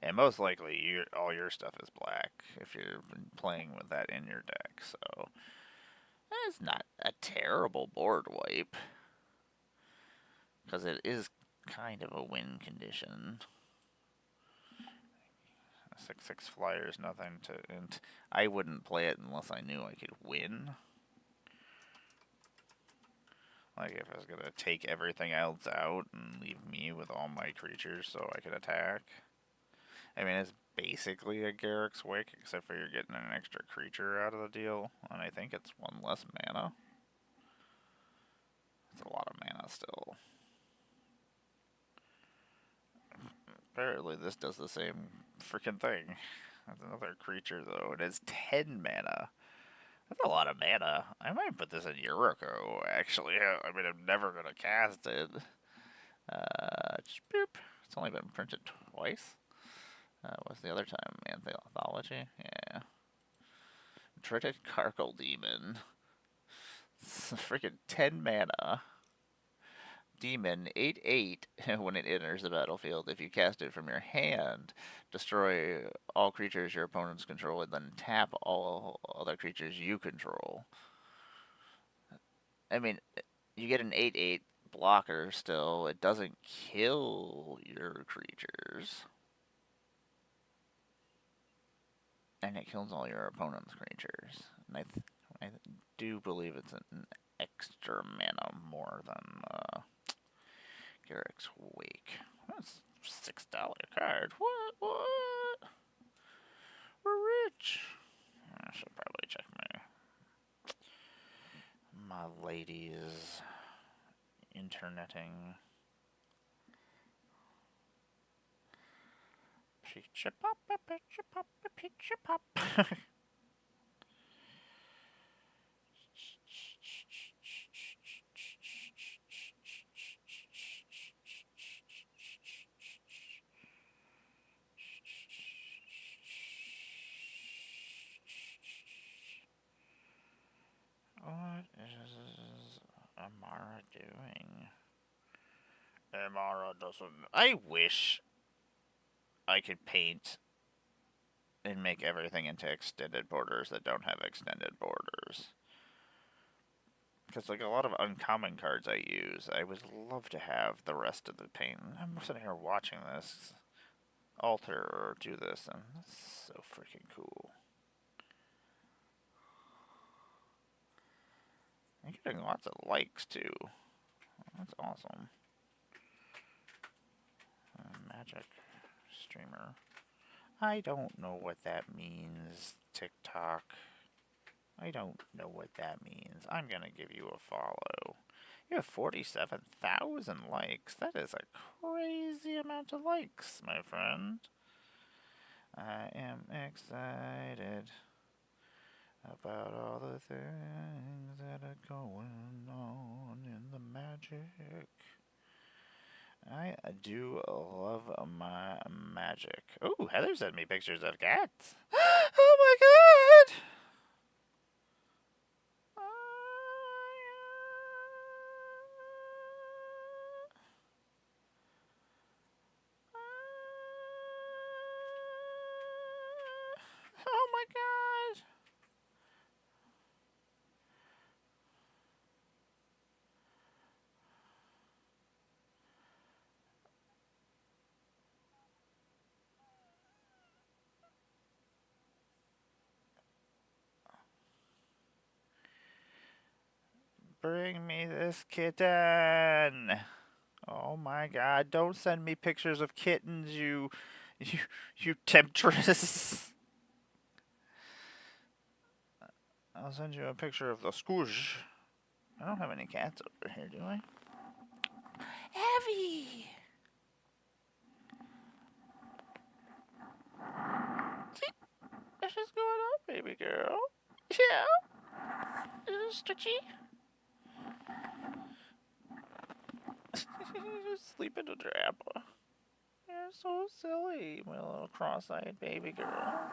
And most likely, all your stuff is black if you're playing with that in your deck. So It's not a terrible board wipe, because it is kind of a win condition. A 6/6 flyer is nothing to, and I wouldn't play it unless I knew I could win. Like if I was gonna take everything else out and leave me with all my creatures so I could attack. I mean, it's basically a Garrick's Wake, except for you're getting an extra creature out of the deal, and I think it's one less mana. It's a lot of mana still. Apparently this does the same freaking thing. That's another creature though. It is 10 mana. That's a lot of mana. I might put this in Yuriko, actually. I mean, I'm never going to cast it. Boop. It's only been printed twice. What's the other time? Anthology? Yeah. Dreaded Carkle Demon. It's freaking 10 mana. Demon 8/8 when it enters the battlefield. If you cast it from your hand, destroy all creatures your opponents control and then tap all other creatures you control. I mean, you get an 8/8 blocker still. It doesn't kill your creatures. And it kills all your opponent's creatures. And I do believe it's an extra mana more than Garrick's Wake. That's $6 card. What? We're rich. I should probably check my ladies interneting. Picture pop, picture pop, picture pop. What is Emmara doing? Emmara doesn't. I wish I could paint and make everything into extended borders that don't have extended borders. Because, like, a lot of uncommon cards I use, I would love to have the rest of the paint. I'm sitting here watching this alter or do this, and that's so freaking cool. I'm getting lots of likes, too. That's awesome. Magic streamer. I don't know what that means, TikTok. I don't know what that means. I'm gonna give you a follow. You have 47,000 likes. That is a crazy amount of likes, my friend. I am excited about all the things that are going on in the magic. I do love my magic. Oh, Heather sent me pictures of cats. Oh my god! Oh my god! Bring me this kitten. Oh my god, don't send me pictures of kittens, you temptress. I'll send you a picture of the squish. I don't have any cats over here, do I? Abby! See? This is going on, baby girl. Yeah? Is it stretchy? Just sleep in a drama. You're so silly, my little cross-eyed baby girl.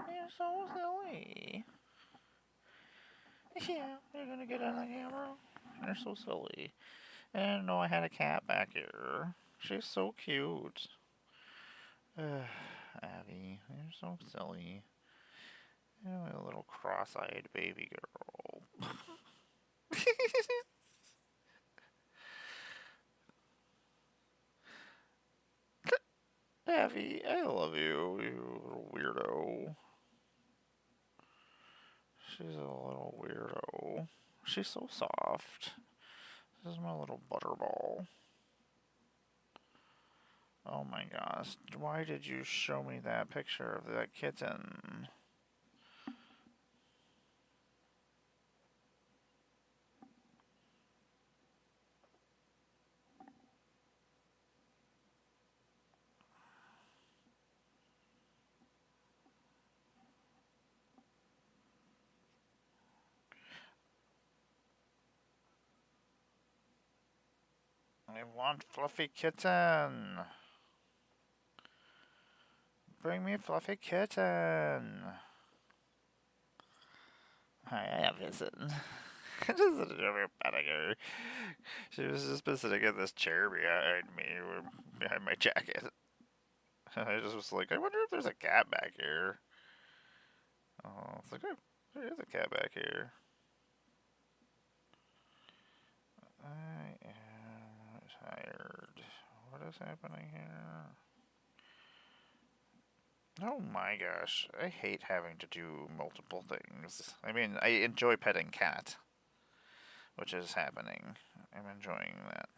You're so silly. Yeah, you're gonna get on the camera. You're so silly. I didn't know I had a cat back here. She's so cute. Abby, you're so silly. You're a little cross-eyed baby girl. Abby, I love you, you little weirdo. She's a little weirdo. She's so soft. This is my little butterball. Oh my gosh. Why did you show me that picture of that kitten? I want Fluffy Kitten. Bring me Fluffy Kitten. Hi, I have Vincent. Just over petting her. She was just been sitting in this chair behind me, behind my jacket. I just was like, I wonder if there's a cat back here. Oh, it's like, oh, there is a cat back here. I am tired. What is happening here? Oh my gosh, I hate having to do multiple things. I mean, I enjoy petting cat, which is happening. I'm enjoying that.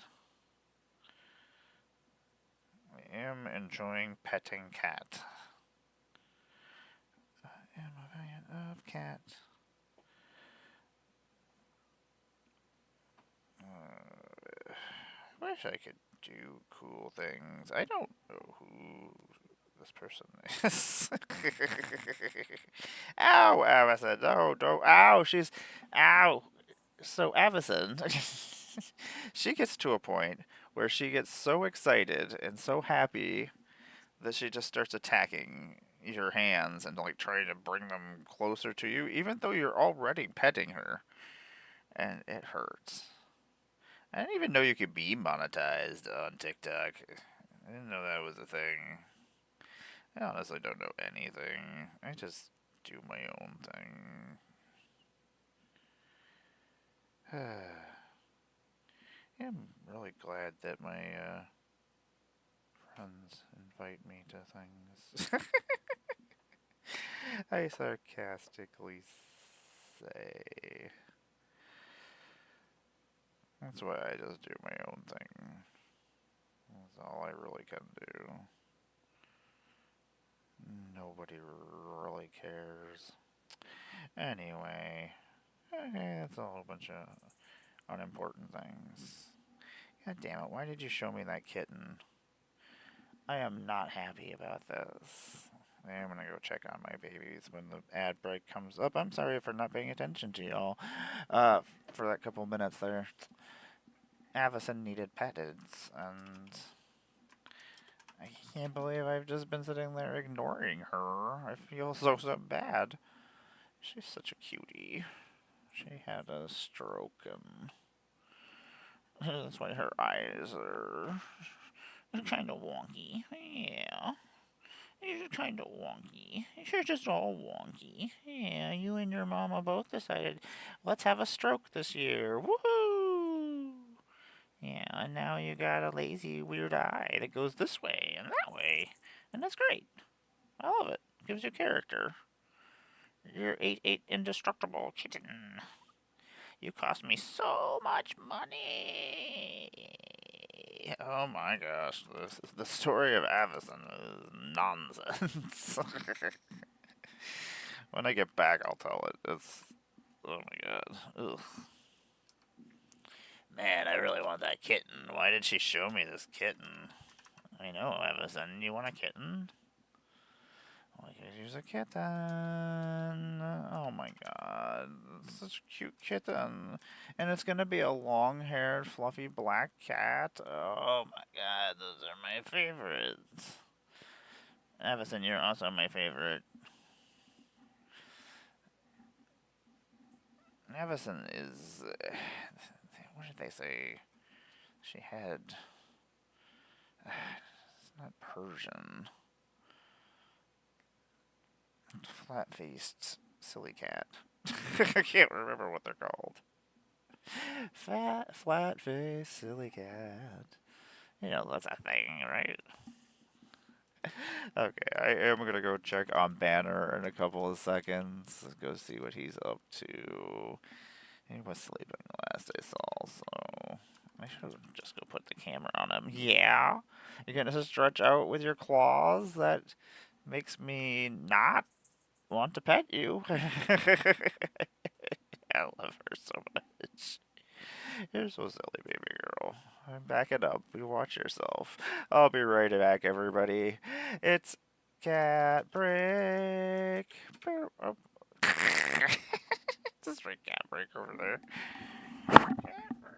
I am enjoying petting cat. I am a fan of cat. Wish I could do cool things. I don't know who this person is. Ow, Avison. No, don't. Ow, she's. Ow. So, Avison, she gets to a point where she gets so excited and so happy that she just starts attacking your hands and like trying to bring them closer to you, even though you're already petting her. And it hurts. I didn't even know you could be monetized on TikTok. I didn't know that was a thing. I honestly don't know anything. I just do my own thing. I'm really glad that my friends invite me to things. I sarcastically say. That's why I just do my own thing. That's all I really can do. Nobody really cares. Anyway, it's a whole bunch of unimportant things. God damn it, why did you show me that kitten? I am not happy about this. I'm gonna go check on my babies when the ad break comes up. I'm sorry for not paying attention to y'all for that couple minutes there. Avison needed petted, and I can't believe I've just been sitting there ignoring her. I feel so bad. She's such a cutie. She had a stroke, and that's why her eyes are kind of wonky. Yeah. You're kind of wonky. You're just all wonky. Yeah, you and your mama both decided, let's have a stroke this year. Woohoo! Yeah, and now you got a lazy, weird eye that goes this way and that way. And that's great. I love it. Gives you character. You're 8'8" indestructible kitten. You cost me so much money. Oh my gosh, the story of Avison is nonsense. When I get back, I'll tell it. It's, oh my god. Ugh. Man, I really want that kitten. Why did she show me this kitten? I know, Avison, you want a kitten? Well, here's a kitten. Oh my god. It's such a cute kitten. And it's gonna be a long haired, fluffy black cat. Oh my god, those are my favorites. Avison, you're also my favorite. Avison is. What did they say? She had. It's not Persian. Flat faced, silly cat. I can't remember what they're called. Fat, flat face, silly cat. You know, that's a thing, right? Okay, I am gonna go check on Banner in a couple of seconds. Go see what he's up to. He was sleeping last I saw, so I should just go put the camera on him. Yeah? You're gonna stretch out with your claws? That makes me not want to pet you. I love her so much. You're so silly, baby girl. Back it up. You watch yourself. I'll be right back, everybody. It's cat break. Oh. Just right cat break over there. Cat break.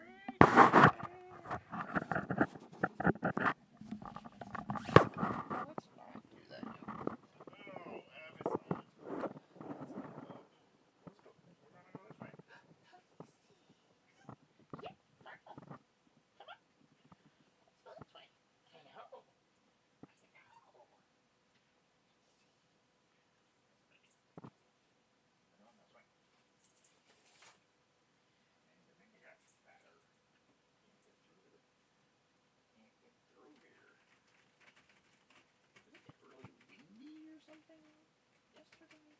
Let's not do that. Oh, Amazon. Let's go. We're gonna go this way. Let's go this way. Hello. Really windy or something yesterday?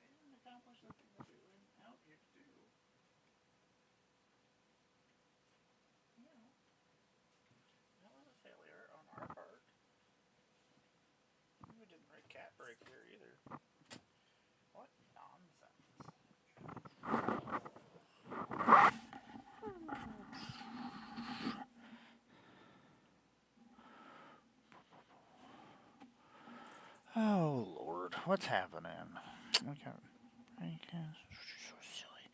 They didn't accomplish the thing that we went out here to do. You know, that was a failure on our part. We didn't write cat break here either. What nonsense. Oh Lord, what's happening? Okay. She's so silly.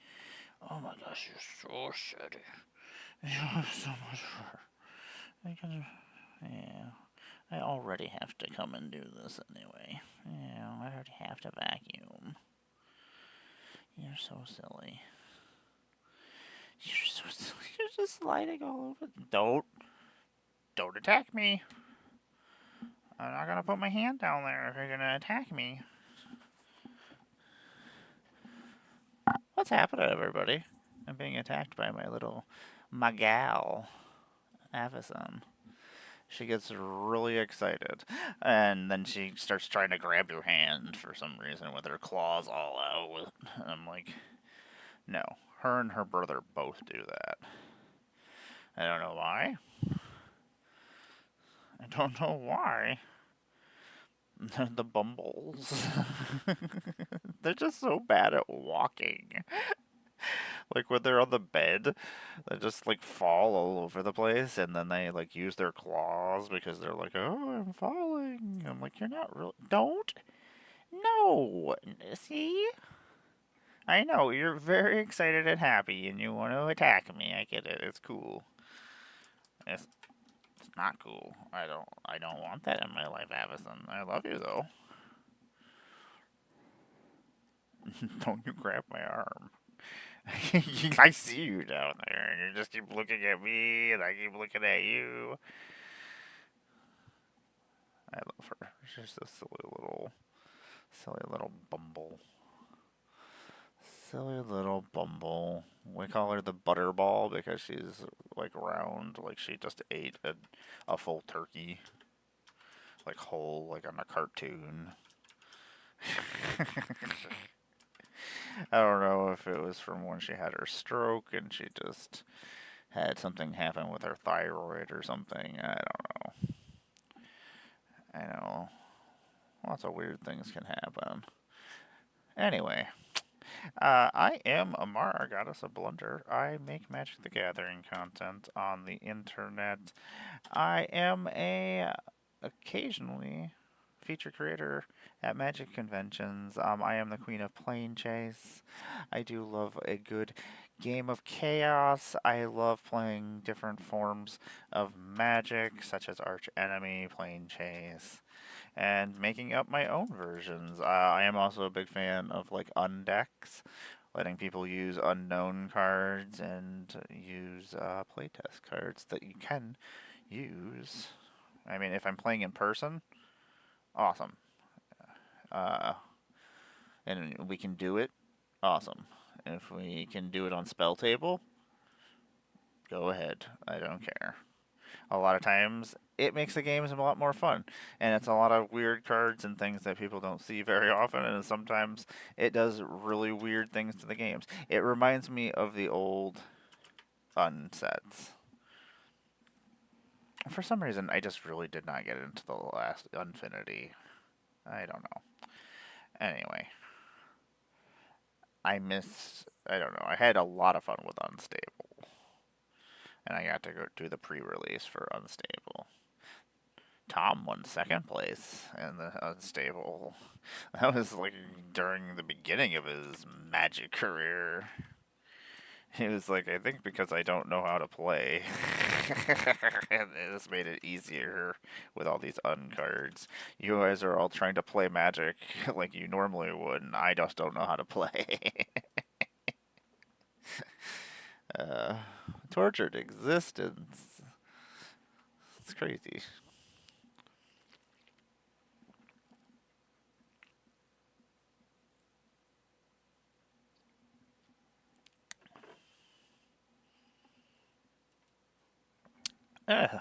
Oh my gosh, you're so silly. You have so much fur. I can, yeah. I already have to come and do this anyway. Yeah, I already have to vacuum. You're so silly. You're so silly. You're just sliding all over. Don't attack me. I'm not gonna put my hand down there if you're gonna attack me. What's happening, everybody? I'm being attacked by my little Magal Avison. She gets really excited, and then she starts trying to grab your hand for some reason with her claws all out. And I'm like, no, her and her brother both do that. I don't know why. I don't know why. The Bumbles. They're just so bad at walking. Like when they're on the bed, they just like fall all over the place, and then they like use their claws because they're like, "Oh, I'm falling." I'm like, "You're not really. Don't. No. See? I know you're very excited and happy, and you want to attack me. I get it. It's cool. It's not cool. I don't want that in my life, Avison. I love you though. Don't you grab my arm. I see you down there, and you just keep looking at me, and I keep looking at you. I love her. She's a silly little bumble. Silly little bumble. We call her the butterball because she's like round, like she just ate a full turkey, like whole, like on a cartoon. I don't know if it was from when she had her stroke and she just had something happen with her thyroid or something. I don't know. I know. Lots of weird things can happen. Anyway, I am Emmara, Goddess of Blunder. I make Magic the Gathering content on the internet. I am a occasionally feature creator at Magic conventions. I am the queen of plane chase. I do love a good game of chaos. I love playing different forms of magic, such as Arch Enemy, plane chase, and making up my own versions. I am also a big fan of like undecks, letting people use unknown cards and use playtest cards that you can use. I mean, if I'm playing in person, awesome. Uh, and we can do it, awesome. If we can do it on spell table, go ahead. I don't care. A lot of times, it makes the games a lot more fun, and it's a lot of weird cards and things that people don't see very often. And sometimes it does really weird things to the games. It reminds me of the old unsets. For some reason, I just really did not get into the last Infinity. I don't know. Anyway, I don't know. I had a lot of fun with Unstable, and I got to go do the pre-release for Unstable. Tom won second place in the Unstable. That was like during the beginning of his Magic career. He was like, I think because I don't know how to play. And this made it easier with all these uncards. You guys are all trying to play Magic like you normally would, and I just don't know how to play. uh, Tortured existence. It's crazy.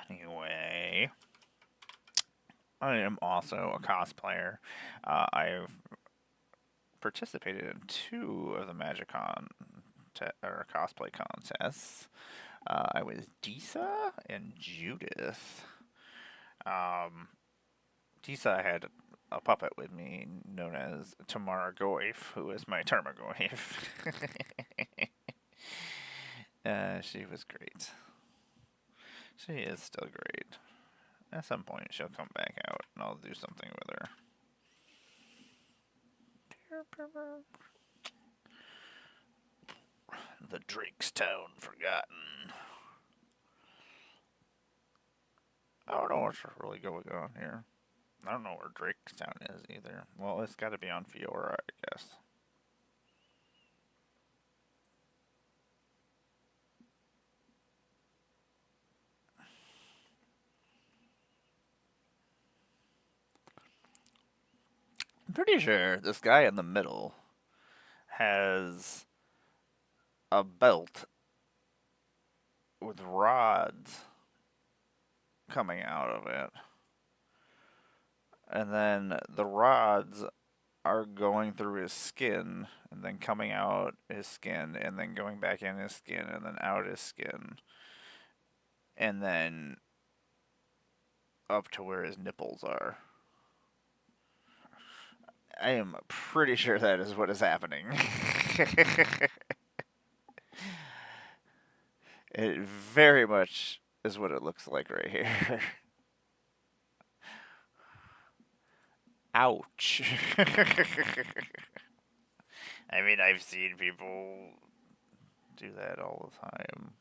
Anyway, I am also a cosplayer. I've participated in two of the MagicCon or cosplay contests. I was Disa and Judith. Um, Disa I had a puppet with me known as Tamara Goif, who is my Tarmogoyf. She was great. She is still great. At some point, she'll come back out, and I'll do something with her. The Drakestown Forgotten. I don't know what's really going on here. I don't know where Drakestown is either. Well, it's got to be on Fiora, I guess. I'm pretty sure this guy in the middle has a belt with rods coming out of it. And then the rods are going through his skin and then coming out his skin and then going back in his skin and then out his skin and then up to where his nipples are. I am pretty sure that is what is happening. It very much is what it looks like right here. Ouch. I mean, I've seen people do that all the time.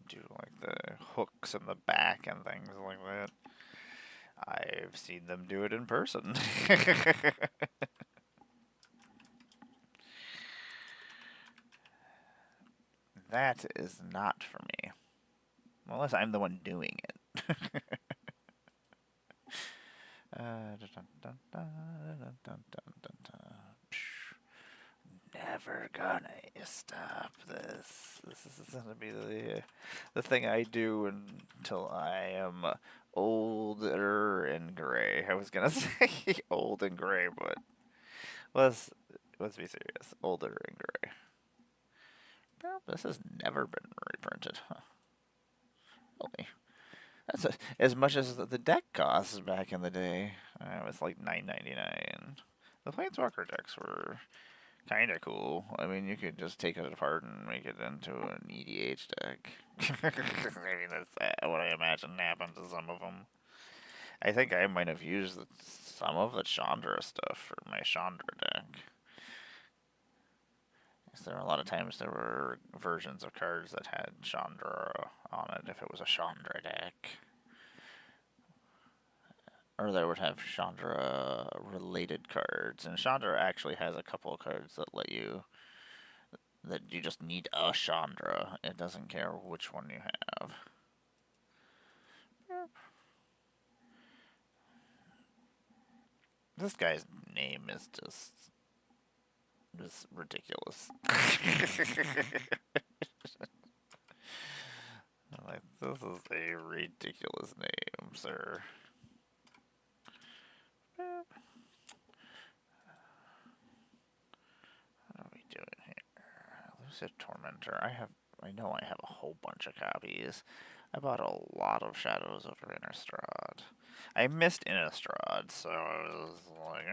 Do like the hooks in the back and things like that. I've seen them do it in person. That is not for me. Unless I'm the one doing it. Never gonna stop this. This is gonna be the thing I do until I am older and gray. I was gonna say old and gray, but let's be serious. Older and gray. Well, this has never been reprinted. Huh. Really? That's as much as the deck costs back in the day. It was like $9.99. The Planeswalker decks were kind of cool. I mean, you could just take it apart and make it into an EDH deck. I mean, that's what I imagine happened to some of them. I think I might have used some of the Chandra stuff for my Chandra deck. There were a lot of times there were versions of cards that had Chandra on it if it was a Chandra deck. Or they would have Chandra related cards. And Chandra actually has a couple of cards that let you that you just need a Chandra. It doesn't care which one you have. This guy's name is just ridiculous. Like, this is a ridiculous name, sir. What are we doing here? Elusive Tormentor. I know I have a whole bunch of copies. I bought a lot of Shadows over Innistrad. I missed Innistrad, so I was like,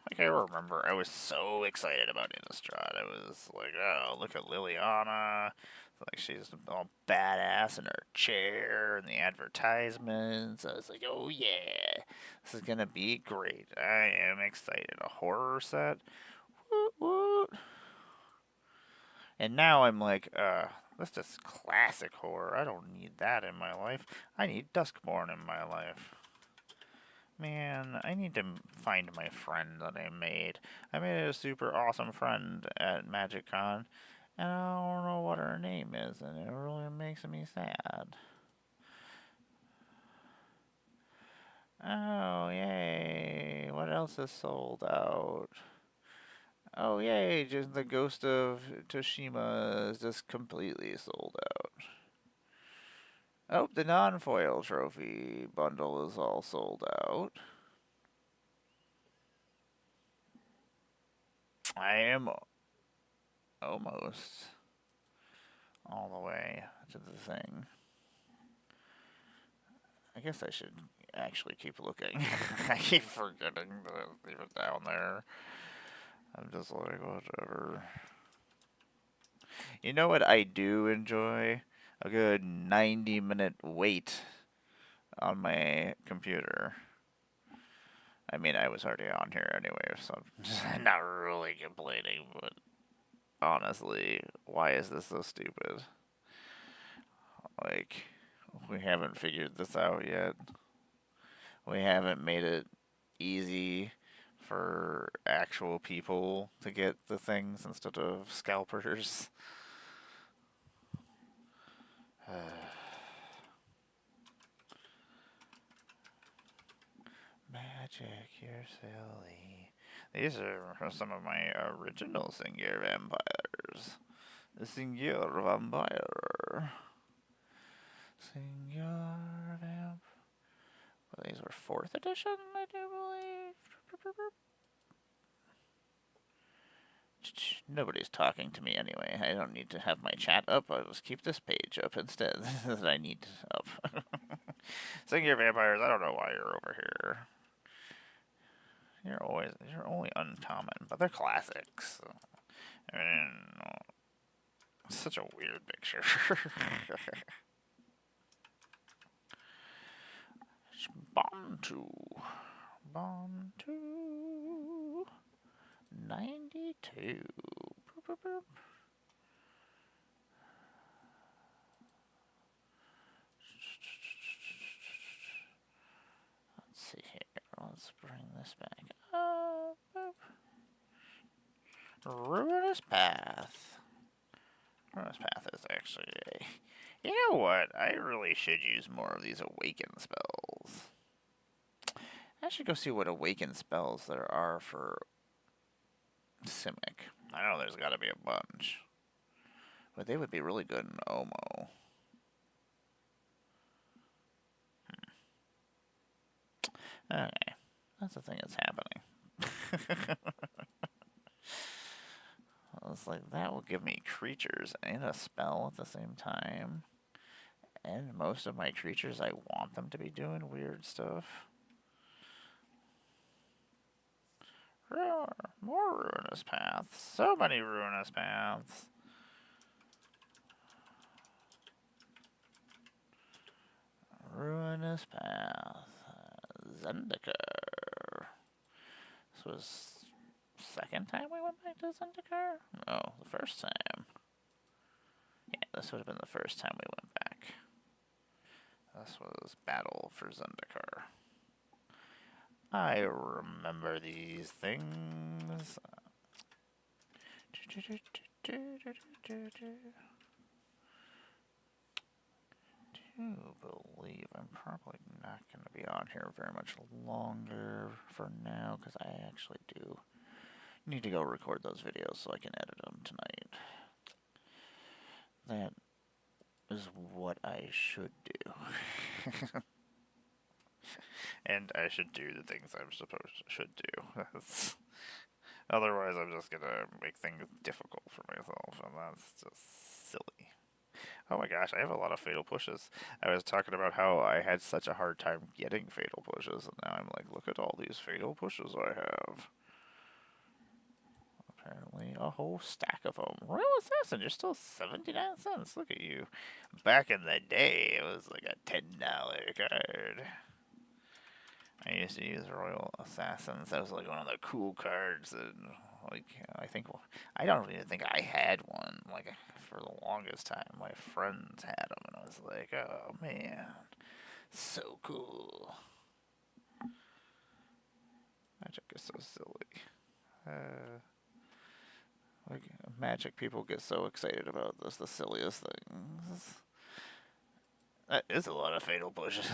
Like, I remember I was so excited about Innistrad. I was like, oh, look at Liliana. Like, she's all badass in her chair and the advertisements. I was like, oh yeah, this is gonna be great. I am excited. A horror set? Woot woot. And now I'm like, that's just classic horror. I don't need that in my life. I need Duskborn in my life. Man, I need to find my friend that I made. I made a super awesome friend at MagicCon, and I don't know what her name is, and it really makes me sad. Oh, yay. What else is sold out? Oh, yay. Just the Ghost of Toshima is just completely sold out. Oh, the non-foil trophy bundle is all sold out. I am almost all the way to the thing. I guess I should actually keep looking. I keep forgetting to leave it down there. I'm just like, whatever. You know what I do enjoy? A good 90-minute wait on my computer. I mean, I was already on here anyway, so I'm not really complaining, but honestly, why is this so stupid? Like, we haven't figured this out yet. We haven't made it easy for actual people to get the things instead of scalpers. Magic, you're silly. These are some of my original Singular Vampires. Senor Vampire. Senor Vamp. Well, these were 4th edition, I do believe. Nobody's talking to me anyway. I don't need to have my chat up. I'll just keep this page up instead that I need up. Senor Vampires, I don't know why you're over here. You're only uncommon, but they're classics. I mean, it's such a weird picture. Bantu. Bantu. 92. Boop, boop, boop. Let's see here. Let's bring this back up. Boop. Ruinous Path. Ruinous Path is actually a... You know what? I really should use more of these Awaken spells. I should go see what Awaken spells there are for Simic. I know there's got to be a bunch. But they would be really good in Omo. Okay. That's the thing that's happening. It's like, that will give me creatures and a spell at the same time. And most of my creatures, I want them to be doing weird stuff. More Ruinous Paths. So many Ruinous Paths. Ruinous Path. Zendikar. This was 2nd time we went back to Zendikar? No, the 1st time. Yeah, this would have been the 1st time we went back. This was Battle for Zendikar. I remember these things. Do believe I'm probably not going to be on here very much longer for now, because I actually do need to go record those videos so I can edit them tonight. That is what I should do. And I should do the things I'm should do. Otherwise, I'm just gonna make things difficult for myself, and that's just silly. Oh my gosh, I have a lot of fatal pushes. I was talking about how I had such a hard time getting fatal pushes, and now I'm like, look at all these fatal pushes I have. Apparently, a whole stack of them. Royal Assassin, you're still 79 cents. Look at you. Back in the day, it was like a $10 card. I used to use Royal Assassins. That was like one of the cool cards. And like, I don't even think I had one. Like, for the longest time, my friends had them, and I was like, oh man, so cool. Magic is so silly. Like, Magic people get so excited about this, the silliest things. That is a lot of fatal pushes.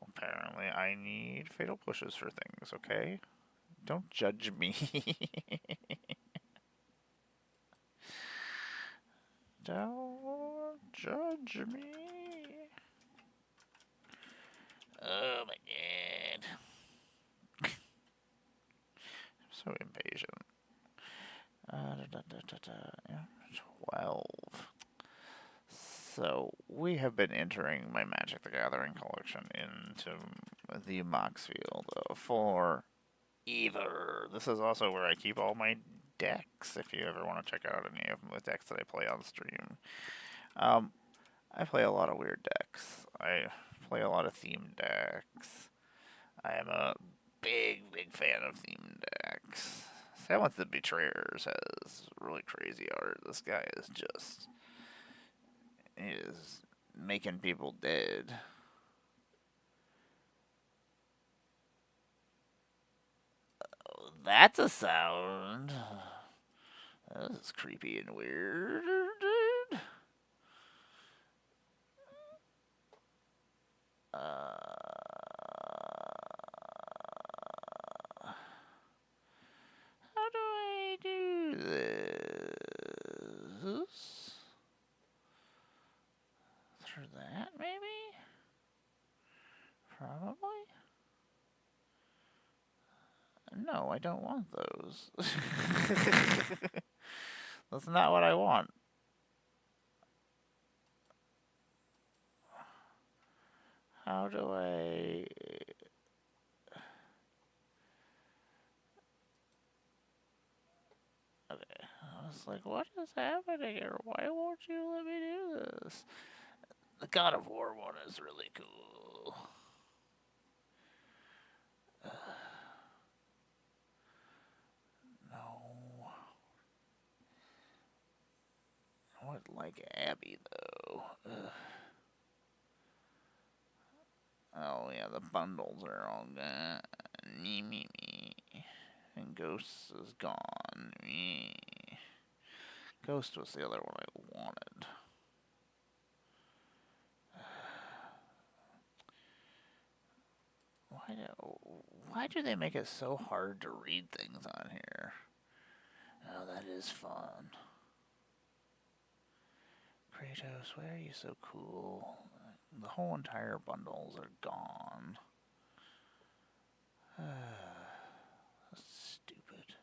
Apparently, I need fatal pushes for things, okay? Don't judge me. Don't judge me. Oh my god. I'm so impatient. Yeah, 12. So, we have been entering my Magic the Gathering collection into the Moxfield for either. This is also where I keep all my decks, if you ever want to check out any of the decks that I play on stream. I play a lot of weird decks. I play a lot of themed decks. I am a big, big fan of themed decks. Silence the Betrayers has really crazy art. This guy is just... he is making people dead. Oh, that's a sound. This is creepy and weird. this. Through that, maybe? Probably? No, I don't want those. That's not what I want. How do I... Okay, I was like, what is happening here? Why won't you let me do this? The God of War one is really cool. No. I would like Abby, though. Oh, yeah, the bundles are all gone. Me. And Ghost is gone. Me. Ghost was the other one I wanted. Why do they make it so hard to read things on here? Oh, that is fun. Kratos, why are you so cool? The whole entire bundles are gone. That's stupid.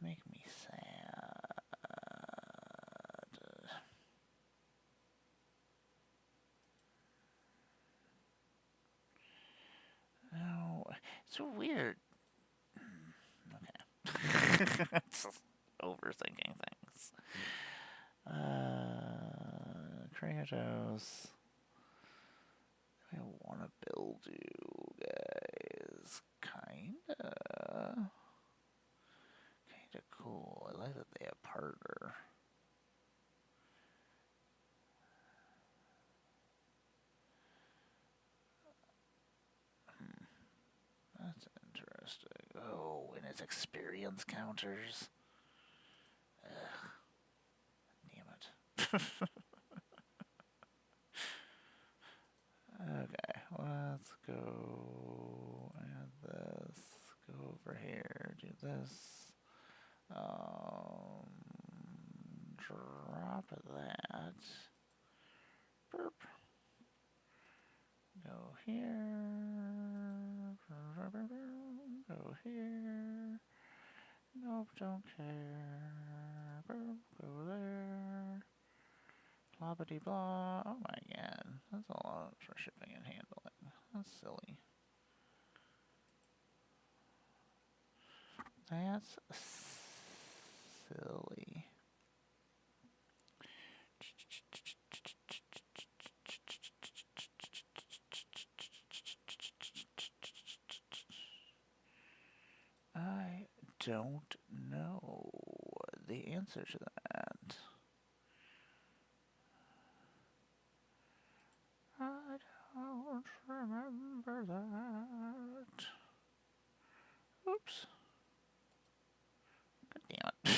Make me sad. No, it's so weird. Okay. It's overthinking things. Kratos. I want to build you guys. Kinda cool. I like that they have partner. That's interesting. Oh, and it's experience counters. Ugh. Damn it. Okay, let's go add this. Go over here, do this. Drop that. Burp. Go here. Go here. Nope, don't care. Burp. Go there. Blah-bitty blah. Oh my god. That's a lot for shipping and handling. That's silly. That's silly. I don't know the answer to that. I don't remember that. Oops. God damn it.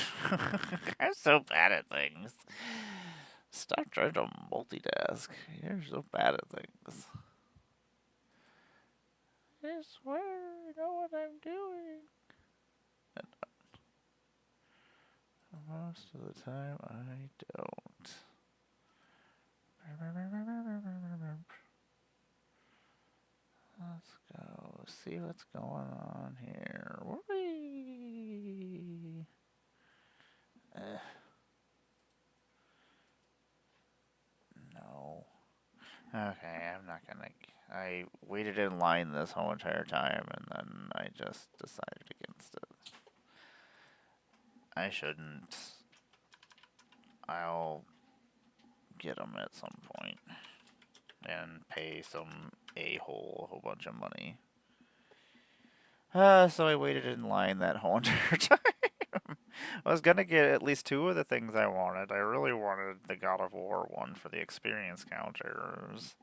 I'm so bad at things. Stop trying to multitask. You're so bad at things. I swear I know what I'm doing. Most of the time I don't. Let's go see what's going on here. Whee! No. Okay, I'm not gonna. I waited in line this whole entire time and then I just decided against it. I shouldn't. I'll get them at some point and pay some a-hole a whole bunch of money. So I waited in line that whole entire time. I was gonna get at least two of the things I wanted. I really wanted the God of War one for the experience counters.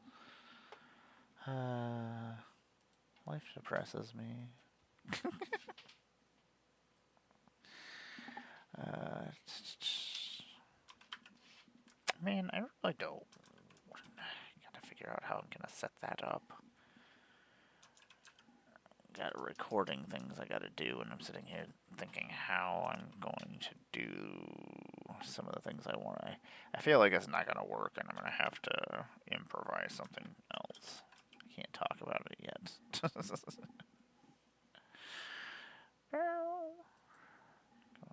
Life depresses me. Man, I really don't. Gotta figure out how I'm gonna set that up. got recording things I gotta do, and I'm sitting here thinking how I'm going to do some of the things I want. I feel like it's not gonna work, and I'm gonna have to improvise something else. I can't talk about it yet.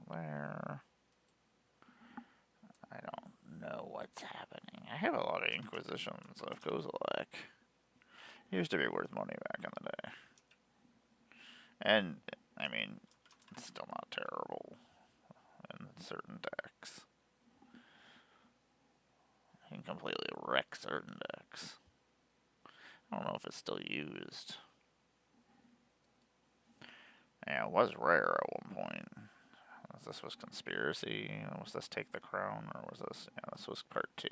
Where? I don't know what's happening. I have a lot of Inquisitions of Kozilek. Used to be worth money back in the day. And, I mean, it's still not terrible in certain decks. I can completely wreck certain decks. I don't know if it's still used. Yeah, it was rare at one point. This was Conspiracy. Was this Take the Crown? Or was this... Yeah, this was part 2.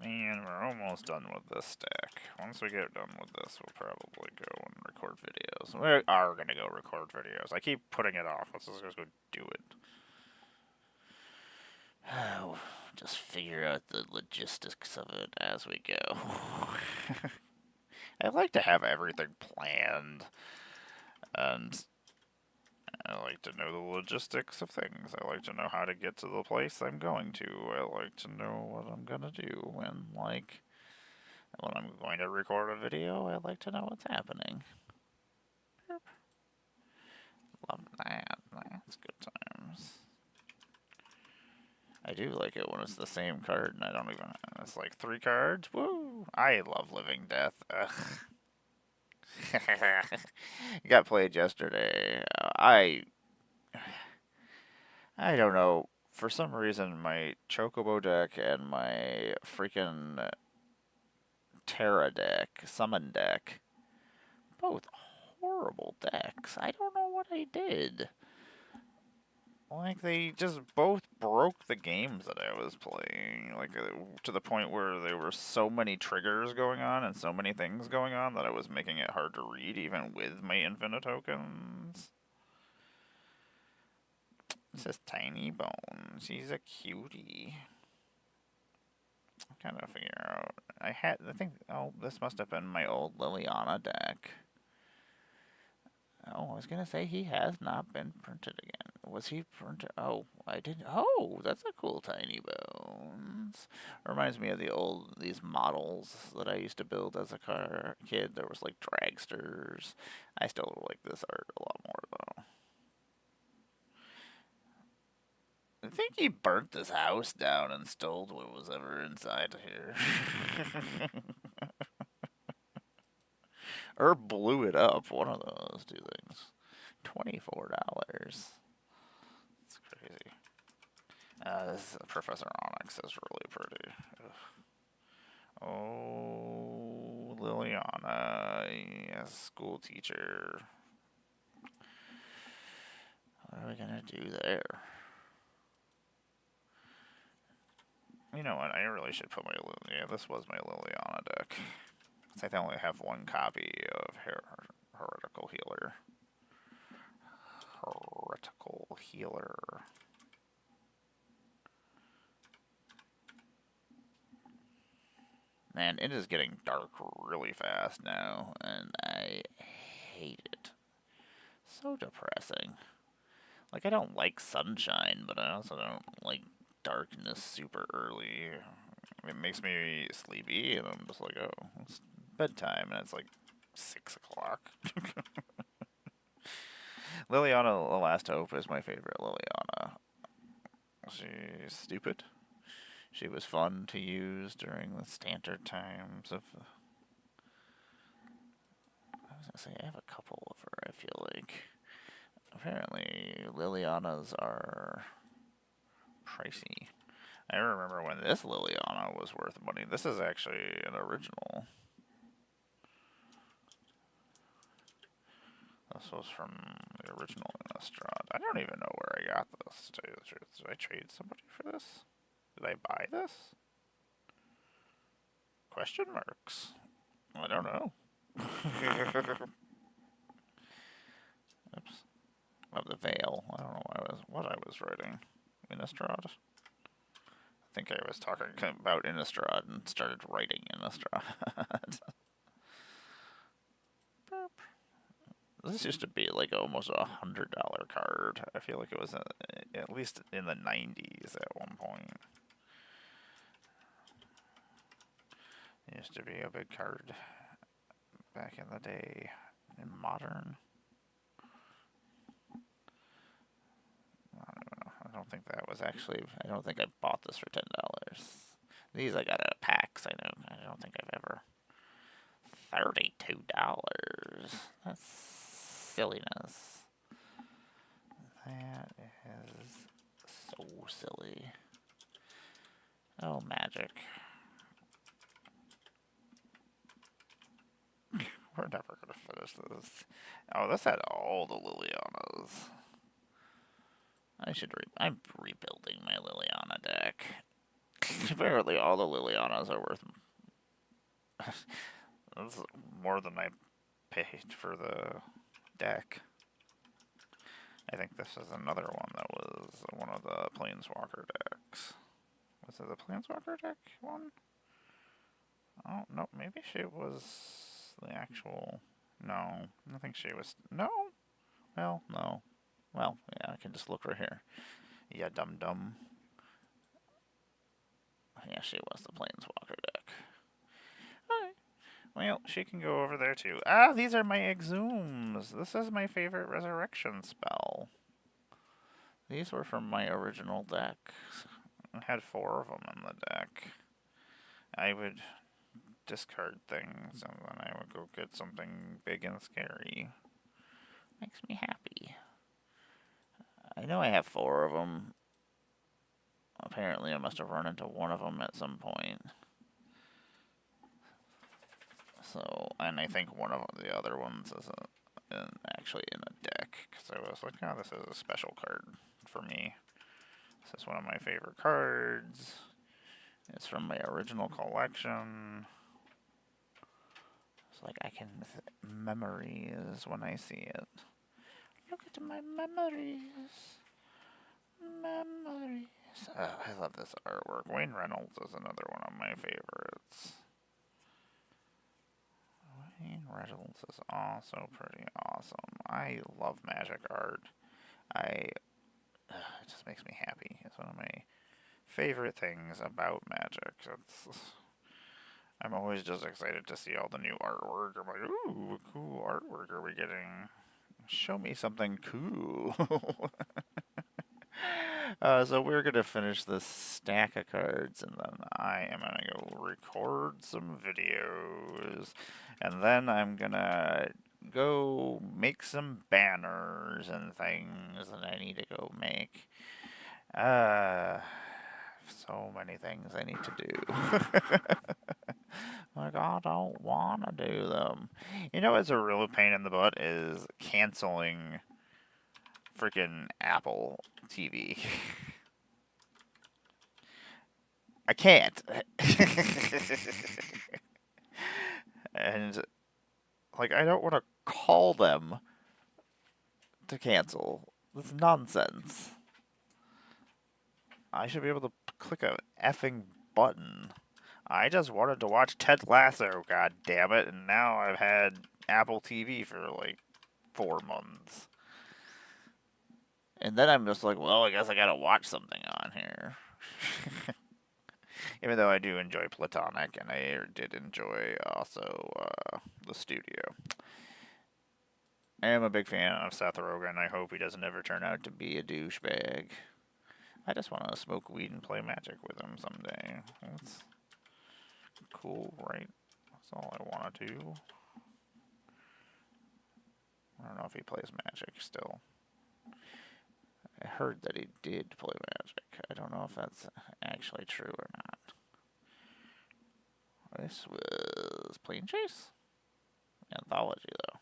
Man, we're almost done with this stack. Once we get done with this, we'll probably go and record videos. We are going to go record videos. I keep putting it off. Let's just go do it. Just figure out the logistics of it as we go. I like to have everything planned. And I like to know the logistics of things. I like to know how to get to the place I'm going to. I like to know what I'm going to do. And, like... when I'm going to record a video, I like to know what's happening. Love that. That's good times. I do like it when it's the same card and I don't even... It's like 3 cards? Woo! I love Living Death. Got played yesterday. I don't know. For some reason, my Chocobo deck and my freaking Terra deck, Summon deck, both horrible decks. I don't know what I did. Like, they just both broke the games that I was playing. Like, to the point where there were so many triggers going on and so many things going on that I was making it hard to read, even with my infinite tokens. This is Tiny Bones. He's a cutie. I'm trying to figure out. I think, oh, this must have been my old Liliana deck. Oh, I was gonna say he has not been printed again. Was he printed? Oh, I didn't. Oh, that's a cool Tiny Bones. Reminds me of these models that I used to build as a kid. There was like dragsters. I still like this art a lot more though. I think he burnt this house down and stole what was ever inside here. Or blew it up. One of those two things. $24. That's crazy. This Professor Onyx is really pretty. Ugh. Oh, Liliana. Yes, school teacher. What are we gonna do there? You know what? I really should put my... Yeah, this was my Liliana deck. I only have one copy of Heretical Healer. Heretical Healer. Man, it is getting dark really fast now, and I hate it. So depressing. Like, I don't like sunshine, but I also don't like darkness super early. It makes me sleepy, and I'm just like, oh, it's bedtime, and it's like 6 o'clock. Liliana, The Last Hope, is my favorite Liliana. She's stupid. She was fun to use during the standard times of... I was gonna say, I have a couple of her, I feel like. Apparently, Lilianas are pricey. I remember when this Liliana was worth money. This is actually an original. This was from the original Innistrad. I don't even know where I got this, to tell you the truth. Did I trade somebody for this? Did I buy this? Question marks. I don't know. Oops. Of the Veil. I don't know what I was writing. Innistrad. think I was talking about Innistrad and started writing Innistrad. This used to be like almost $100 card. I feel like it was at least in the 90s at one point. It used to be a big card back in the day. In Modern, I don't know. I don't think that was actually. I don't think I bought this for $10. These I got at packs. I know. I don't think I've ever. $32. That's silliness. That is so silly. Oh, Magic. We're never gonna finish this. Oh, this had all the Lilianas. I'm rebuilding my Liliana deck. Apparently, all the Lilianas are worth. That's more than I paid for the deck. I think this is another one that was one of the Planeswalker decks. Was it the Planeswalker deck one? Oh, no, maybe she was the actual. No, I think she was. No? Well, no. Well, yeah, I can just look right here. Yeah, dum. Yeah, she was the Planeswalker deck. Alright. Well, she can go over there too. Ah, these are my Exhumes. This is my favorite resurrection spell. These were from my original deck. I had 4 of them in the deck. I would discard things and then I would go get something big and scary. Makes me happy. I know I have 4 of them. Apparently I must have run into one of them at some point. So, and I think one of the other ones is actually in a deck. Because I was like, oh, this is a special card for me. This is one of my favorite cards. It's from my original collection. It's like I can memories when I see it. Look at my memories. Memories. I love this artwork. Wayne Reynolds is another one of my favorites. Wayne Reynolds is also pretty awesome. I love Magic art. It just makes me happy. It's one of my favorite things about Magic. I'm always just excited to see all the new artwork. I'm like, ooh, what cool artwork are we getting? Show me something cool. So we're going to finish this stack of cards, and then I am going to go record some videos. And then I'm going to go make some banners and things that I need to go make. So many things I need to do. Like, I don't want to do them. You know what's a real pain in the butt is canceling freaking Apple TV. I can't. And, like, I don't want to call them to cancel. That's nonsense. I should be able to click a effing button. I just wanted to watch Ted Lasso, god damn it, and now I've had Apple TV for like 4 months. And then I'm just like, well, I guess I gotta watch something on here. Even though I do enjoy Platonic, and I did enjoy also the studio. I am a big fan of Seth Rogen. I hope he doesn't ever turn out to be a douchebag. I just want to smoke weed and play Magic with him someday. That's cool, right? That's all I want to do. I don't know if he plays Magic still. I heard that he did play Magic. I don't know if that's actually true or not. This was Plane Chase? Anthology, though.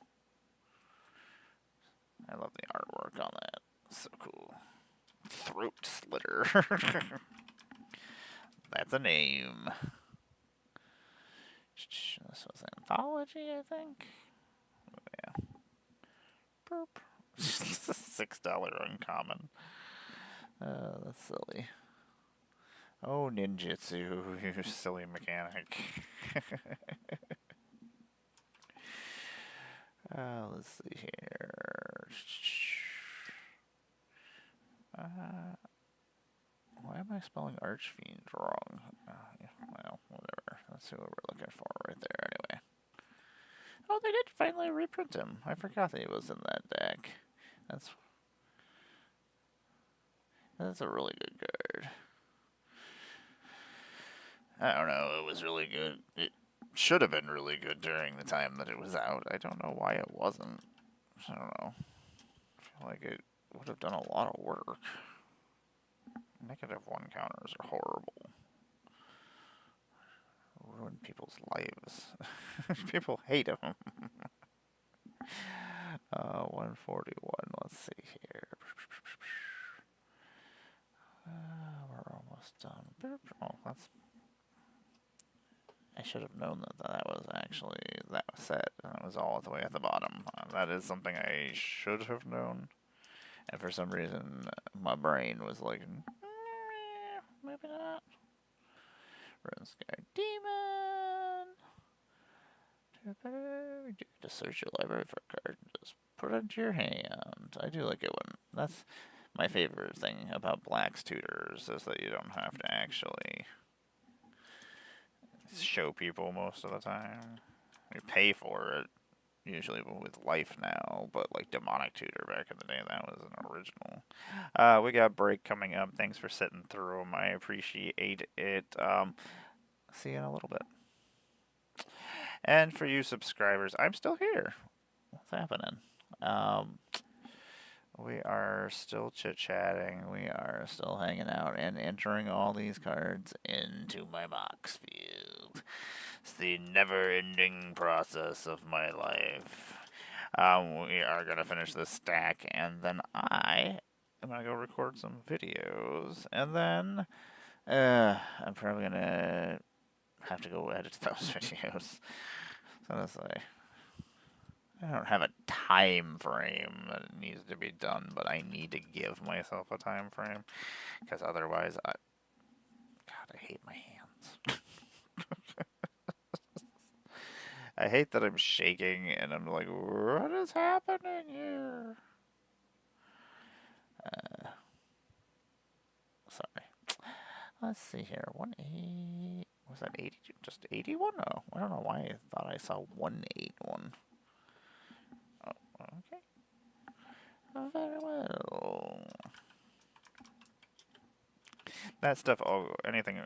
I love the artwork on that. So cool. Throat Slitter. That's a name. This was Anthology, I think. Yeah. Burp. $6 uncommon. That's silly. Oh, ninjutsu, you silly mechanic. Let's see here. Uh, why am I spelling Archfiend wrong? Yeah, well, whatever. Let's see what we're looking for right there anyway. Oh, they did finally reprint him. I forgot that he was in that deck. That's a really good card. I don't know, it was really good. It should have been really good during the time that it was out. I don't know why it wasn't. I don't know. I feel like it would have done a lot of work. -1 counters are horrible. Ruin people's lives. People hate them. 141. Let's see here. We're almost done. Oh, that's. I should have known that that was actually that was set, and it was all the way at the bottom. That is something I should have known, and for some reason, my brain was like, maybe not. Runescar Demon. Just search your library for a card and just put it into your hand. I do like it when that's my favorite thing about Black's tutors is that you don't have to actually show people most of the time. You pay for it, usually with Life now, but like Demonic Tutor back in the day, that was an original. We got break coming up. Thanks for sitting through them. I appreciate it. See you in a little bit. And for you subscribers, I'm still here. What's happening? We are still chit-chatting. We are still hanging out and entering all these cards into my Moxfield. It's the never-ending process of my life. We are going to finish this stack, and then I am going to go record some videos, and then I'm probably going to have to go edit those videos. So that's like, I don't have a time frame that it needs to be done, but I need to give myself a time frame, because otherwise, God, I hate my hands. I hate that I'm shaking and I'm like, what is happening here? Sorry. Let's see here. 180. Was that 80? Just 81? Oh, I don't know why I thought I saw 181. Oh, okay. Very well. That stuff, anything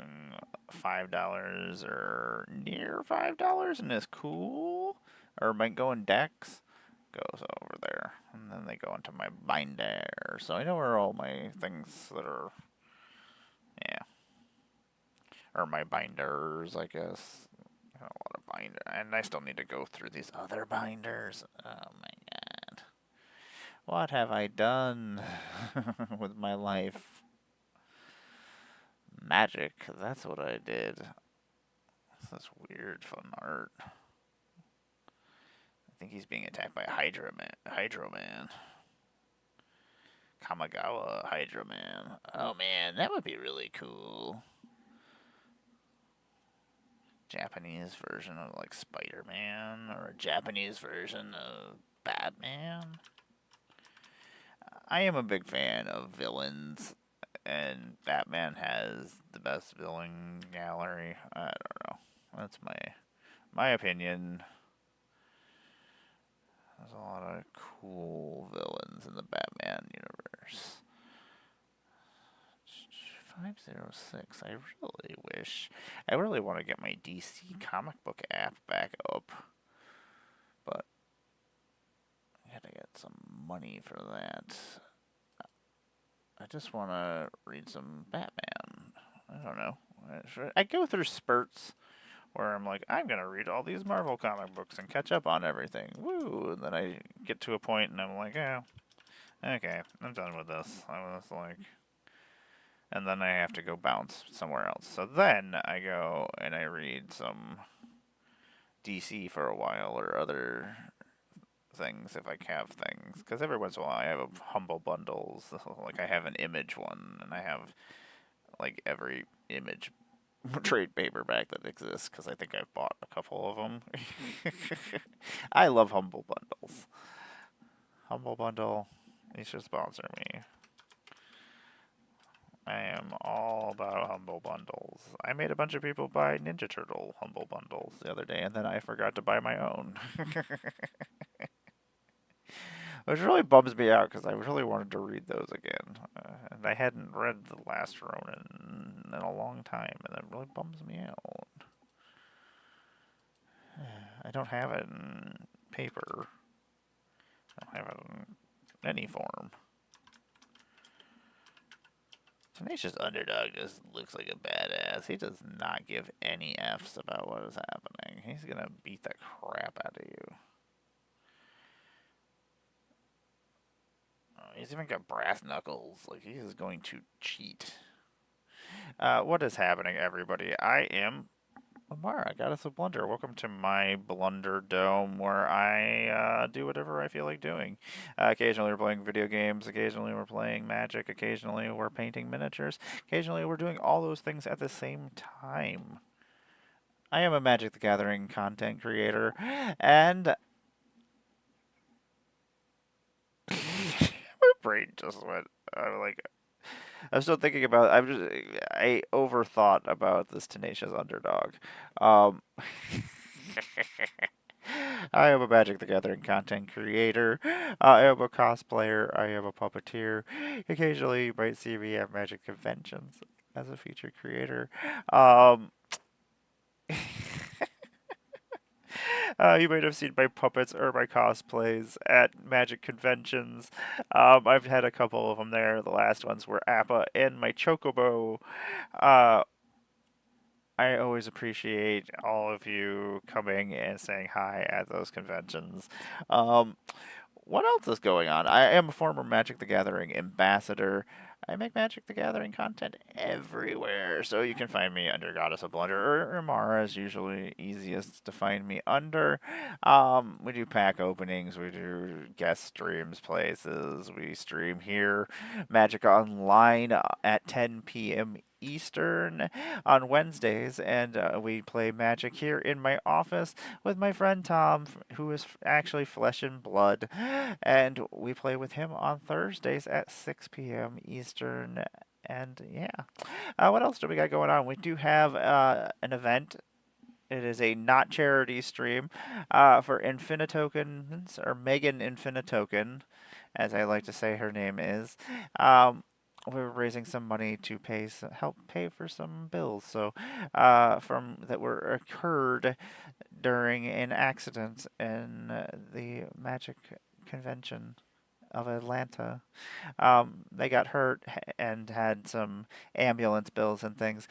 $5 or near $5 and is cool, or might go in decks, goes over there. And then they go into my binder. So I know where all my things that are, yeah. Or my binders, I guess. I have a lot of binders. And I still need to go through these other binders. Oh my god. What have I done with my life? Magic, that's what I did. This weird fun art. I think he's being attacked by Hydro Man. Kamigawa Hydro Man. Oh man, that would be really cool. Japanese version of like Spider-Man, or a Japanese version of Batman. I am a big fan of villains, and Batman has the best villain gallery. I don't know. That's my opinion. There's a lot of cool villains in the Batman universe. 506. I really want to get my DC comic book app back up, but I gotta get some money for that. I just want to read some Batman. I don't know. I go through spurts where I'm like, I'm gonna read all these Marvel comic books and catch up on everything. Woo! And then I get to a point and I'm like, oh, okay, I'm done with this. I was like, and then I have to go bounce somewhere else. So then I go and I read some DC for a while or other things if I have things. Because every once in a while I have humble bundles. Like I have an Image one and I have like every image trade paperback that exists because I think I've bought a couple of them. I love Humble Bundles. Humble Bundle, you should sponsor me. I am all about Humble Bundles. I made a bunch of people buy Ninja Turtle Humble Bundles the other day, and then I forgot to buy my own. Which really bums me out because I really wanted to read those again. And I hadn't read The Last Ronin in a long time, and it really bums me out. I don't have it in paper. I don't have it in any form. Tenacious Underdog just looks like a badass. He does not give any F's about what is happening. He's gonna beat the crap out of you. He's even got brass knuckles. Like, he is going to cheat. What is happening, everybody? I am Emmara, Goddess of Blunder. Welcome to my Blunder Dome, where I do whatever I feel like doing. Occasionally we're playing video games, occasionally we're playing Magic, occasionally we're painting miniatures, occasionally we're doing all those things at the same time. I am a Magic the Gathering content creator, and my brain just went, like, I'm still thinking about. I overthought about this Tenacious Underdog. Um, I am a Magic the Gathering content creator. I am a cosplayer. I am a puppeteer. Occasionally, you might see me at Magic conventions as a featured creator. Um, you might have seen my puppets or my cosplays at Magic conventions. I've had a couple of them there. The last ones were Appa and my Chocobo. Uh, I always appreciate all of you coming and saying hi at those conventions. Um, what else is going on? I am a former Magic the Gathering ambassador. I make Magic the Gathering content everywhere, so you can find me under Goddess of Blunder, or Emmara is usually easiest to find me under. We do pack openings, we do guest streams places, we stream here, Magic Online at 10 p.m. Eastern on Wednesdays, and we play Magic here in my office with my friend Tom, who is actually flesh and blood, and we play with him on Thursdays at 6 p.m. Eastern. And yeah, what else do we got going on? We do have an event. It is a not charity stream for Infinitokens, or Megan Infinitoken, as I like to say her name is. We're raising some money to help pay for some bills. So, from that were occurred during an accident in the Magic Convention of Atlanta. They got hurt and had some ambulance bills and things.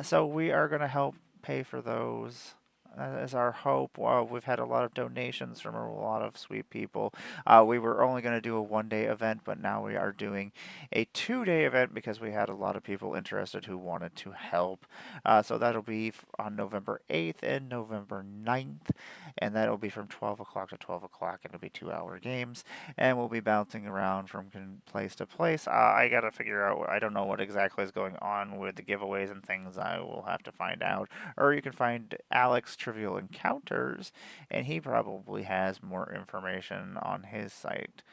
So we are going to help pay for those. That is our hope. We've had a lot of donations from a lot of sweet people. We were only going to do a 1 day event, but now we are doing a 2 day event because we had a lot of people interested who wanted to help. So that'll be on November 8th and November 9th, and that'll be from 12 o'clock to 12 o'clock. It'll be 2 hour games, and we'll be bouncing around from place to place. I got to figure out, I don't know what exactly is going on with the giveaways and things. I will have to find out. Or you can find Alex Trivial Encounters, and he probably has more information on his site.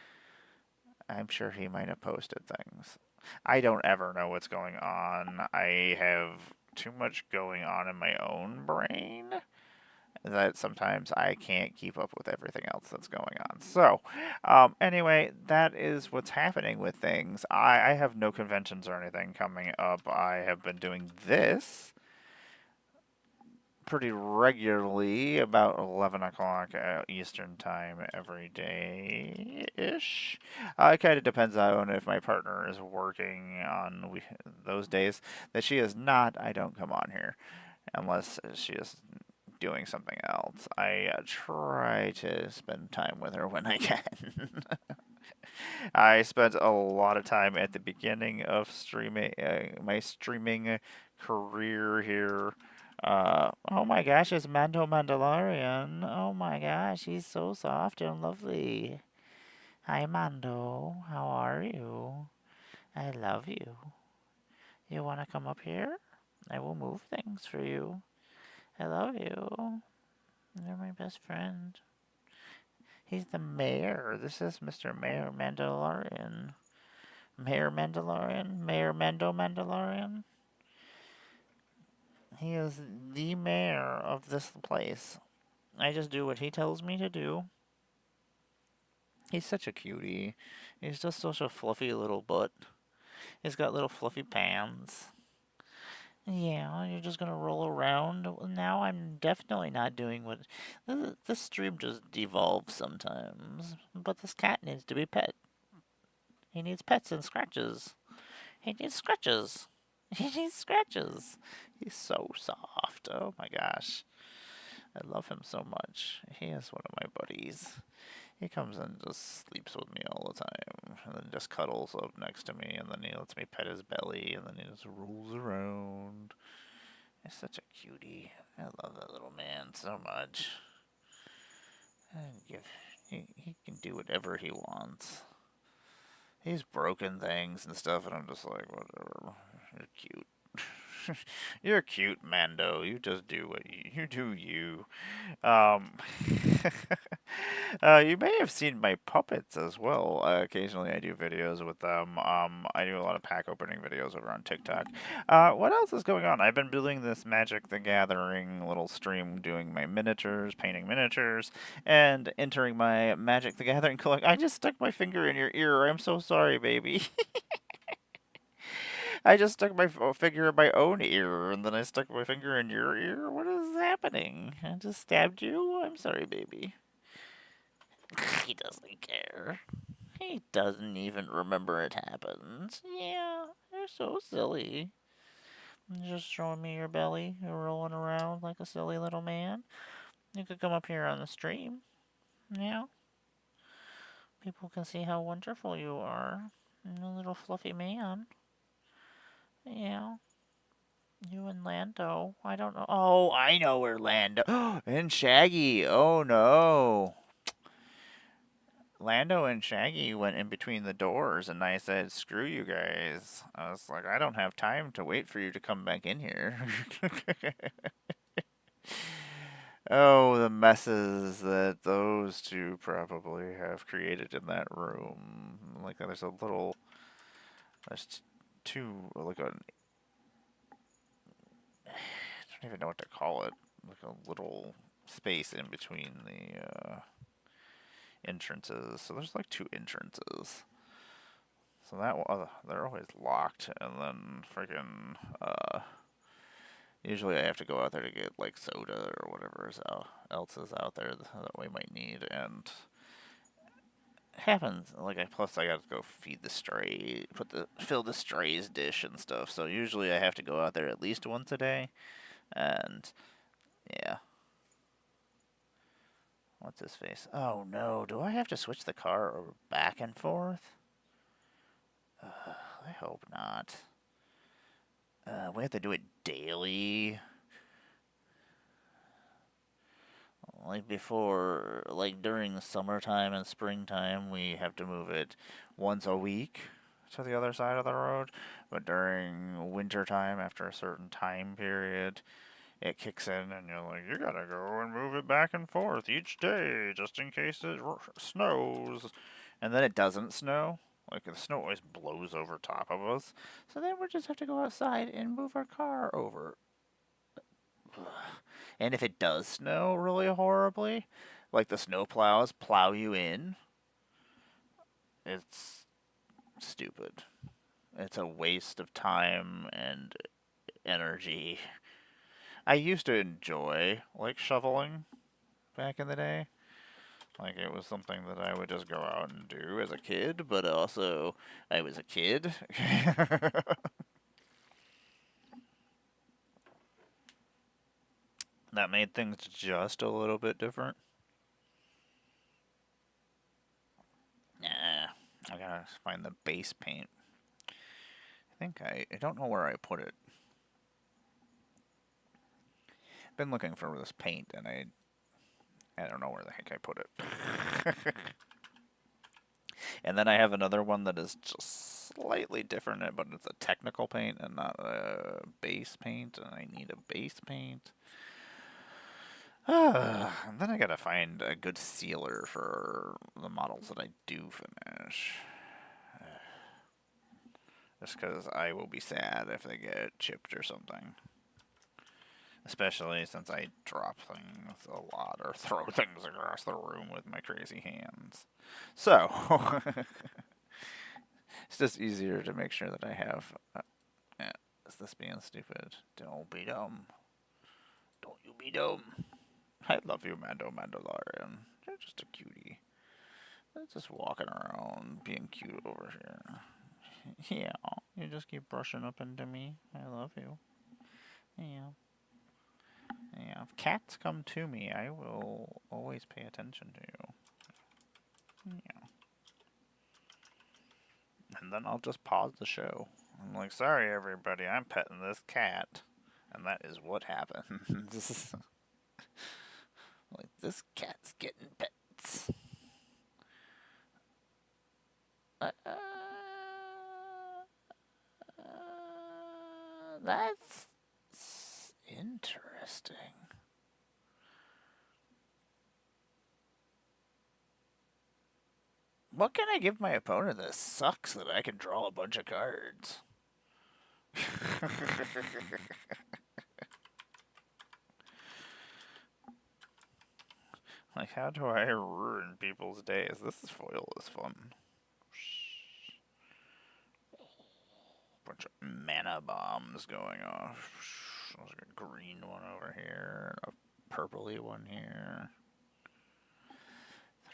I'm sure he might have posted things. I don't ever know what's going on. I have too much going on in my own brain that sometimes I can't keep up with everything else that's going on. So, anyway, that is what's happening with things. I have no conventions or anything coming up. I have been doing this pretty regularly, about 11 o'clock Eastern time every day ish. It kind of depends on if my partner is working on those days. That she is not, I don't come on here unless she is doing something else. I try to spend time with her when I can. I spent a lot of time at the beginning of streaming, my streaming career here. Oh my gosh, it's Mando Mandalorian. Oh my gosh, he's so soft and lovely. Hi Mando, how are you? I love you. You want to come up here? I will move things for you. I love you. You're my best friend. He's the mayor. This is Mr. Mayor Mandalorian. Mayor Mandalorian? Mayor Mandalorian? He is the mayor of this place. I just do what he tells me to do. He's such a cutie. He's just such a fluffy little butt. He's got little fluffy pants. Yeah, you're just gonna roll around. Now I'm definitely not doing what... This stream just devolves sometimes. But this cat needs to be pet. He needs pets and scratches. He needs scratches. He needs scratches. He's so soft. Oh my gosh. I love him so much. He is one of my buddies. He comes and just sleeps with me all the time, and then just cuddles up next to me, and then he lets me pet his belly, and then he just rolls around. He's such a cutie. I love that little man so much. And he can do whatever he wants. He's broken things and stuff, and I'm just like, whatever. You're cute. You're cute, Mando. You just do what you do. You. Um, you may have seen my puppets as well. Occasionally, I do videos with them. I do a lot of pack opening videos over on TikTok. What else is going on? I've been building this Magic the Gathering little stream, doing my miniatures, painting miniatures, and entering my Magic the Gathering collection. I just stuck my finger in your ear. I'm so sorry, baby. I just stuck my finger in my own ear, and then I stuck my finger in your ear. What is happening? I just stabbed you? I'm sorry, baby. He doesn't care. He doesn't even remember it happened. Yeah, you're so silly. You're just showing me your belly. You're rolling around like a silly little man. You could come up here on the stream. Yeah. People can see how wonderful you are. A little fluffy man. Yeah. You and Lando. I don't know. Oh, I know where Lando. And Shaggy. Oh no. Lando and Shaggy went in between the doors, and I said, screw you guys. I was like, I don't have time to wait for you to come back in here. Oh, the messes that those two probably have created in that room. Like, there's a little. There's two. Like, I don't even know what to call it. Like a little space in between the entrances. So there's like two entrances. So that they're always locked, and then freaking usually I have to go out there to get like soda or whatever else is out there that we might need, and it happens like plus I got to go feed the stray, fill the strays dish and stuff. So usually I have to go out there at least once a day, and yeah. What's his face? Oh no, do I have to switch the car back and forth? I hope not. We have to do it daily. Like before, like during the summertime and springtime, we have to move it once a week to the other side of the road. But during wintertime, after a certain time period, it kicks in and you're like, you gotta go and move it back and forth each day just in case it snows. And then it doesn't snow. Like, the snow always blows over top of us. So then we just have to go outside and move our car over. And if it does snow really horribly, like the snow plows plow you in, it's stupid. It's a waste of time and energy. I used to enjoy, like, shoveling back in the day. Like, it was something that I would just go out and do as a kid, but also, I was a kid. That made things just a little bit different. Nah, I gotta find the base paint. I don't know where I put it. Been looking for this paint, and I don't know where the heck I put it. And then I have another one that is just slightly different, but it's a technical paint and not a base paint, and I need a base paint. And then I gotta find a good sealer for the models that I do finish. Just because I will be sad if they get chipped or something. Especially since I drop things a lot or throw things across the room with my crazy hands. So, it's just easier to make sure that I have. Is this being stupid? Don't be dumb. Don't you be dumb. I love you, Mandalorian. You're just a cutie. They're just walking around being cute over here. Yeah, you just keep brushing up into me. I love you. Yeah. Yeah, if cats come to me, I will always pay attention to you. Yeah. And then I'll just pause the show. I'm like, sorry everybody, I'm petting this cat. And that is what happens. Like, this cat's getting pets. That's interesting. What can I give my opponent that sucks that I can draw a bunch of cards? Like, how do I ruin people's days? This foil is fun. Bunch of mana bombs going off. There's a green one over here, a purpley one here.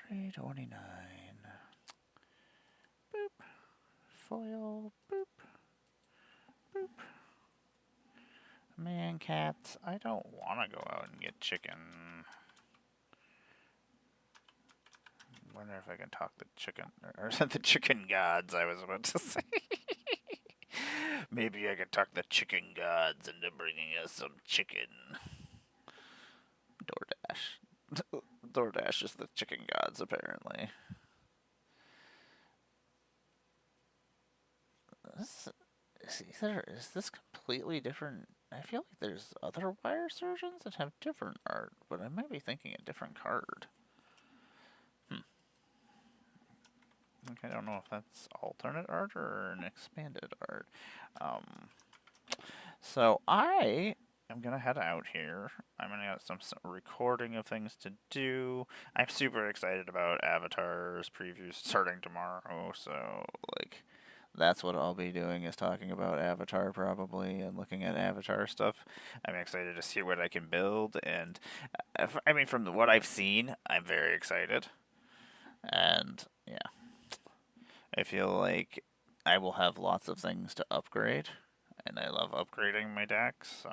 329. Boop. Foil. Boop. Boop. Man, cats, I don't want to go out and get chicken. Wonder if I can talk the chicken, or the chicken gods, I was about to say. Maybe I could talk the chicken gods into bringing us some chicken. DoorDash. DoorDash is the chicken gods, apparently. Is this completely different? I feel like there's other wire surgeons that have different art, but I might be thinking a different card. I don't know if that's alternate art or an expanded art. So I am going to head out here. I'm going to get some recording of things to do. I'm super excited about Avatar's preview starting tomorrow, so, like, that's what I'll be doing, is talking about Avatar probably and looking at Avatar stuff. I'm excited to see what I can build, and I mean, from what I've seen, I'm very excited. And yeah, I feel like I will have lots of things to upgrade, and I love upgrading my decks, so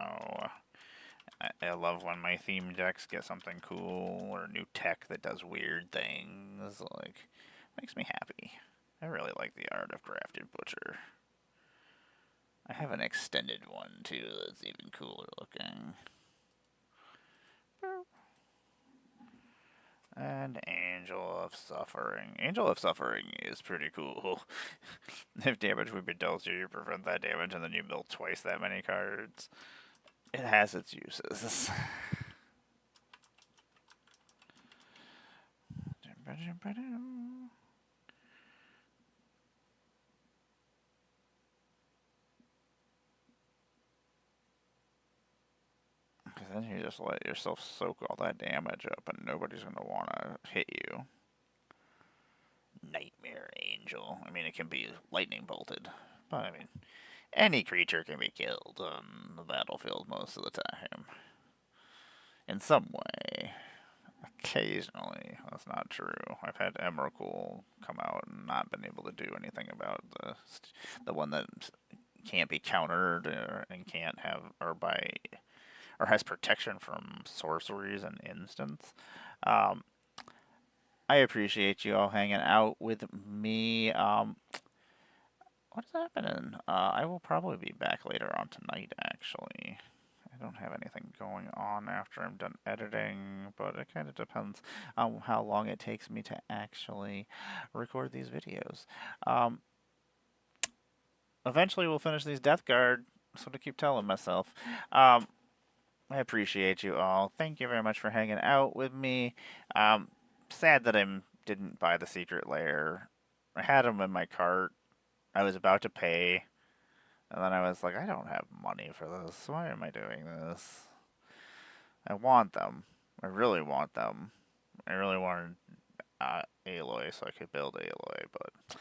I love when my theme decks get something cool or new tech that does weird things. Like, makes me happy. I really like the art of Grafted Butcher. I have an extended one too that's even cooler looking. And Angel of Suffering. Angel of Suffering is pretty cool. If damage would be dealt to you, prevent that damage, and then you build twice that many cards. It has its uses. Because then you just let yourself soak all that damage up, and nobody's going to want to hit you. Nightmare Angel. I mean, it can be lightning bolted, but I mean, any creature can be killed on the battlefield most of the time. In some way. Occasionally. That's not true. I've had Emrakul come out and not been able to do anything about the one that can't be countered and can't have, or has protection from sorceries and instants. I appreciate you all hanging out with me. What's happening? I will probably be back later on tonight, actually. I don't have anything going on after I'm done editing, but it kind of depends on how long it takes me to actually record these videos. eventually we'll finish these Death Guard. That's what I keep telling myself. Um, I appreciate you all. Thank you very much for hanging out with me. Sad that I didn't buy the secret lair. I had them in my cart. I was about to pay, and then I was like, I don't have money for this. Why am I doing this? I want them. I really want them. I really wanted Aloy so I could build Aloy, but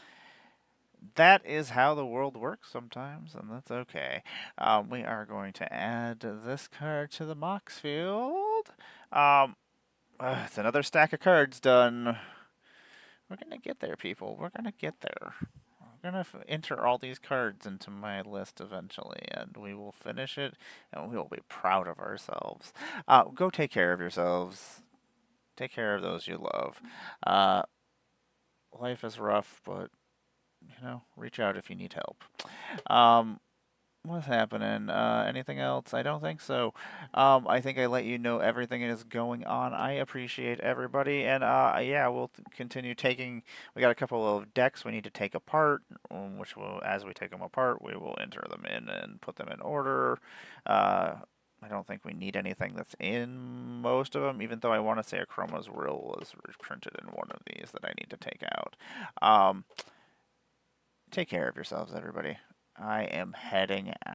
that is how the world works sometimes, and that's okay. We are going to add this card to the Moxfield. It's another stack of cards done. We're gonna get there, people. We're gonna get there. We're gonna enter all these cards into my list eventually, and we will finish it, and we will be proud of ourselves. Go take care of yourselves. Take care of those you love. Uh, Life is rough, but reach out if you need help. Um, what's happening? Anything else? I don't think so. I think I let you know everything is going on. I appreciate everybody, and yeah, we'll continue taking. We got a couple of decks we need to take apart, which will, as we take them apart, we will enter them in and put them in order. I don't think we need anything that's in most of them, even though I want to say a Chroma's Will is printed in one of these that I need to take out. Take care of yourselves, everybody. I am heading